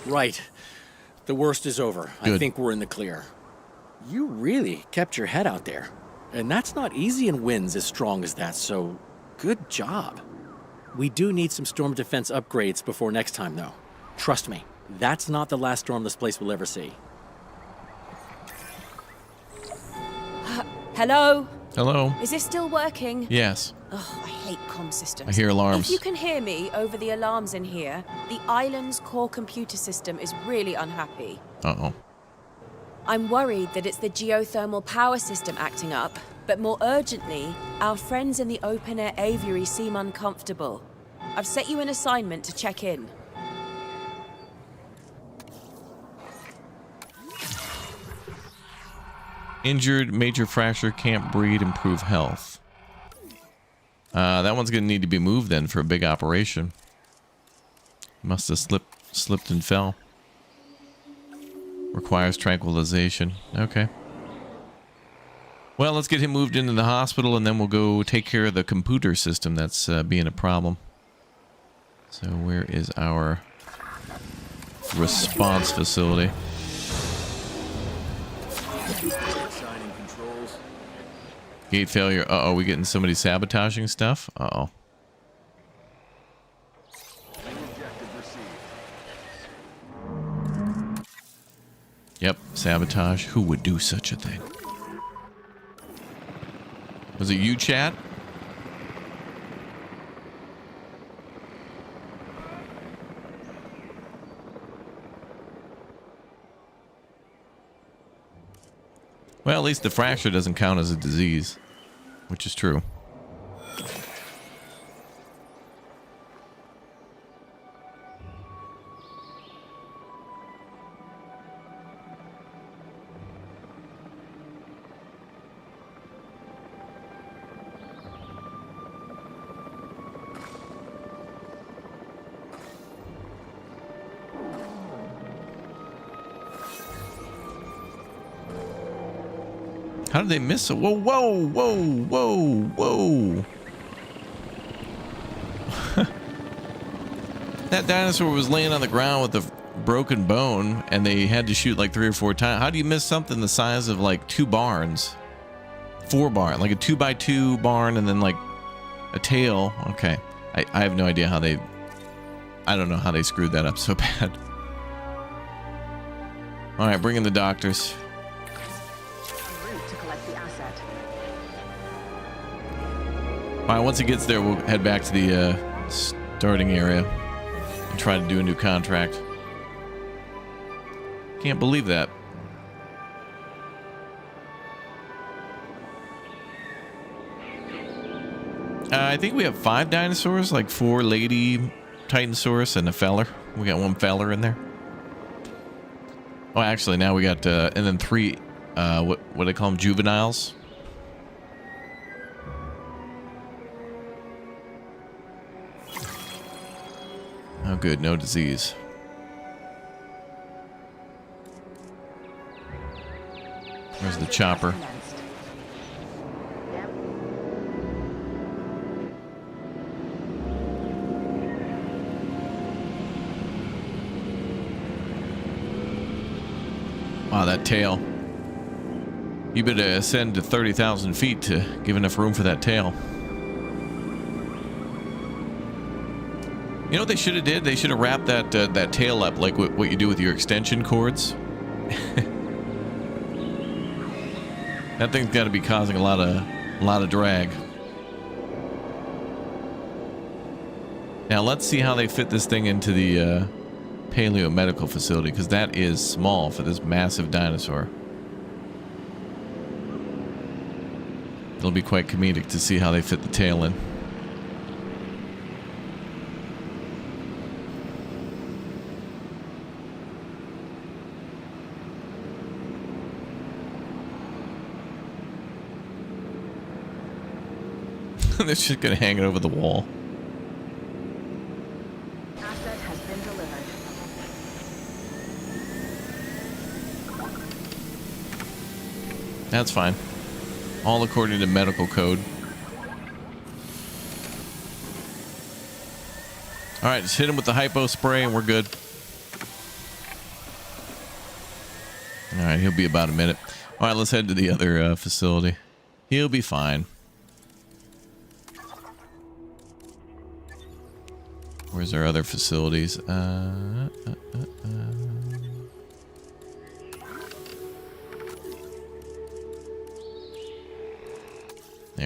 Right. The worst is over. Good. I think we're in the clear. You really kept your head out there. And that's not easy in winds as strong as that, so good job. We do need some storm defense upgrades before next time, though. Trust me, that's not the last storm this place will ever see. Hello? Hello? Is this still working? Yes. Oh, I hate comm systems. I hear alarms. If you can hear me over the alarms in here, the island's core computer system is really unhappy. Uh-oh. I'm worried that it's the geothermal power system acting up, but more urgently, our friends in the open-air aviary seem uncomfortable. I've set you an assignment to check in. Injured, major fracture, can't breed, improve health. That one's gonna need to be moved then for a big operation. Must have slipped and fell. Requires tranquilization. Okay. Well, let's get him moved into the hospital and then we'll go take care of the computer system that's being a problem. So where is our response facility? Gate failure. Uh-oh, we getting somebody sabotaging stuff? Uh-oh. Yep, sabotage. Who would do such a thing? Was it you, chat? Well, at least the fracture doesn't count as a disease, which is true. How did they miss it? Whoa, whoa, whoa, whoa, whoa. That dinosaur was laying on the ground with a broken bone, and they had to shoot like 3 or 4 times. How do you miss something the size of like 2 barns? 4 barn, like a 2x2 barn, and then like a tail. Okay. I have no idea how they... I don't know how they screwed that up so bad. All right, bring in the doctors. All right, once he gets there, we'll head back to the starting area and try to do a new contract. Can't believe that. I think we have 5 dinosaurs, like 4 lady Titanosaurus and a feller. We got 1 feller in there. Oh, actually, now we got, and then 3, what do they call them, juveniles? Oh, good, no disease. the chopper. Commenced. Yep. Wow, that tail. You better ascend to 30,000 feet to give enough room for that tail. You know what they should have did? They should have wrapped that that tail up like what you do with your extension cords. That thing's got to be causing a lot of drag. Now let's see how they fit this thing into the paleo medical facility, because that is small for this massive dinosaur. It'll be quite comedic to see how they fit the tail in. They're just gonna hang it over the wall. Asset has been delivered. That's fine. All according to medical code. Alright, just hit him with the hypo spray and we're good. Alright, he'll be about a minute. Alright, let's head to the other facility. He'll be fine. Where's our other facilities? There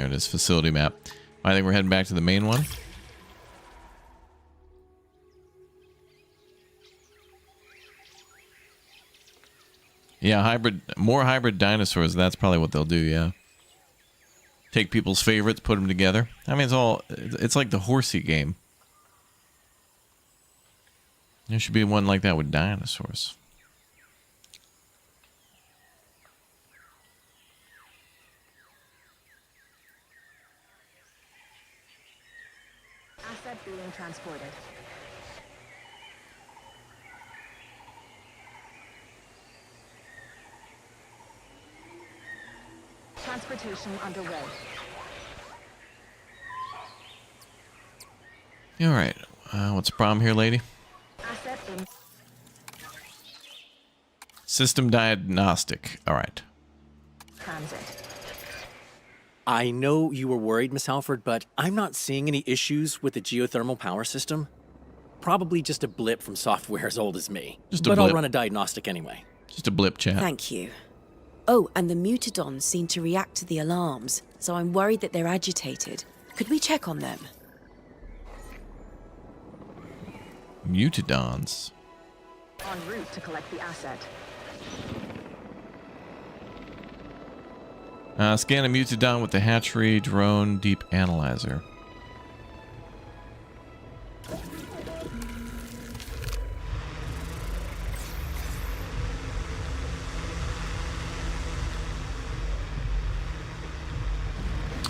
it is, facility map. I think we're heading back to the main one. Yeah, more hybrid dinosaurs. That's probably what they'll do, yeah. Take people's favorites, put them together. I mean, it's like the horsey game. There should be one like that with dinosaurs. Asset being transported. Transportation underway. All right. What's the problem here, lady? Asset in System diagnostic. All right. transit. I know you were worried, Miss Halford, but I'm not seeing any issues with the geothermal power system. Probably just a blip from software as old as me. Just a but I'll blip. run a diagnostic anyway. Just a blip, chat. Thank you. Oh, and the mutadons seem to react to the alarms, so I'm worried that they're agitated. Could we check on them? Mutadons. En route to collect the asset. Scan a mutadon with the hatchery drone deep analyzer.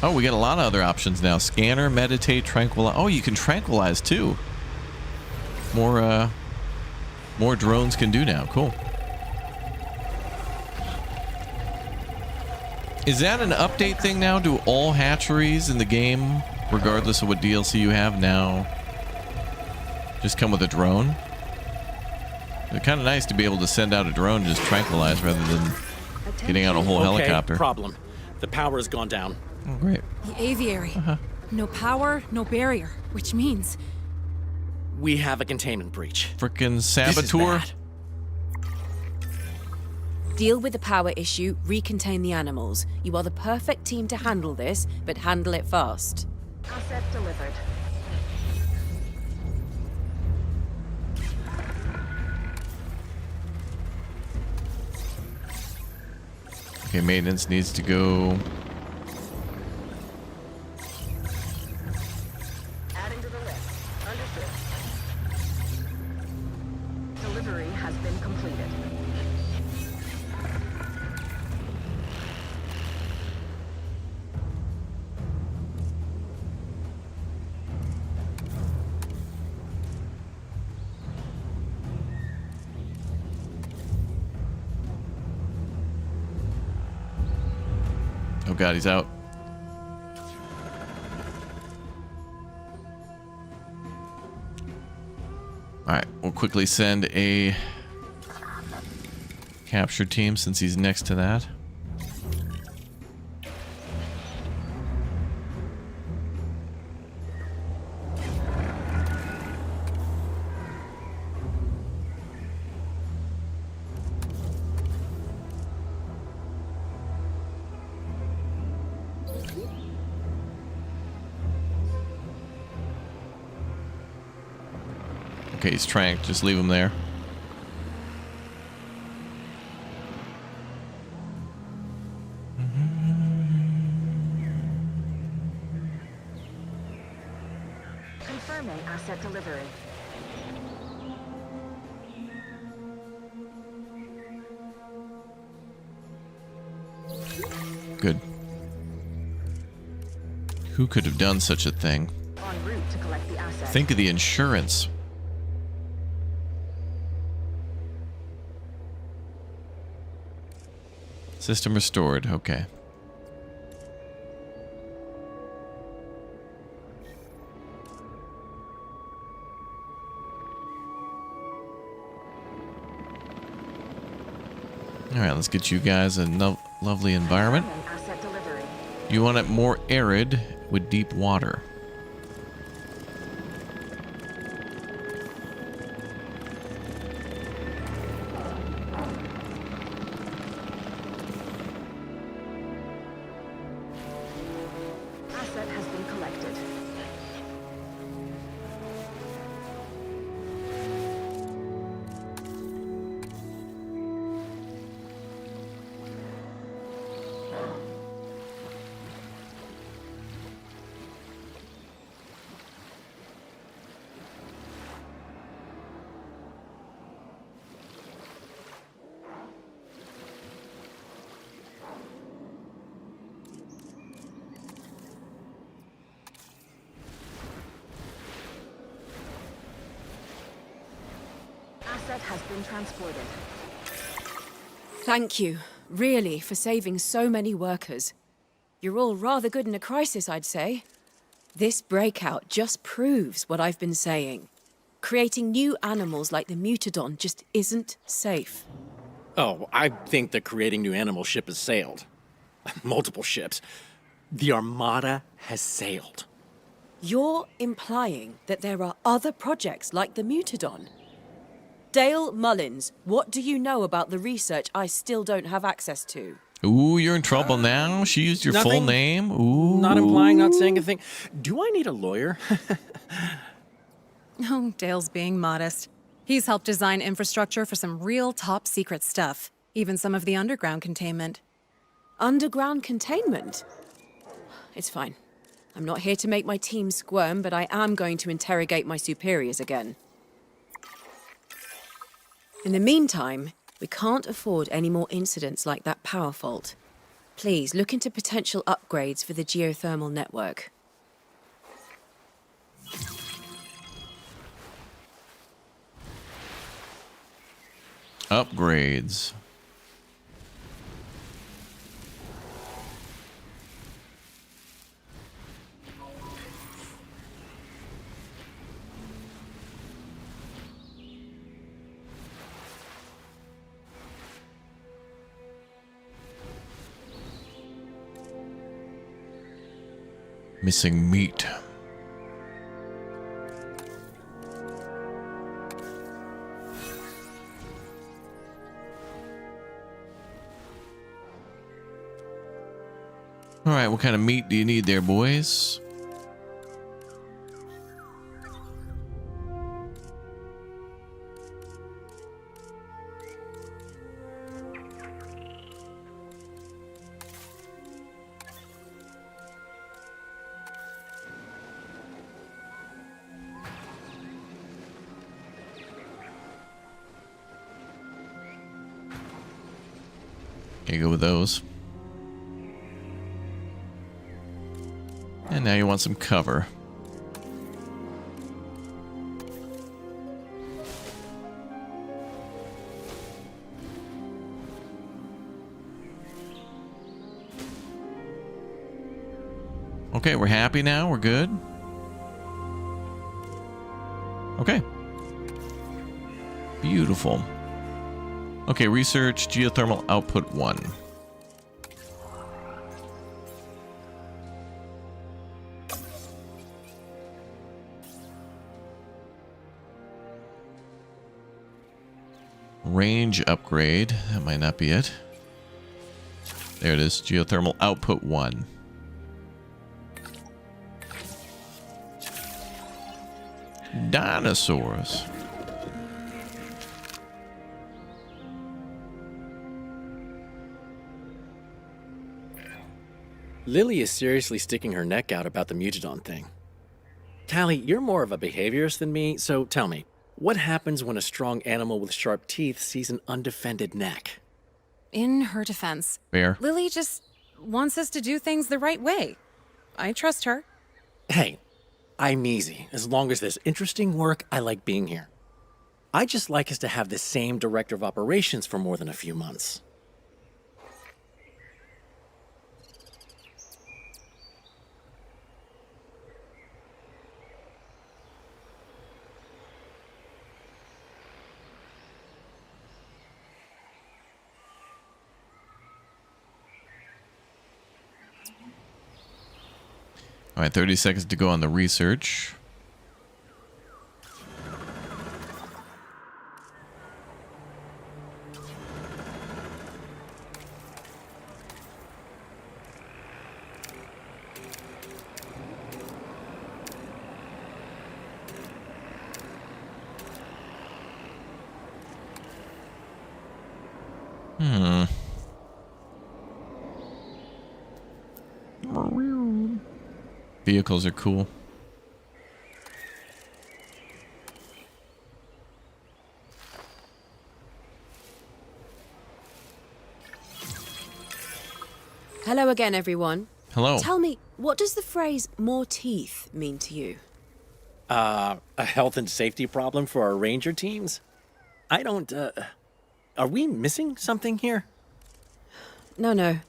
Oh, we got a lot of other options now. Scanner, meditate, tranquilize. Oh, you can tranquilize too. More drones can do now. Cool. Is that an update thing now? Do all hatcheries in the game, regardless of what DLC you have now, just come with a drone? It's kind of nice to be able to send out a drone and just tranquilize rather than getting out a whole helicopter. Problem. The power has gone down. Oh, great. The aviary. No power, no barrier, which means We have a containment breach. Frickin' This is saboteur. bad. Deal with the power issue, recontain the animals. You are the perfect team to handle this, but handle it fast. Asset delivered. Okay, maintenance needs to go. Adding to the list. Understood. Delivery has been completed. God, he's out. Alright, we'll quickly send a capture team since he's next to that. Okay, he's tranked. Just leave him there. Confirming asset delivery. Good. Who could have done such a thing? En route to collect the asset. Think of the insurance. System restored. Okay. All right, let's get you guys a lovely environment. Confirming asset delivery. You want it more arid with deep water. Asset has been collected. Asset has been transported. Thank you, really, for saving so many workers. You're all rather good in a crisis, I'd say. This breakout just proves what I've been saying. Creating new animals like the Mutadon just isn't safe. Oh, I think the creating new animal ship has sailed. Multiple ships. The Armada has sailed. You're implying that there are other projects like the Mutadon? Dale Mullins, what do you know about the research I still don't have access to? Ooh, you're in trouble now. She used your full Nothing. name. Ooh. Not implying, not saying a thing. Do I need a lawyer? Oh, Dale's being modest. He's helped design infrastructure for some real top secret stuff, even some of the underground containment. Underground containment? It's fine. I'm not here to make my team squirm, but I am going to interrogate my superiors again. In the meantime, we can't afford any more incidents like that power fault. Please look into potential upgrades for the geothermal network. Upgrades. Missing meat. All right, what kind of meat do you need there, boys? Here you go with those. And now you want some cover. Okay, we're happy now. We're good. Okay. Beautiful. Okay, research geothermal output 1. Range upgrade. That might not be it. There it is. Geothermal output 1. Dinosaurs. Lily is seriously sticking her neck out about the mutadon thing. Callie, you're more of a behaviorist than me, so tell me, what happens when a strong animal with sharp teeth sees an undefended neck? In her defense, Fair. Lily just wants us to do things the right way. I trust her. Hey, I'm easy. As long as there's interesting work, I like being here. I just like us to have the same director of operations for more than a few months. All right, 30 seconds to go on the research. Vehicles are cool. Hello again, everyone. Hello. Tell me, what does the phrase more teeth mean to you? A health and safety problem for our ranger teams? I don't, are we missing something here? No.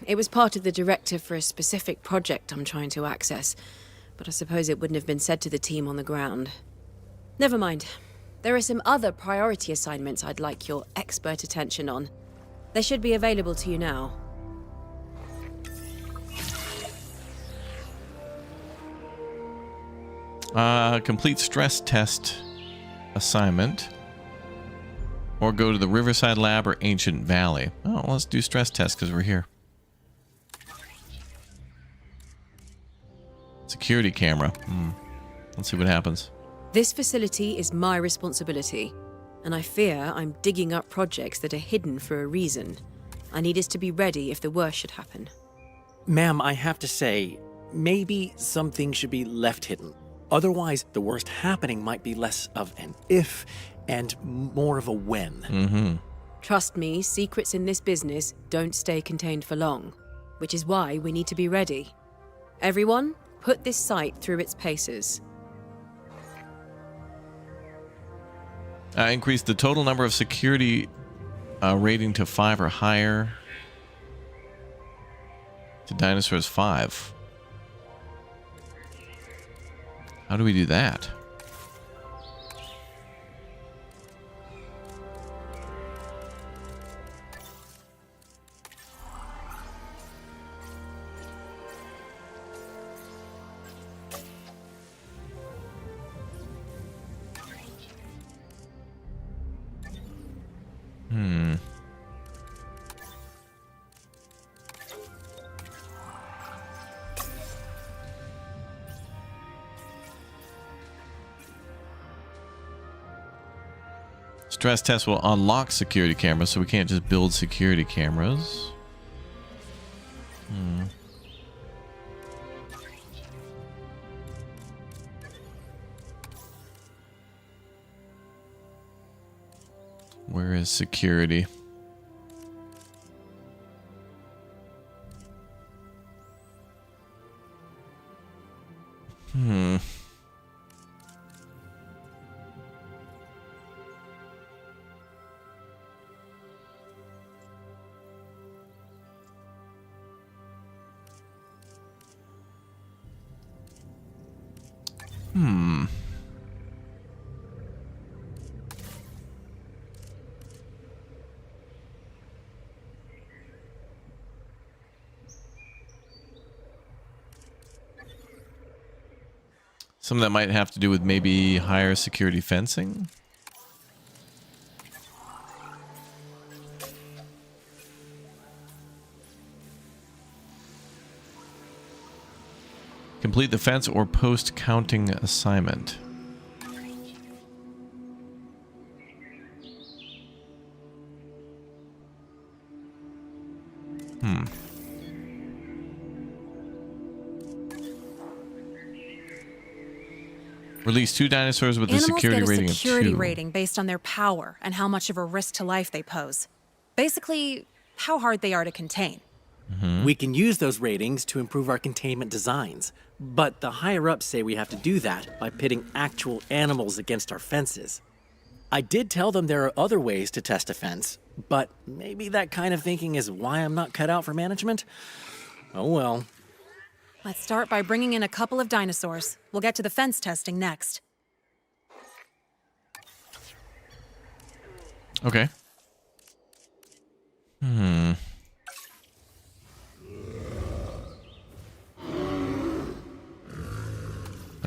It was part of the directive for a specific project I'm trying to access, but I suppose it wouldn't have been said to the team on the ground. Never mind. There are some other priority assignments I'd like your expert attention on. They should be available to you now. Complete stress test assignment. Or go to the Riverside Lab or Ancient Valley. Oh, let's do stress test because we're here. Security camera. Let's see what happens. This facility is my responsibility, and I fear I'm digging up projects that are hidden for a reason. I need us to be ready if the worst should happen. Ma'am, I have to say, maybe some things should be left hidden. Otherwise, the worst happening might be less of an if and more of a when. Trust me, secrets in this business don't stay contained for long, which is why we need to be ready. Everyone, put this site through its paces. Increase the total number of security rating to 5 or higher. To dinosaurs 5. How do we do that? Stress test will unlock security cameras, so we can't just build security cameras. Where is security? Some of that might have to do with maybe higher security fencing. Complete the fence or post counting assignment. Release 2 dinosaurs with a Animals security get a rating security of 2. rating based on their power and how much of a risk to life they pose. Basically, how hard they are to contain. We can use those ratings to improve our containment designs, but the higher-ups say we have to do that by pitting actual animals against our fences. I did tell them there are other ways to test a fence, but maybe that kind of thinking is why I'm not cut out for management? Oh well. Let's start by bringing in a couple of dinosaurs. We'll get to the fence testing next. Okay. How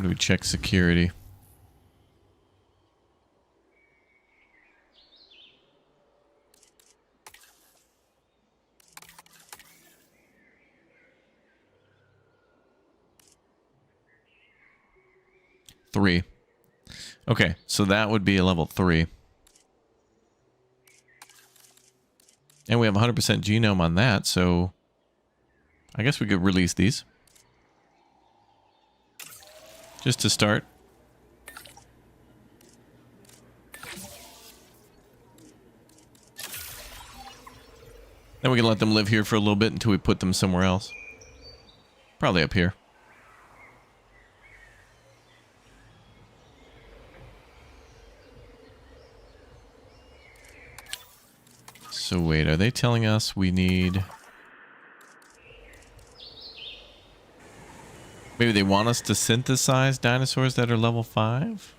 do we check security? Three. Okay, so that would be a level 3. And we have 100% genome on that, so I guess we could release these. Just to start. Then we can let them live here for a little bit until we put them somewhere else. Probably up here. So wait, are they telling us we need... Maybe they want us to synthesize dinosaurs that are level 5?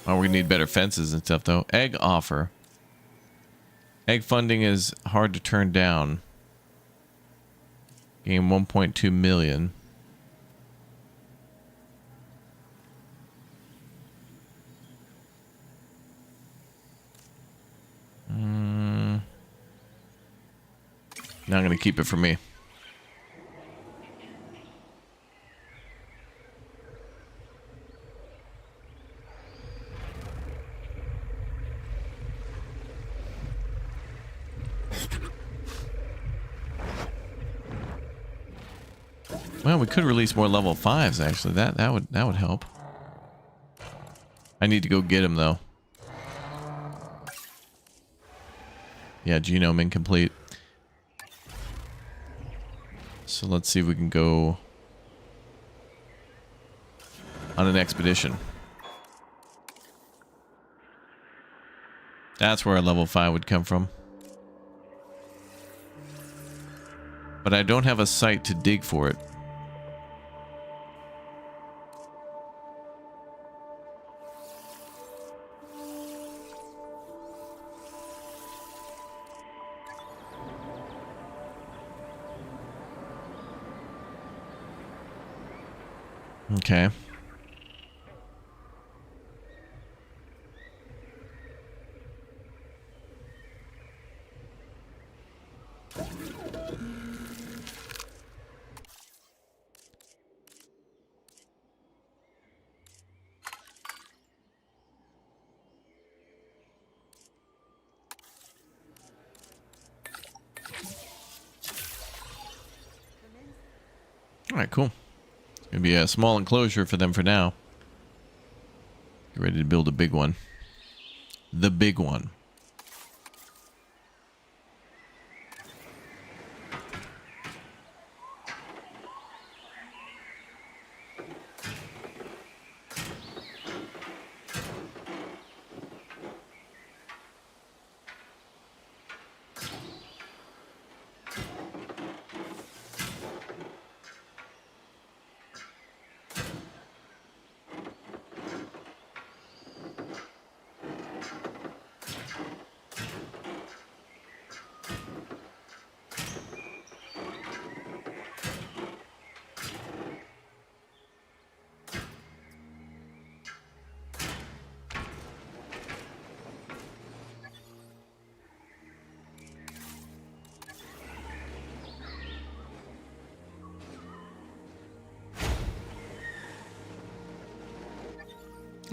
Oh, we're gonna need better fences and stuff though. Egg offer. Egg funding is hard to turn down. Gain 1.2 million. Now I'm going to keep it for me. Well, we could release more level 5s actually. That would help. I need to go get him though. Yeah, genome incomplete. So let's see if we can go on an expedition. That's where a level 5 would come from. But I don't have a site to dig for it. Okay. All right, cool. Gonna be a small enclosure for them for now. Get ready to build a big one. The big one.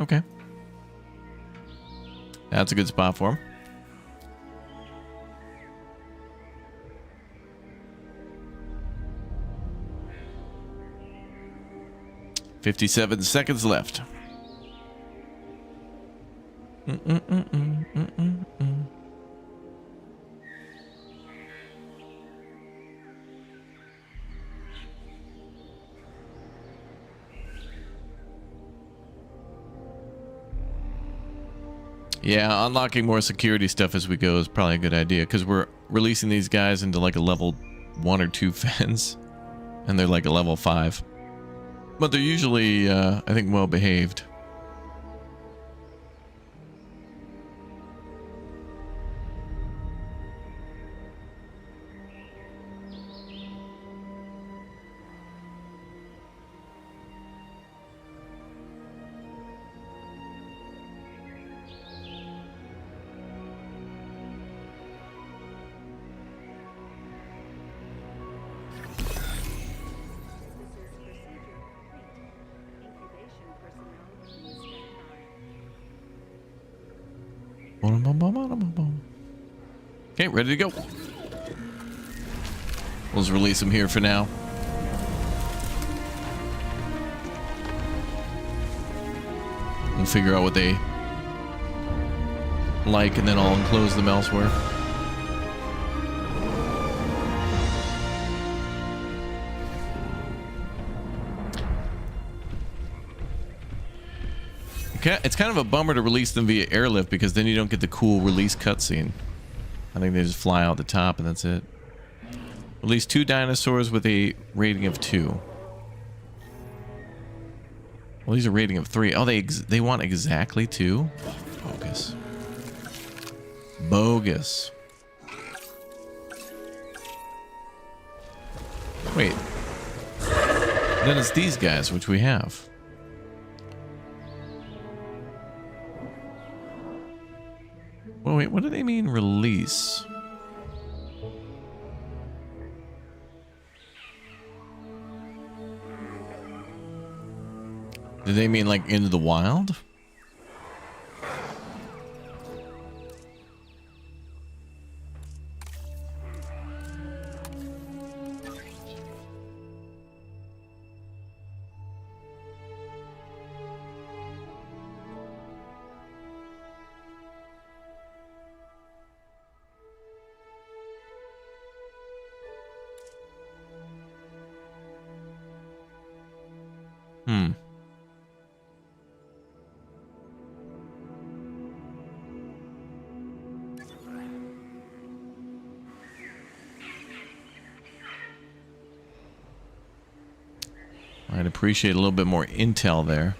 Okay. That's a good spot for him. "57 seconds left. Yeah, unlocking more security stuff as we go is probably a good idea, because we're releasing these guys into like a level 1 or 2 fence, and they're like a level 5. But they're usually, I think, well behaved. Okay, ready to go. We'll just release them here for now. We'll figure out what they like, and then I'll enclose them elsewhere. Okay, it's kind of a bummer to release them via airlift, because then you don't get the cool release cutscene. I think they just fly out the top and that's it. Release 2 dinosaurs with a rating of 2. Well, these are rating of 3. Oh, they want exactly 2? Bogus. Bogus. Wait. Then it's these guys, which we have. Well, wait, what do they mean release? Do they mean like into the wild? I'd appreciate a little bit more intel there.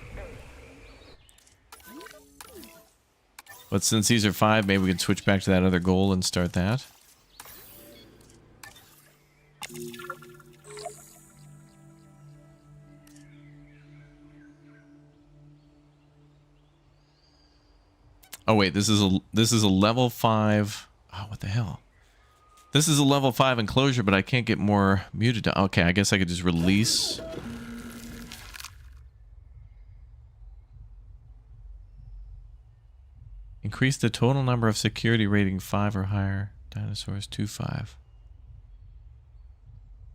But since these are 5, maybe we can switch back to that other goal and start that. Oh wait, this is a level 5. Oh, what the hell? This is a level 5 enclosure, but I can't get more muted. Okay, I guess I could just release. Increase the total number of security rating 5 or higher dinosaurs to 5.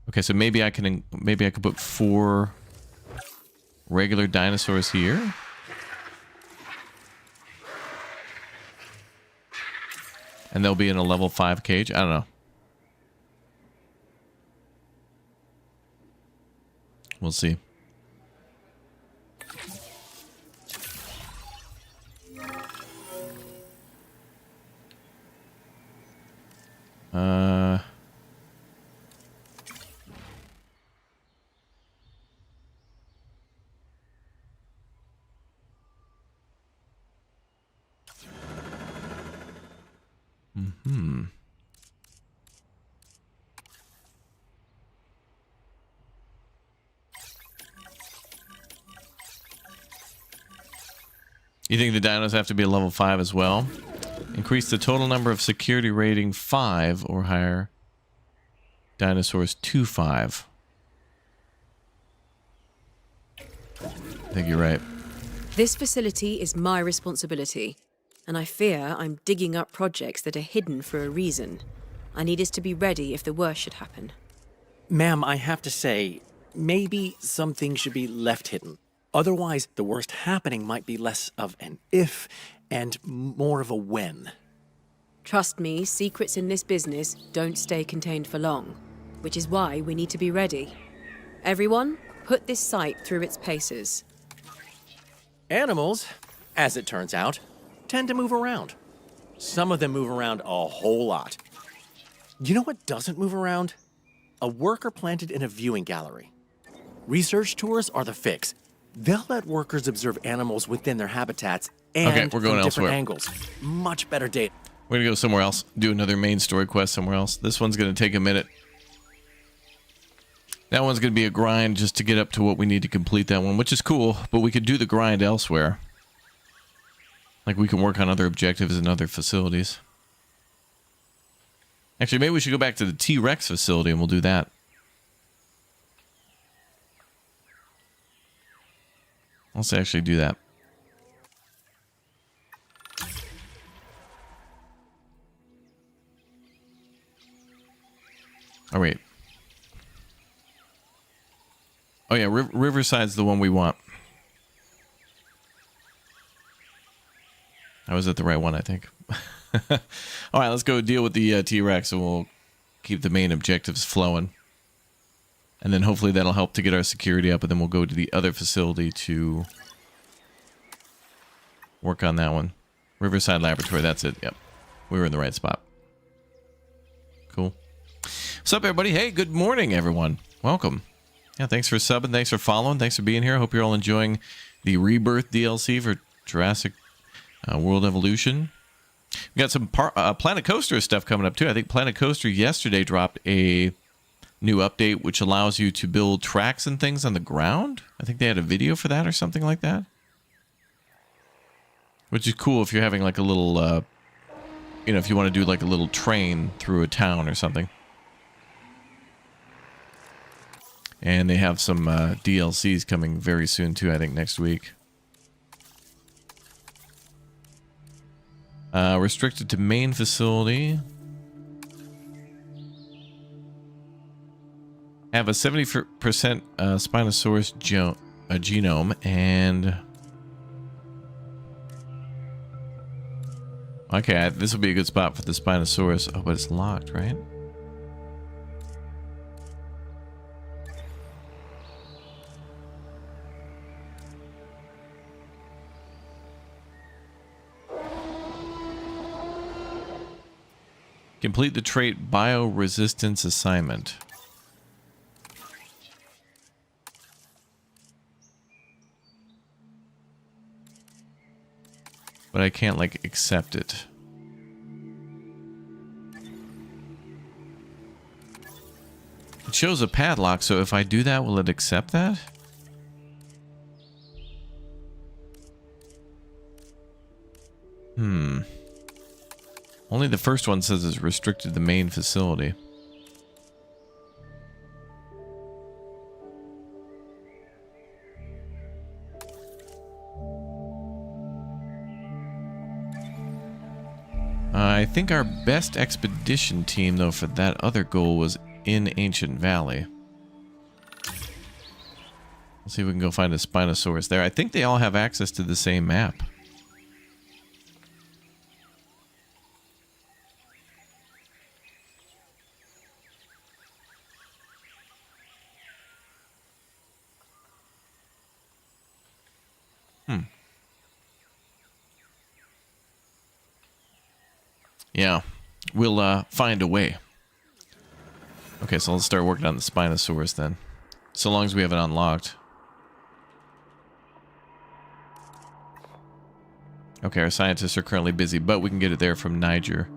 Okay, so maybe I can put 4 regular dinosaurs here. And they'll be in a level 5 cage. I don't know. We'll see. You think the dinos have to be a level 5 as well? Increase the total number of security rating 5 or higher dinosaurs to 5. I think you're right. This facility is my responsibility, and I fear I'm digging up projects that are hidden for a reason. I need us to be ready if the worst should happen. Ma'am, I have to say, maybe some things should be left hidden. Otherwise, the worst happening might be less of an if and more of a when. Trust me, secrets in this business don't stay contained for long, which is why we need to be ready. Everyone, put this site through its paces. Animals, as it turns out, tend to move around. Some of them move around a whole lot. You know what doesn't move around? A worker planted in a viewing gallery. Research tours are the fix. They'll let workers observe animals within their habitats and Okay, we're going from elsewhere. different angles. Much better data. We're going to go somewhere else. Do another main story quest somewhere else. This one's going to take a minute. That one's going to be a grind just to get up to what we need to complete that one, which is cool, but we could do the grind elsewhere. Like we can work on other objectives in other facilities. Actually, maybe we should go back to the T-Rex facility and we'll do that. Let's actually do that. Oh, wait. Oh, yeah, Riverside's the one we want. I was at the right one, I think. All right, let's go deal with the T-Rex, and we'll keep the main objectives flowing. And then hopefully that'll help to get our security up, and then we'll go to the other facility to work on that one. Riverside Laboratory, that's it. Yep, we were in the right spot. Cool. What's up, everybody? Hey, good morning, everyone. Welcome. Yeah, thanks for subbing. Thanks for following. Thanks for being here. I hope you're all enjoying the Rebirth DLC for Jurassic World Evolution. We got some Planet Coaster stuff coming up, too. I think Planet Coaster yesterday dropped a new update, which allows you to build tracks and things on the ground. I think they had a video for that or something like that. Which is cool if you're having like a little, if you want to do like a little train through a town or something. And they have some DLCs coming very soon, too, I think next week. Restricted to main facility. Have a 70% Spinosaurus genome and... Okay, this will be a good spot for the Spinosaurus. Oh, but it's locked, right? Complete the trait bioresistance assignment. But I can't, like, accept it. It shows a padlock, so if I do that, will it accept that? Only the first one says it's restricted to the main facility. I think our best expedition team, though, for that other goal was in Ancient Valley. Let's see if we can go find a Spinosaurus there. I think they all have access to the same map. Yeah, we'll find a way. Okay, so let's start working on the Spinosaurus then. So long as we have it unlocked. Okay, our scientists are currently busy, but we can get it there from Niger.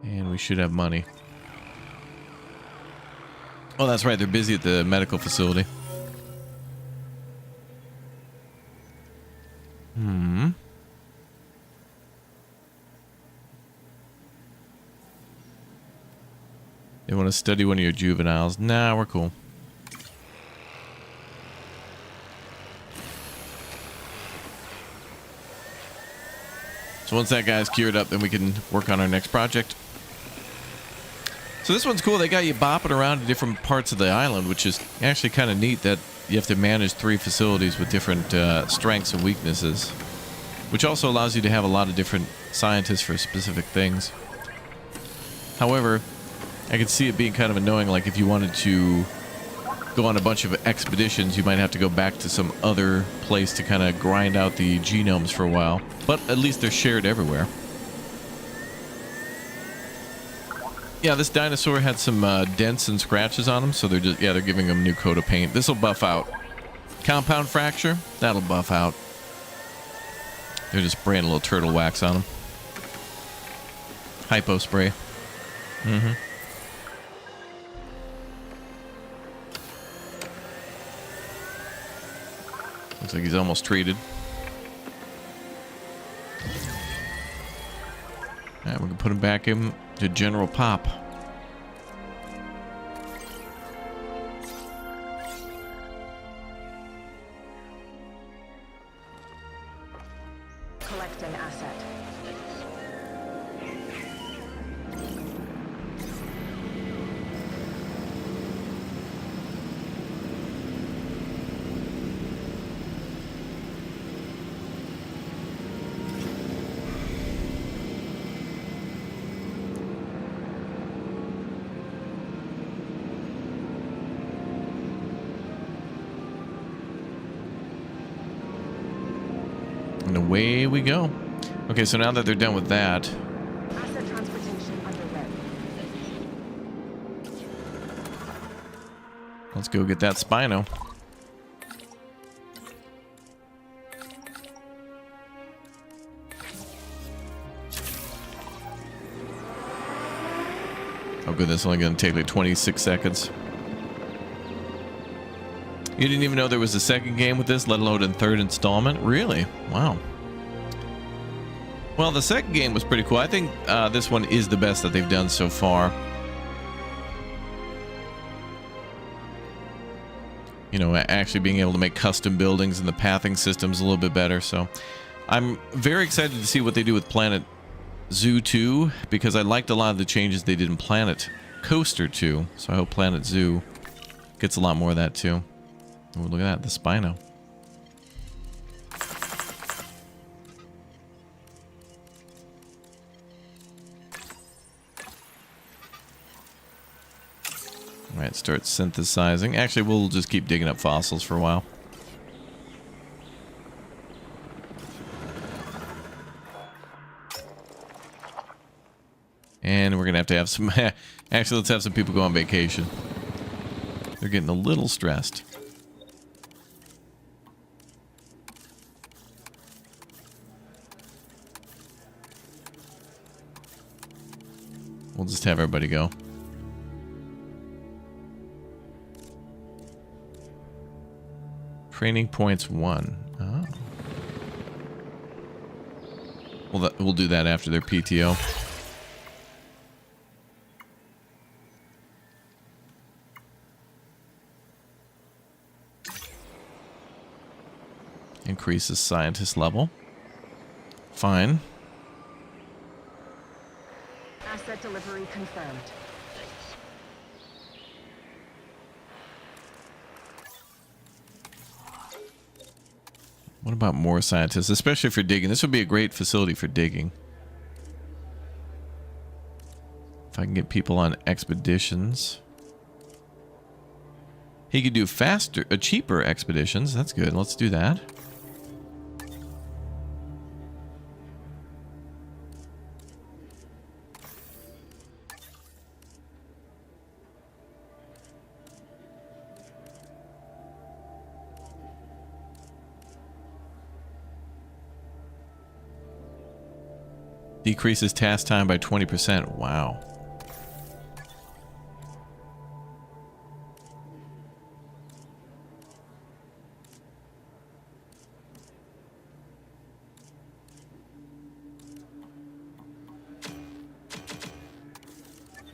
And we should have money. Oh, that's right, they're busy at the medical facility. They want to study one of your juveniles. Nah, we're cool. So once that guy's cured up, then we can work on our next project. So this one's cool. They got you bopping around in different parts of the island, which is actually kind of neat that you have to manage 3 facilities with different strengths and weaknesses, which also allows you to have a lot of different scientists for specific things. However, I could see it being kind of annoying, like if you wanted to go on a bunch of expeditions, you might have to go back to some other place to kind of grind out the genomes for a while. But at least they're shared everywhere. Yeah, this dinosaur had some dents and scratches on him, so they're just, they're giving him a new coat of paint. This will buff out. Compound fracture, that'll buff out. They're just spraying a little turtle wax on him. Hypo spray. Looks like he's almost treated. Alright, we can put him back in to General Pop. Collecting asset. And away we go. Okay, so now that they're done with that, Asset transportation underway. let's go get that Spino. Oh good, that's only going to take like 26 seconds. You didn't even know there was a second game with this, let alone a third installment? Really? Wow. Well, the second game was pretty cool. I think this one is the best that they've done so far. You know, actually being able to make custom buildings and the pathing system's a little bit better. So I'm very excited to see what they do with Planet Zoo 2, because I liked a lot of the changes they did in Planet Coaster 2. So I hope Planet Zoo gets a lot more of that too. Oh, look at that, the Spino. All right, start synthesizing. Actually, we'll just keep digging up fossils for a while. And we're going to have some... Actually, let's have some people go on vacation. They're getting a little stressed. We'll just have everybody go. Training points 1. Oh. Well, we'll do that after their PTO. Increases scientist level. Fine. Asset delivery confirmed. What about more scientists, especially for digging? This would be a great facility for digging. If I can get people on expeditions. He could do faster, cheaper expeditions. That's good. Let's do that. Decreases task time by 20%. Wow.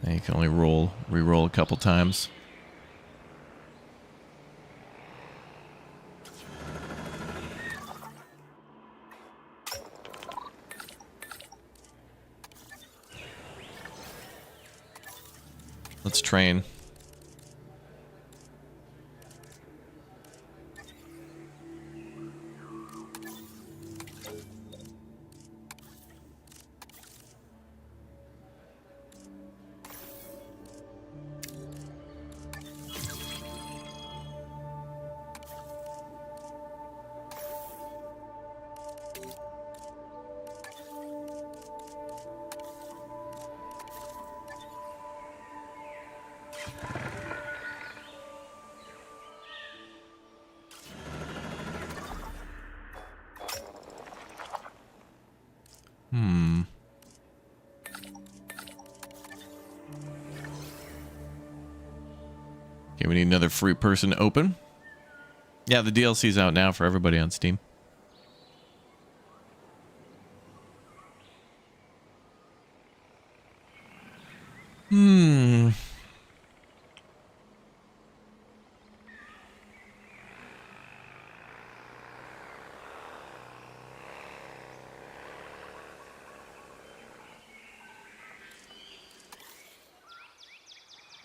And you can only re-roll a couple times. Let's train. Okay, we need another free person open. Yeah, the DLC's out now for everybody on Steam.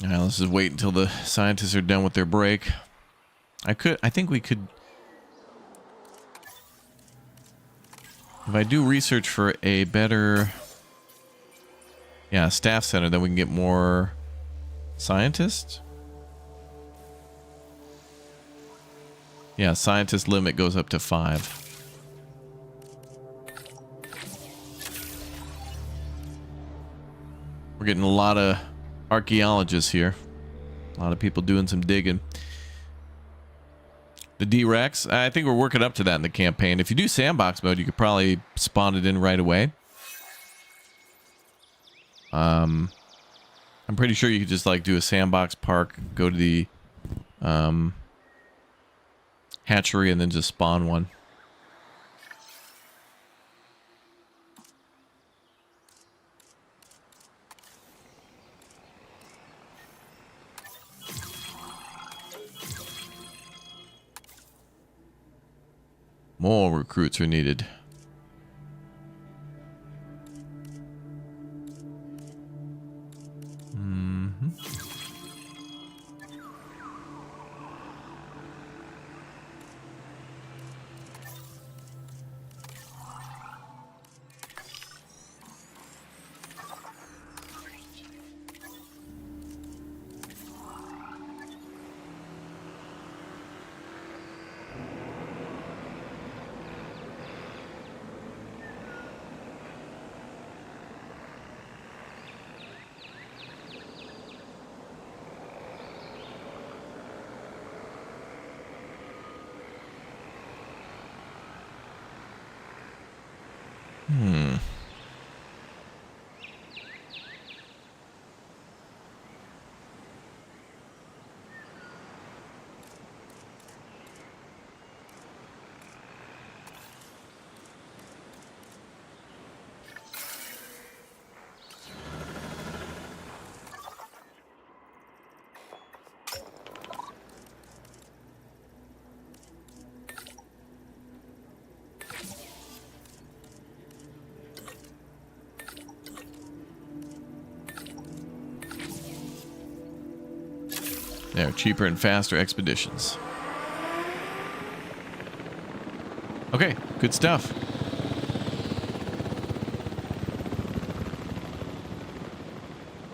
All right, let's just wait until the scientists are done with their break. I think we could... If I do research for a better... Yeah, staff center, then we can get more scientists. Yeah, scientist limit goes up to 5. We're getting a lot of archaeologists here. A lot of people doing some digging. The D-Rex, I think we're working up to that in the campaign. If you do sandbox mode, you could probably spawn it in right away. I'm pretty sure you could just like do a sandbox park, go to the hatchery, and then just spawn one. More recruits are needed. There, cheaper and faster expeditions. Okay, good stuff.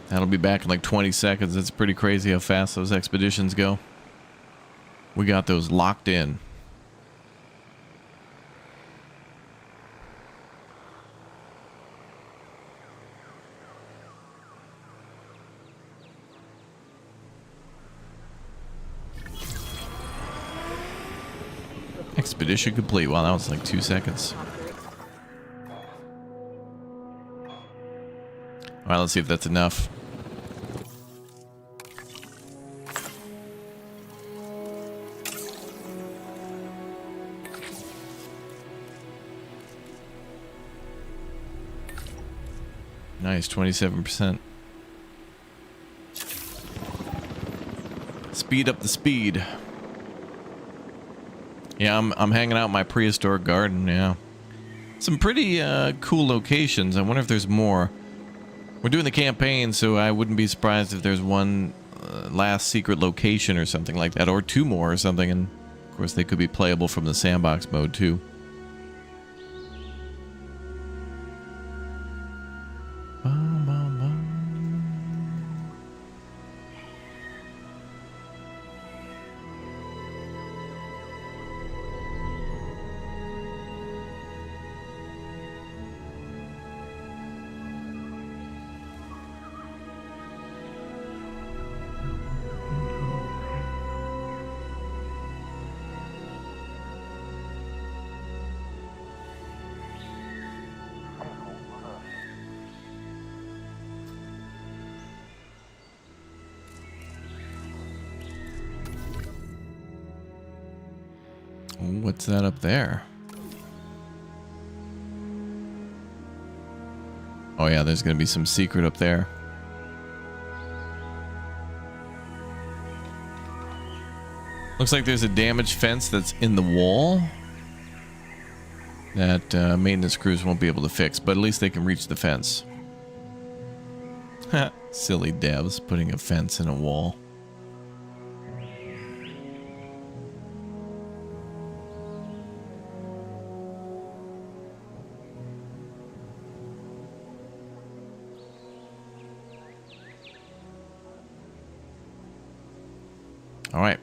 That'll be back in like 20 seconds. It's pretty crazy how fast those expeditions go. We got those locked in. Expedition complete. Wow, that was like 2 seconds. Alright, let's see if that's enough. Nice, 27%. Speed up the speed. Yeah, I'm hanging out in my prehistoric garden, yeah. Some pretty cool locations. I wonder if there's more. We're doing the campaign, so I wouldn't be surprised if there's one last secret location or something like that, or two more or something, and of course they could be playable from the sandbox mode too. Bum, bum, bum. What's that up there? Oh yeah, there's gonna be some secret up there. Looks like there's a damaged fence that's in the wall that maintenance crews won't be able to fix, but at least they can reach the fence. Silly devs putting a fence in a wall. All right.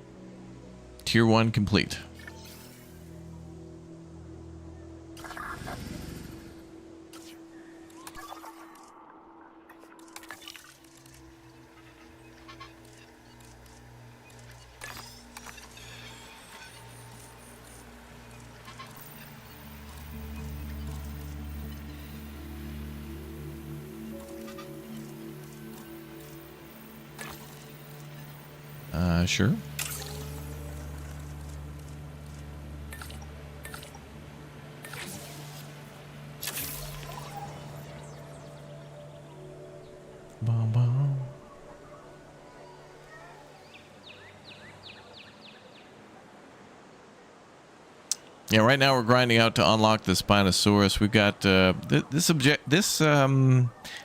Tier 1 complete. Sure. Bum, bum. Yeah, right now we're grinding out to unlock the Spinosaurus. We've got this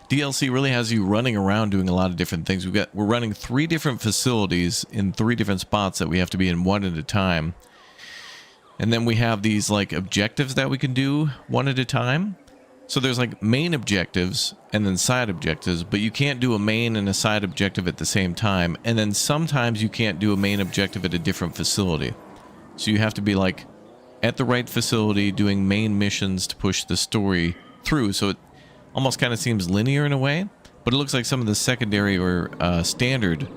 DLC really has you running around doing a lot of different things. We're running 3 different facilities in 3 different spots that we have to be in one at a time. And then we have these like objectives that we can do one at a time. So there's like main objectives and then side objectives, but you can't do a main and a side objective at the same time. And then sometimes you can't do a main objective at a different facility. So you have to be like at the right facility doing main missions to push the story through. So it almost kind of seems linear in a way, but it looks like some of the secondary or standard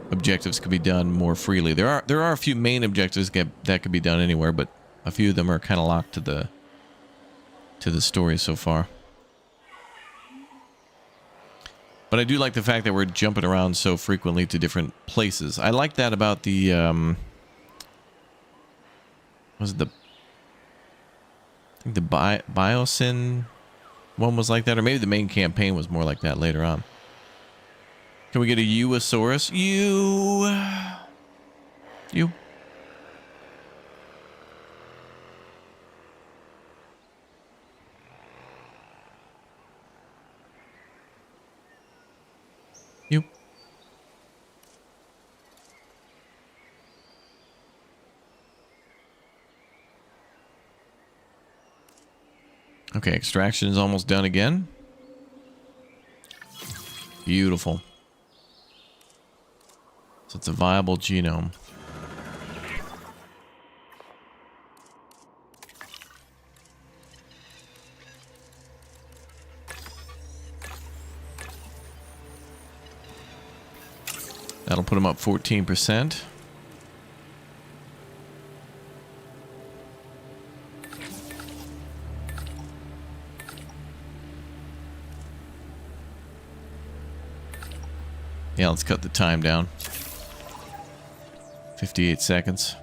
objectives could be done more freely. There are a few main objectives that could be done anywhere, but a few of them are kind of locked to the story so far. But I do like the fact that we're jumping around so frequently to different places. I like that about the was it I think the Biosyn one was like that, or maybe the main campaign was more like that later on. Can we get a Uosaurus? You. Okay, extraction is almost done again. Beautiful. So it's a viable genome. That'll put them up 14%. Yeah, let's cut the time down. 58 seconds.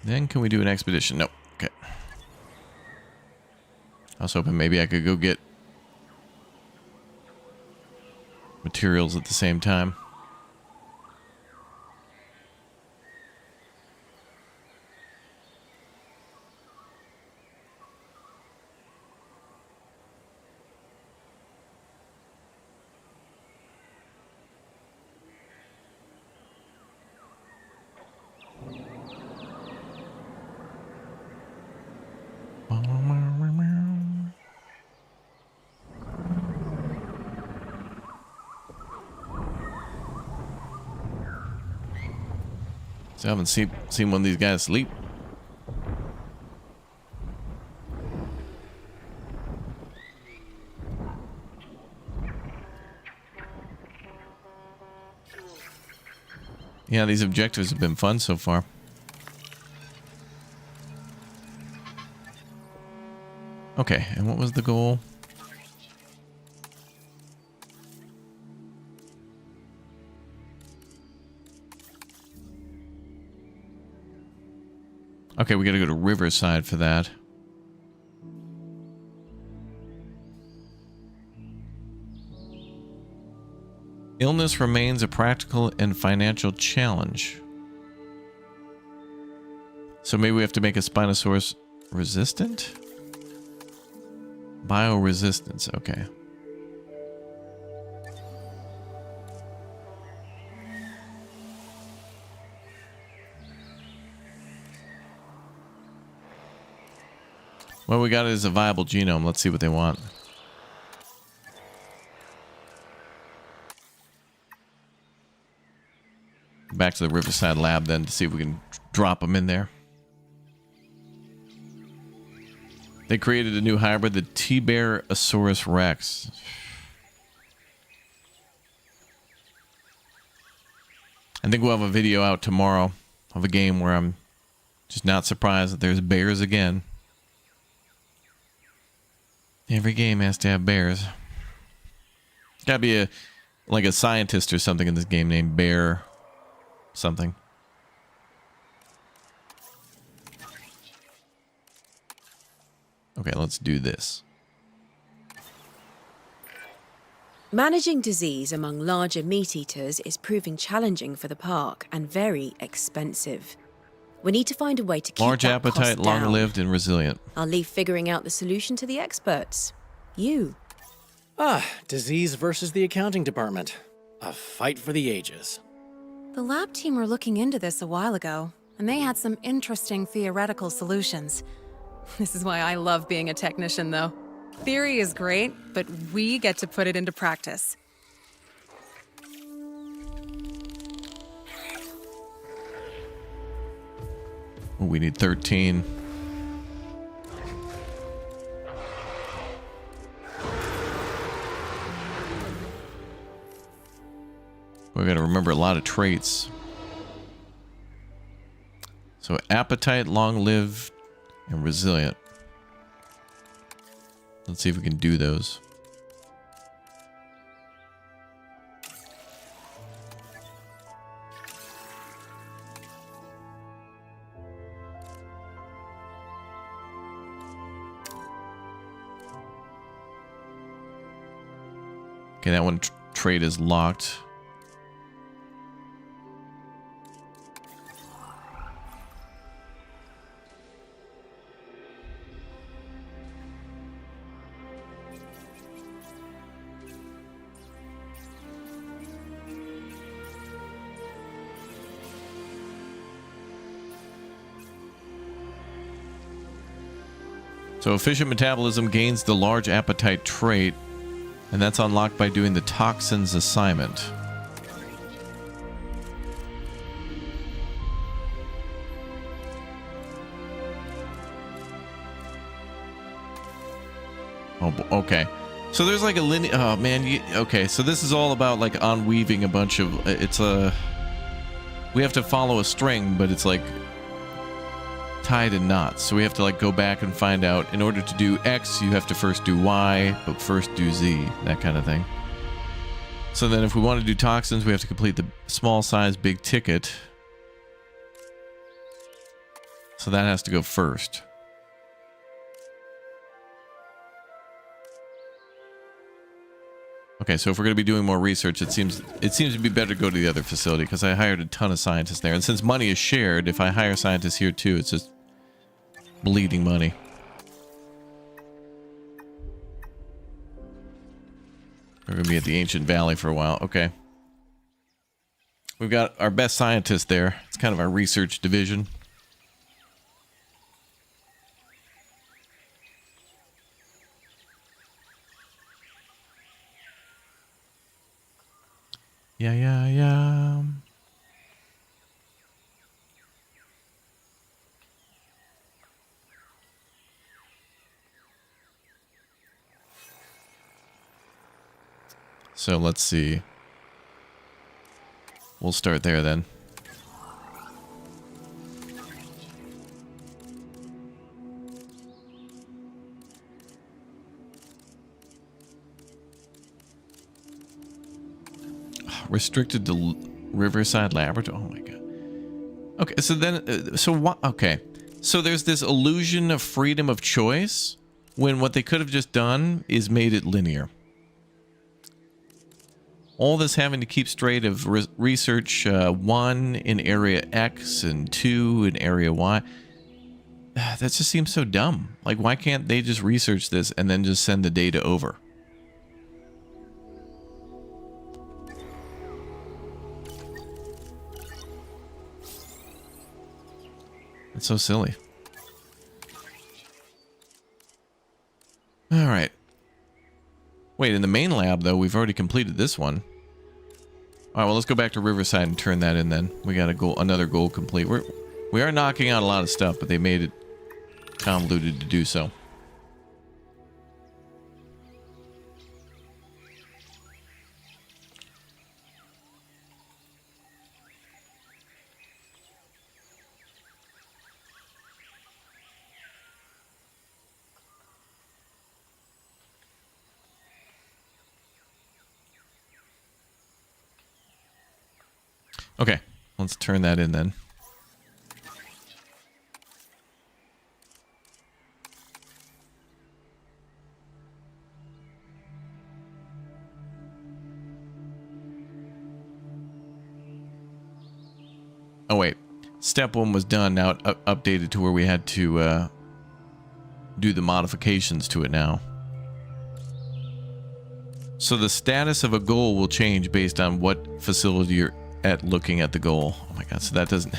Then can we do an expedition? Nope. Okay. I was hoping maybe I could go get materials at the same time. So I haven't seen one of these guys sleep. Yeah, these objectives have been fun so far. Okay, and what was the goal? Okay, we gotta go to Riverside for that. Illness remains a practical and financial challenge. So maybe we have to make a Spinosaurus resistant? Bioresistance, okay. Well, we got it as a viable genome. Let's see what they want. Back to the Riverside lab then to see if we can drop them in there. They created a new hybrid, the T-Bear-Asaurus Rex. I think we'll have a video out tomorrow of a game where I'm just not surprised that there's bears again. Every game has to have bears. Gotta be like a scientist or something in this game named Bear something. Okay, let's do this. Managing disease among larger meat eaters is proving challenging for the park and very expensive. We need to find a way to keep Large that appetite, cost down. long-lived, and resilient. I'll leave figuring out the solution to the experts. You. Disease versus the accounting department. A fight for the ages. The lab team were looking into this a while ago, and they had some interesting theoretical solutions. This is why I love being a technician, though. Theory is great, but we get to put it into practice. Oh, we need 13. We got to remember a lot of traits. So appetite, long-lived, and resilient. Let's see if we can do those. Okay, that one trait is locked. So efficient metabolism gains the large appetite trait, and that's unlocked by doing the toxins assignment. Oh, okay. So there's like a linear. Oh man, okay. So this is all about like unweaving a bunch of. It's a. We have to follow a string, but it's like tied in knots. So we have to like go back and find out. In order to do X, you have to first do Y, but first do Z. That kind of thing. So then, if we want to do toxins, we have to complete the small size, big ticket. So that has to go first. Okay, so if we're going to be doing more research, it seems to be better to go to the other facility because I hired a ton of scientists there. And since money is shared, if I hire scientists here too, it's just bleeding money. We're going to be at the Ancient Valley for a while. Okay. We've got our best scientist there. It's kind of our research division. Yeah. So let's see. We'll start there then. Restricted to Riverside Laboratory. Oh my god. Okay, so then, so what? Okay, so there's this illusion of freedom of choice when what they could have just done is made it linear. All this having to keep straight of research 1 in area X and 2 in area Y. That just seems so dumb. Like, why can't they just research this and then just send the data over? It's so silly. All right. Wait, in the main lab, though, we've already completed this one. All right, well, let's go back to Riverside and turn that in then. We got a goal, another goal complete. We are knocking out a lot of stuff, but they made it convoluted to do so. Okay, let's turn that in then. Oh wait, step 1 was done, now it updated to where we had to do the modifications to it now. So the status of a goal will change based on what facility you're at looking at the goal. Oh my god, so that doesn't...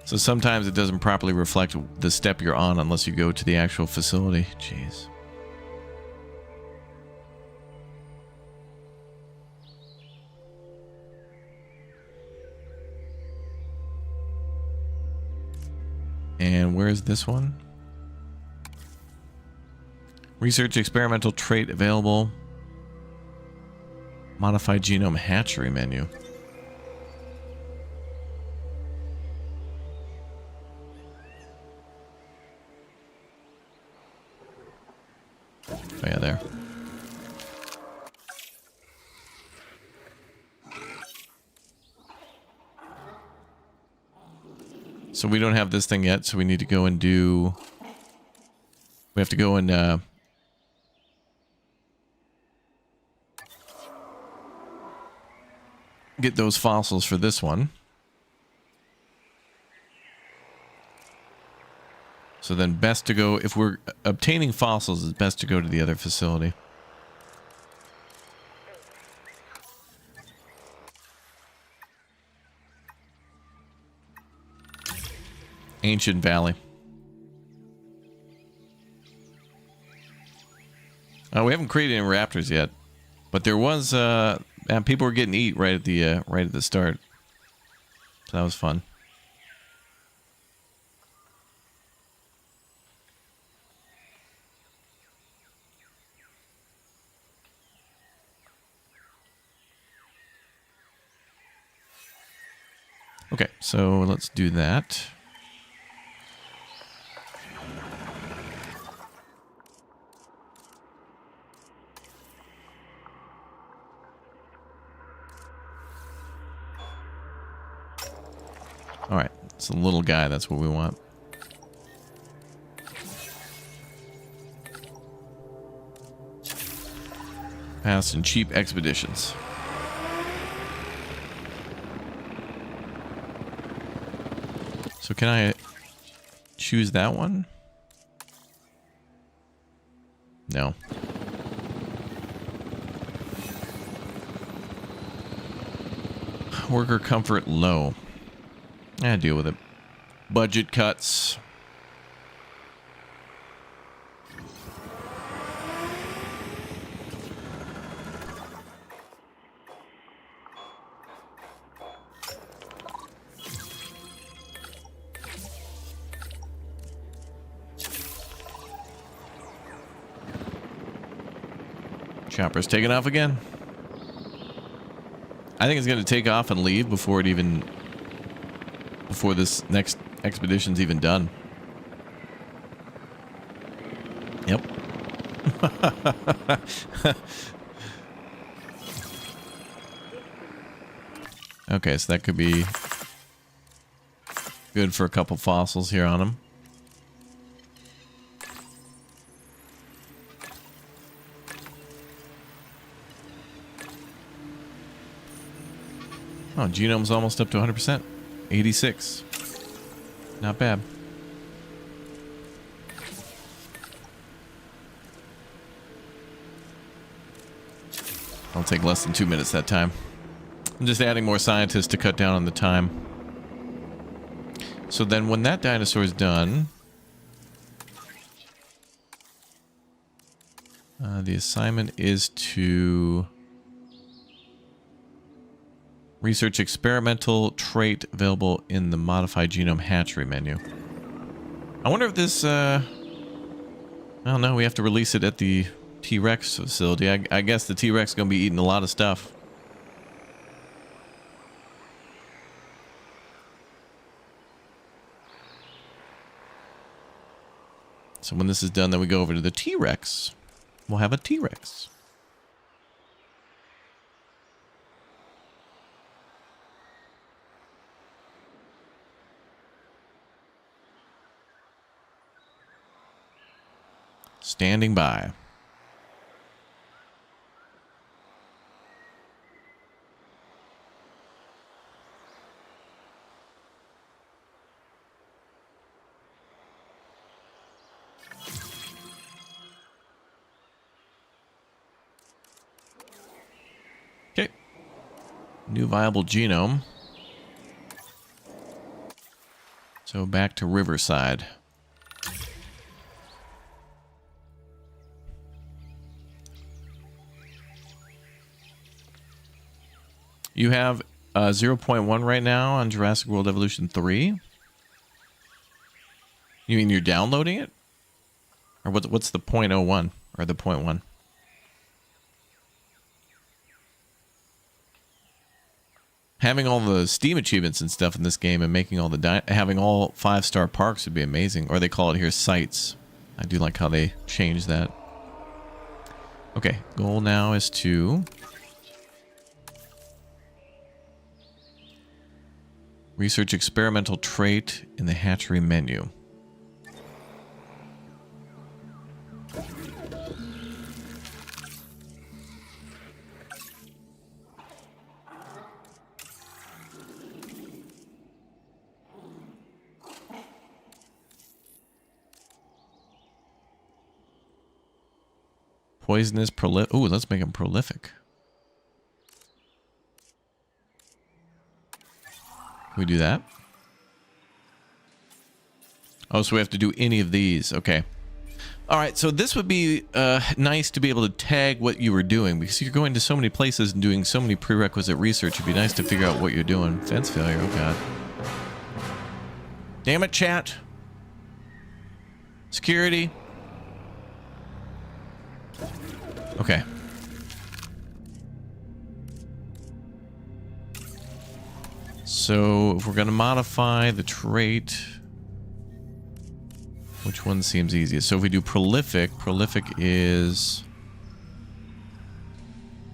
So sometimes it doesn't properly reflect the step you're on unless you go to the actual facility. Jeez. And where's this one? Research experimental trait available. Modified genome hatchery menu. Oh yeah, there. So we don't have this thing yet, so we need to go and do... We have to go and get those fossils for this one. So then best to go, if we're obtaining fossils, it's best to go to the other facility. Ancient Valley. We haven't created any raptors yet, but there was and people were getting eat right at the start. So that was fun. Okay, so let's do that. All right, it's a little guy. That's what we want. Fast and cheap expeditions. So can I choose that one? No. Worker comfort low. I deal with it. Budget cuts. Chopper's taking off again. I think it's going to take off and leave before this next expedition's even done. Yep. Okay, so that could be good for a couple fossils here on him. Oh, genome's almost up to 100%. 86. Not bad. I'll take less than 2 minutes that time. I'm just adding more scientists to cut down on the time. So then when that dinosaur is done, the assignment is to research experimental trait available in the modified genome hatchery menu. I wonder if this, I don't know, we have to release it at the T-Rex facility. I guess the T-Rex is going to be eating a lot of stuff. So when this is done, then we go over to the T-Rex. We'll have a T-Rex. Standing by. Okay. New viable genome. So back to Riverside. You have 0.1 right now on Jurassic World Evolution 3. You mean you're downloading it? Or what's the 0.01 or the 0.1? Having all the Steam achievements and stuff in this game and making all the having all 5-star parks would be amazing. Or they call it here sites. I do like how they change that. Okay, goal now is to research experimental trait in the hatchery menu. Poisonous prolific. Ooh, let's make him prolific. Can we do that? Oh, so we have to do any of these. Okay. All right, so this would be nice to be able to tag what you were doing, because you're going to so many places and doing so many prerequisite research. It'd be nice to figure out what you're doing. Fence failure. Oh, God. Damn it, chat. Security. Okay. So if we're going to modify the trait, which one seems easiest? So if we do prolific, prolific is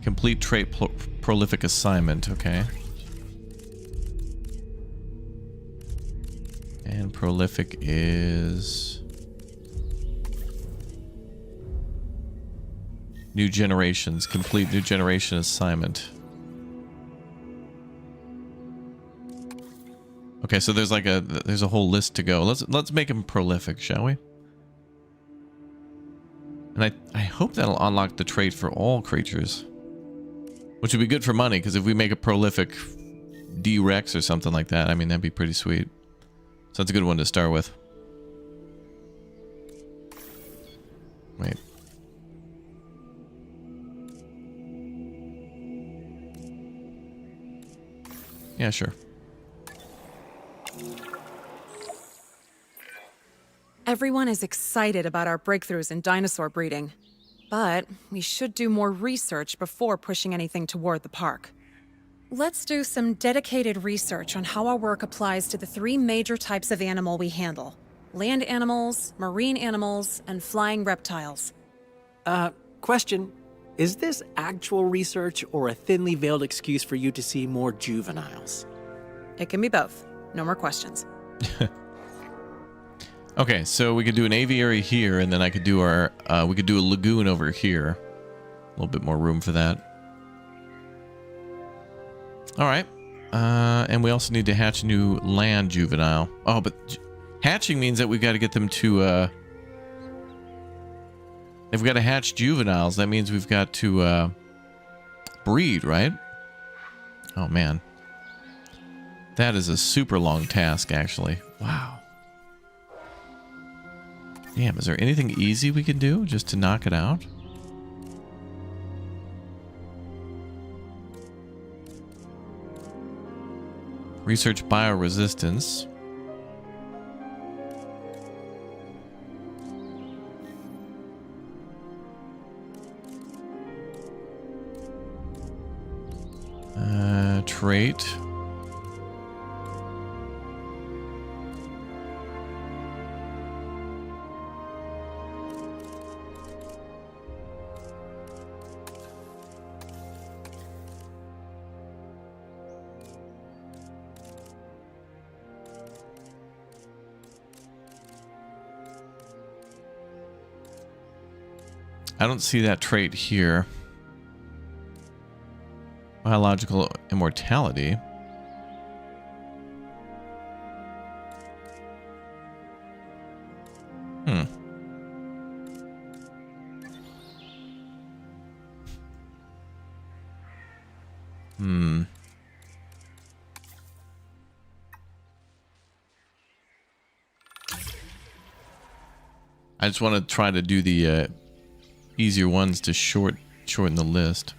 complete trait prolific assignment, okay. And prolific is new generations, complete new generation assignment. Okay, so there's like there's a whole list to go. Let's make him prolific, shall we? And I hope that'll unlock the trait for all creatures, which would be good for money, because if we make a prolific D-Rex or something like that, I mean, that'd be pretty sweet. So that's a good one to start with. Wait. Yeah, sure. Everyone is excited about our breakthroughs in dinosaur breeding. But we should do more research before pushing anything toward the park. Let's do some dedicated research on how our work applies to the 3 major types of animal we handle. Land animals, marine animals, and flying reptiles. Question. Is this actual research or a thinly veiled excuse for you to see more juveniles? It can be both. No more questions. Okay, so we could do an aviary here, and then I could do our, we could do a lagoon over here. A little bit more room for that. All right. And we also need to hatch a new land juvenile. Oh, but hatching means that we've got to get them to, if we've got to hatch juveniles, that means we've got to, breed, right? Oh, man. That is a super long task, actually. Wow. Damn, is there anything easy we can do just to knock it out? Research bioresistance. Trait. I don't see that trait here. Biological immortality. I just want to try to do the easier ones to shorten the list.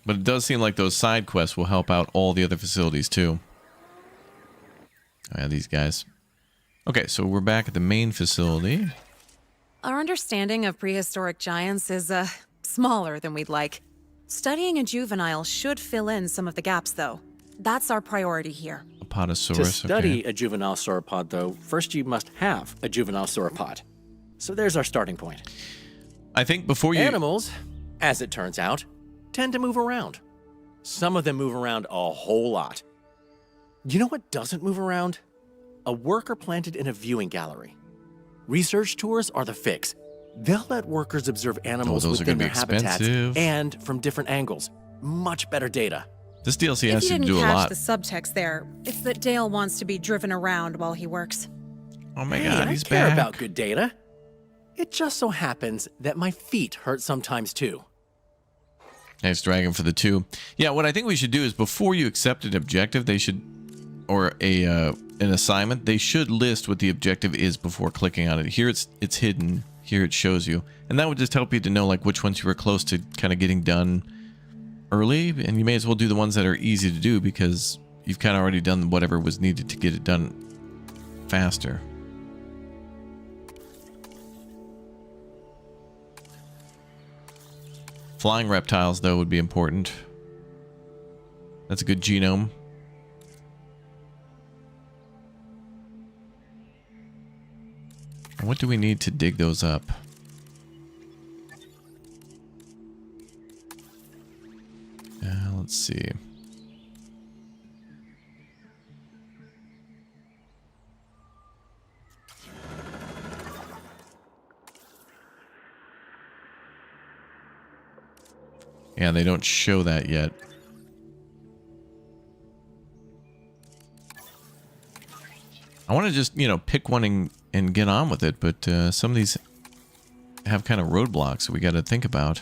But it does seem like those side quests will help out all the other facilities too. Oh yeah, these guys. Okay, so we're back at the main facility. Our understanding of prehistoric giants is, smaller than we'd like. Studying a juvenile should fill in some of the gaps, though. That's our priority here. Apatosaurus, To study okay. a juvenile sauropod, though, first you must have a juvenile sauropod. So there's our starting point. I think before you... Animals, as it turns out, tend to move around. Some of them move around a whole lot. You know what doesn't move around? A worker planted in a viewing gallery. Research tours are the fix. They'll let workers observe animals those are within gonna their be habitats expensive. and from different angles. Much better data. This DLC If has you to didn't do a catch lot. the subtext there, it's that Dale wants to be driven around while he works. Oh my Hey, god, I he's care back. about good data. It just so happens that my feet hurt sometimes too. Nice dragon for the 2. Yeah, what I think we should do is before you accept an objective, they should, or an assignment, they should list what the objective is before clicking on it. Here it's hidden. Here it shows you, and that would just help you to know like which ones you were close to kind of getting done early, and you may as well do the ones that are easy to do because you've kind of already done whatever was needed to get it done faster. Flying reptiles, though, would be important. That's a good genome. And what do we need to dig those up? Let's see. Yeah, they don't show that yet. I want to just, you know, pick one and get on with it, but some of these have kind of roadblocks that we got to think about.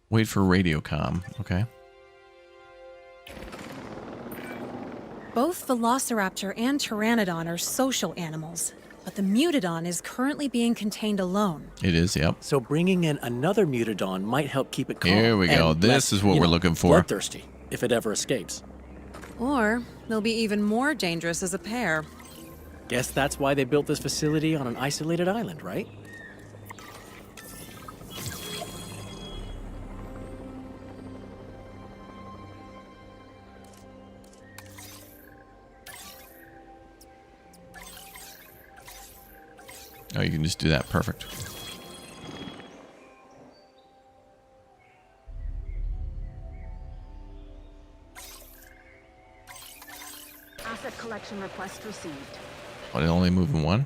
Wait for radio comm. Okay. Both Velociraptor and Pteranodon are social animals, but the Mutodon is currently being contained alone. It is, yep. So bringing in another Mutodon might help keep it calm. Here we go. and This less, is what we're looking for. Bloodthirsty, if it ever escapes. Or they'll be even more dangerous as a pair. Guess that's why they built this facility on an isolated island, right? Oh, you can just do that. Perfect. Asset collection request received. What, only moving one?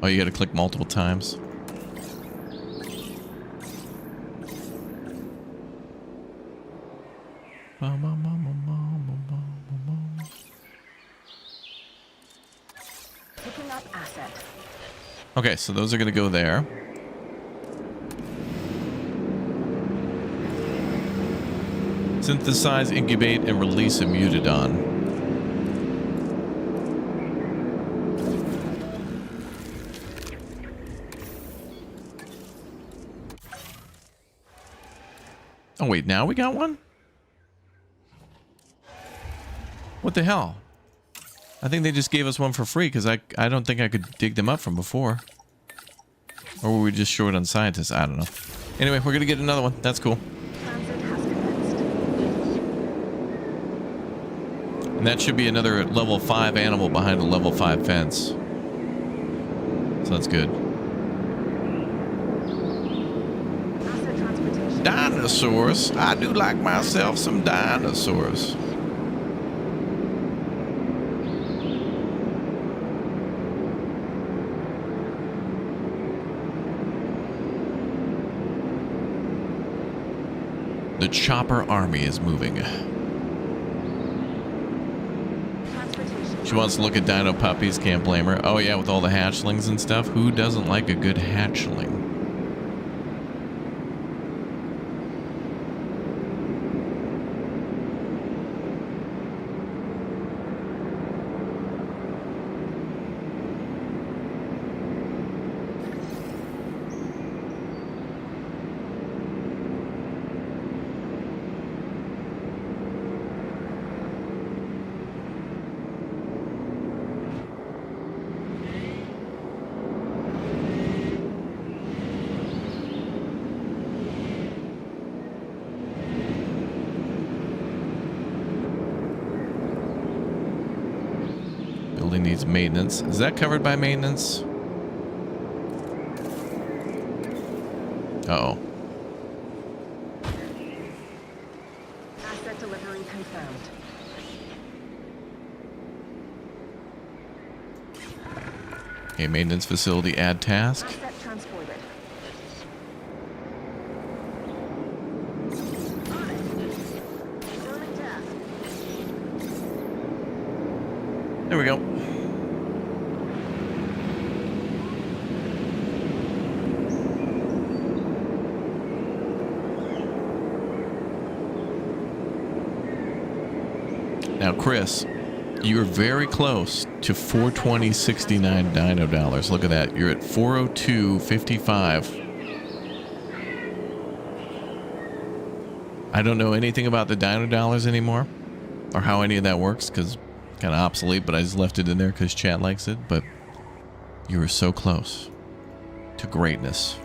Oh, you gotta click multiple times. Picking up asset. Okay, so those are gonna go there. Synthesize, incubate, and release a Mutodon. Oh wait, now we got one? What the hell? I think they just gave us one for free because I don't think I could dig them up from before. Or were we just short on scientists? I don't know. Anyway, we're gonna get another one. That's cool. Transit has commenced. And that should be another level 5 animal behind a level 5 fence. So that's good. Asset transportation. Dinosaurs. I do like myself some dinosaurs. The chopper army is moving. Transportation. She wants to look at dino puppies, can't blame her. Oh yeah, with all the hatchlings and stuff. Who doesn't like a good hatchling? Building needs maintenance. Is that covered by maintenance? Uh-oh. Asset delivery confirmed. Okay, maintenance facility, add task. Asset transported. On it. Confirming task. There we go. Now, Chris, you're very close to 420.69 dino dollars. Look at that. You're at 402.55. I don't know anything about the dino dollars anymore or how any of that works because it's kind of obsolete, but I just left it in there because chat likes it. But you were so close to greatness.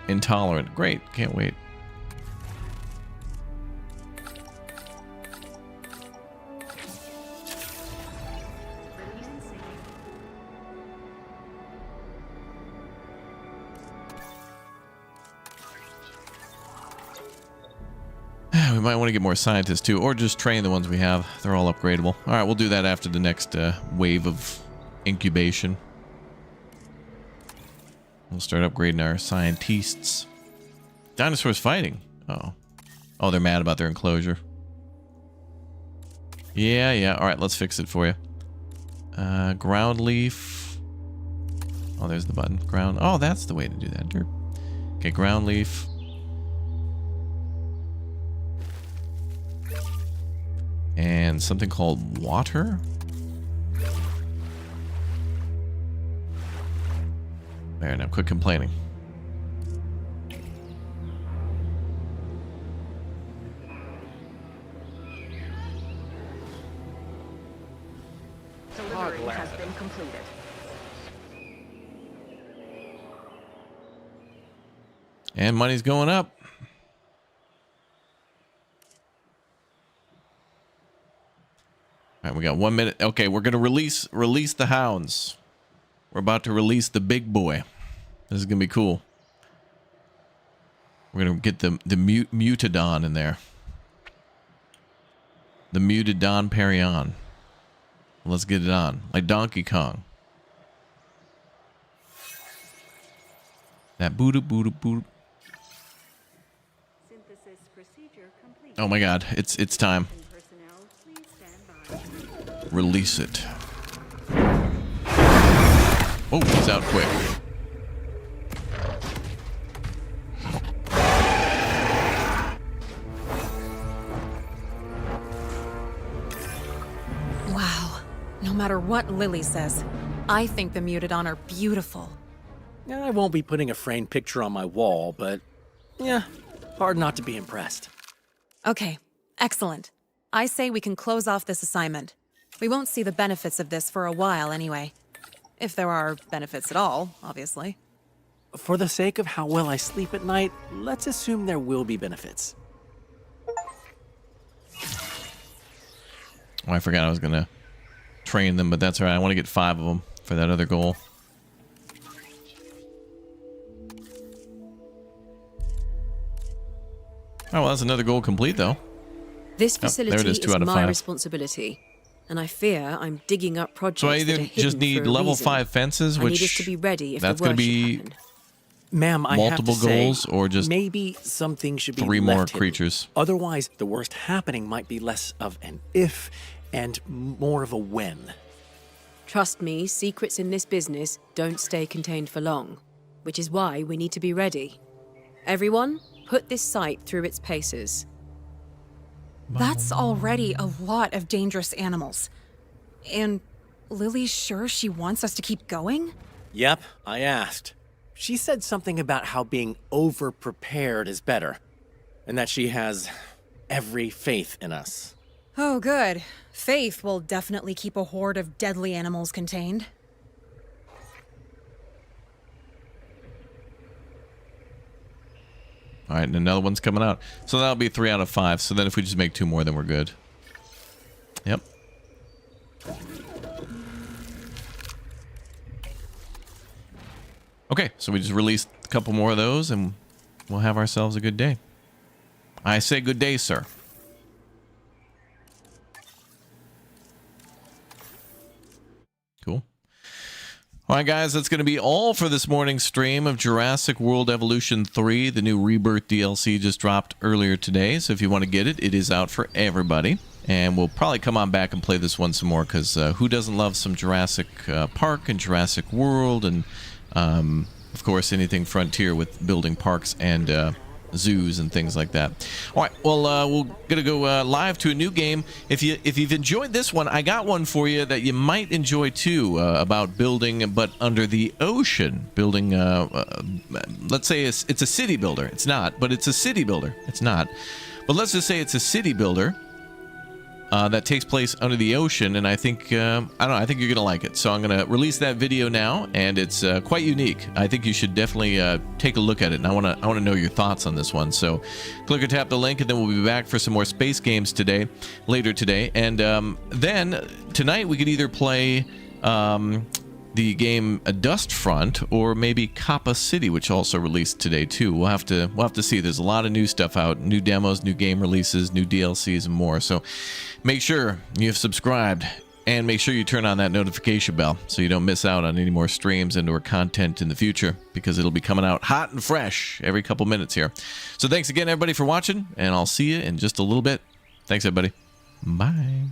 Intolerant. Great. Can't wait. We might want to get more scientists too, or just train the ones we have. They're all upgradable. All right, we'll do that after the next wave of incubation. We'll start upgrading our scientists. Dinosaurs fighting. Uh-oh. Oh, they're mad about their enclosure. Yeah. All right, let's fix it for you. Ground leaf. Oh, there's the button. Ground. Oh, that's the way to do that. Okay, ground leaf. And something called water. There, now quit complaining. Delivery has been completed. And money's going up. All right, we got 1 minute. Okay, we're gonna release the hounds. We're about to release the big boy. This is gonna be cool. We're gonna get the Mutadon in there. The Mutadon Perion. Let's get it on, like Donkey Kong. That boo boo boo. Synthesis procedure complete. Oh my God, it's time. Personnel, please stand by. Release it. Oh, he's out quick. Wow. No matter what Lily says, I think the Mutadon are beautiful. I won't be putting a framed picture on my wall, but yeah, hard not to be impressed. Okay, excellent. I say we can close off this assignment. We won't see the benefits of this for a while anyway. If there are benefits at all, obviously. For the sake of how well I sleep at night, let's assume there will be benefits. Oh, I forgot I was gonna train them, but that's all right. I want to get 5 of them for that other goal. Oh, well, that's another goal complete, though. This there facility it is, 2 out is of my 5. responsibility, and I fear I'm digging up projects So I that either are hidden just need for a level reason. 5 fences, I need us which to be ready if that's the going worst to should be happen. Ma'am, I multiple have to say, goals, or just maybe something should be 3 more left hidden. creatures. Otherwise, the worst happening might be less of an if and more of a when. Trust me, secrets in this business don't stay contained for long, which is why we need to be ready. Everyone, put this site through its paces. That's already a lot of dangerous animals. And Lily's sure she wants us to keep going? Yep, I asked. She said something about how being over-prepared is better, and that she has every faith in us. Oh, good. Faith will definitely keep a horde of deadly animals contained. All right, and another one's coming out. So that'll be 3 out of 5. So then if we just make 2 more, then we're good. Yep. Okay, so we just released a couple more of those, and we'll have ourselves a good day. I say good day, sir. Cool. All right, guys, that's going to be all for this morning's stream of Jurassic World Evolution 3. The new Rebirth DLC just dropped earlier today, so if you want to get it, it is out for everybody. And we'll probably come on back and play this one some more, because who doesn't love some Jurassic Park and Jurassic World, and of course anything Frontier with building parks and zoos and things like that. All right, well, we're gonna go live to a new game. If you've enjoyed this one, I got one for you that you might enjoy too, about building, but under the ocean. Building, let's say it's a city builder. It's not, but it's a city builder. It's not, but let's just say it's a city builder that takes place under the ocean, and I think I don't know, I think you're gonna like it. So I'm gonna release that video now, and it's quite unique. I think you should definitely take a look at it, and I wanna know your thoughts on this one. So click or tap the link, and then we'll be back for some more space games later today, and then tonight we could either play the game Dust Front, or maybe Kappa City, which also released today too. We'll have to see. There's a lot of new stuff out, new demos, new game releases, new DLCs, and more. So make sure you've subscribed, and make sure you turn on that notification bell so you don't miss out on any more streams and or content in the future, because it'll be coming out hot and fresh every couple minutes here. So thanks again, everybody, for watching, and I'll see you in just a little bit. Thanks, everybody. Bye.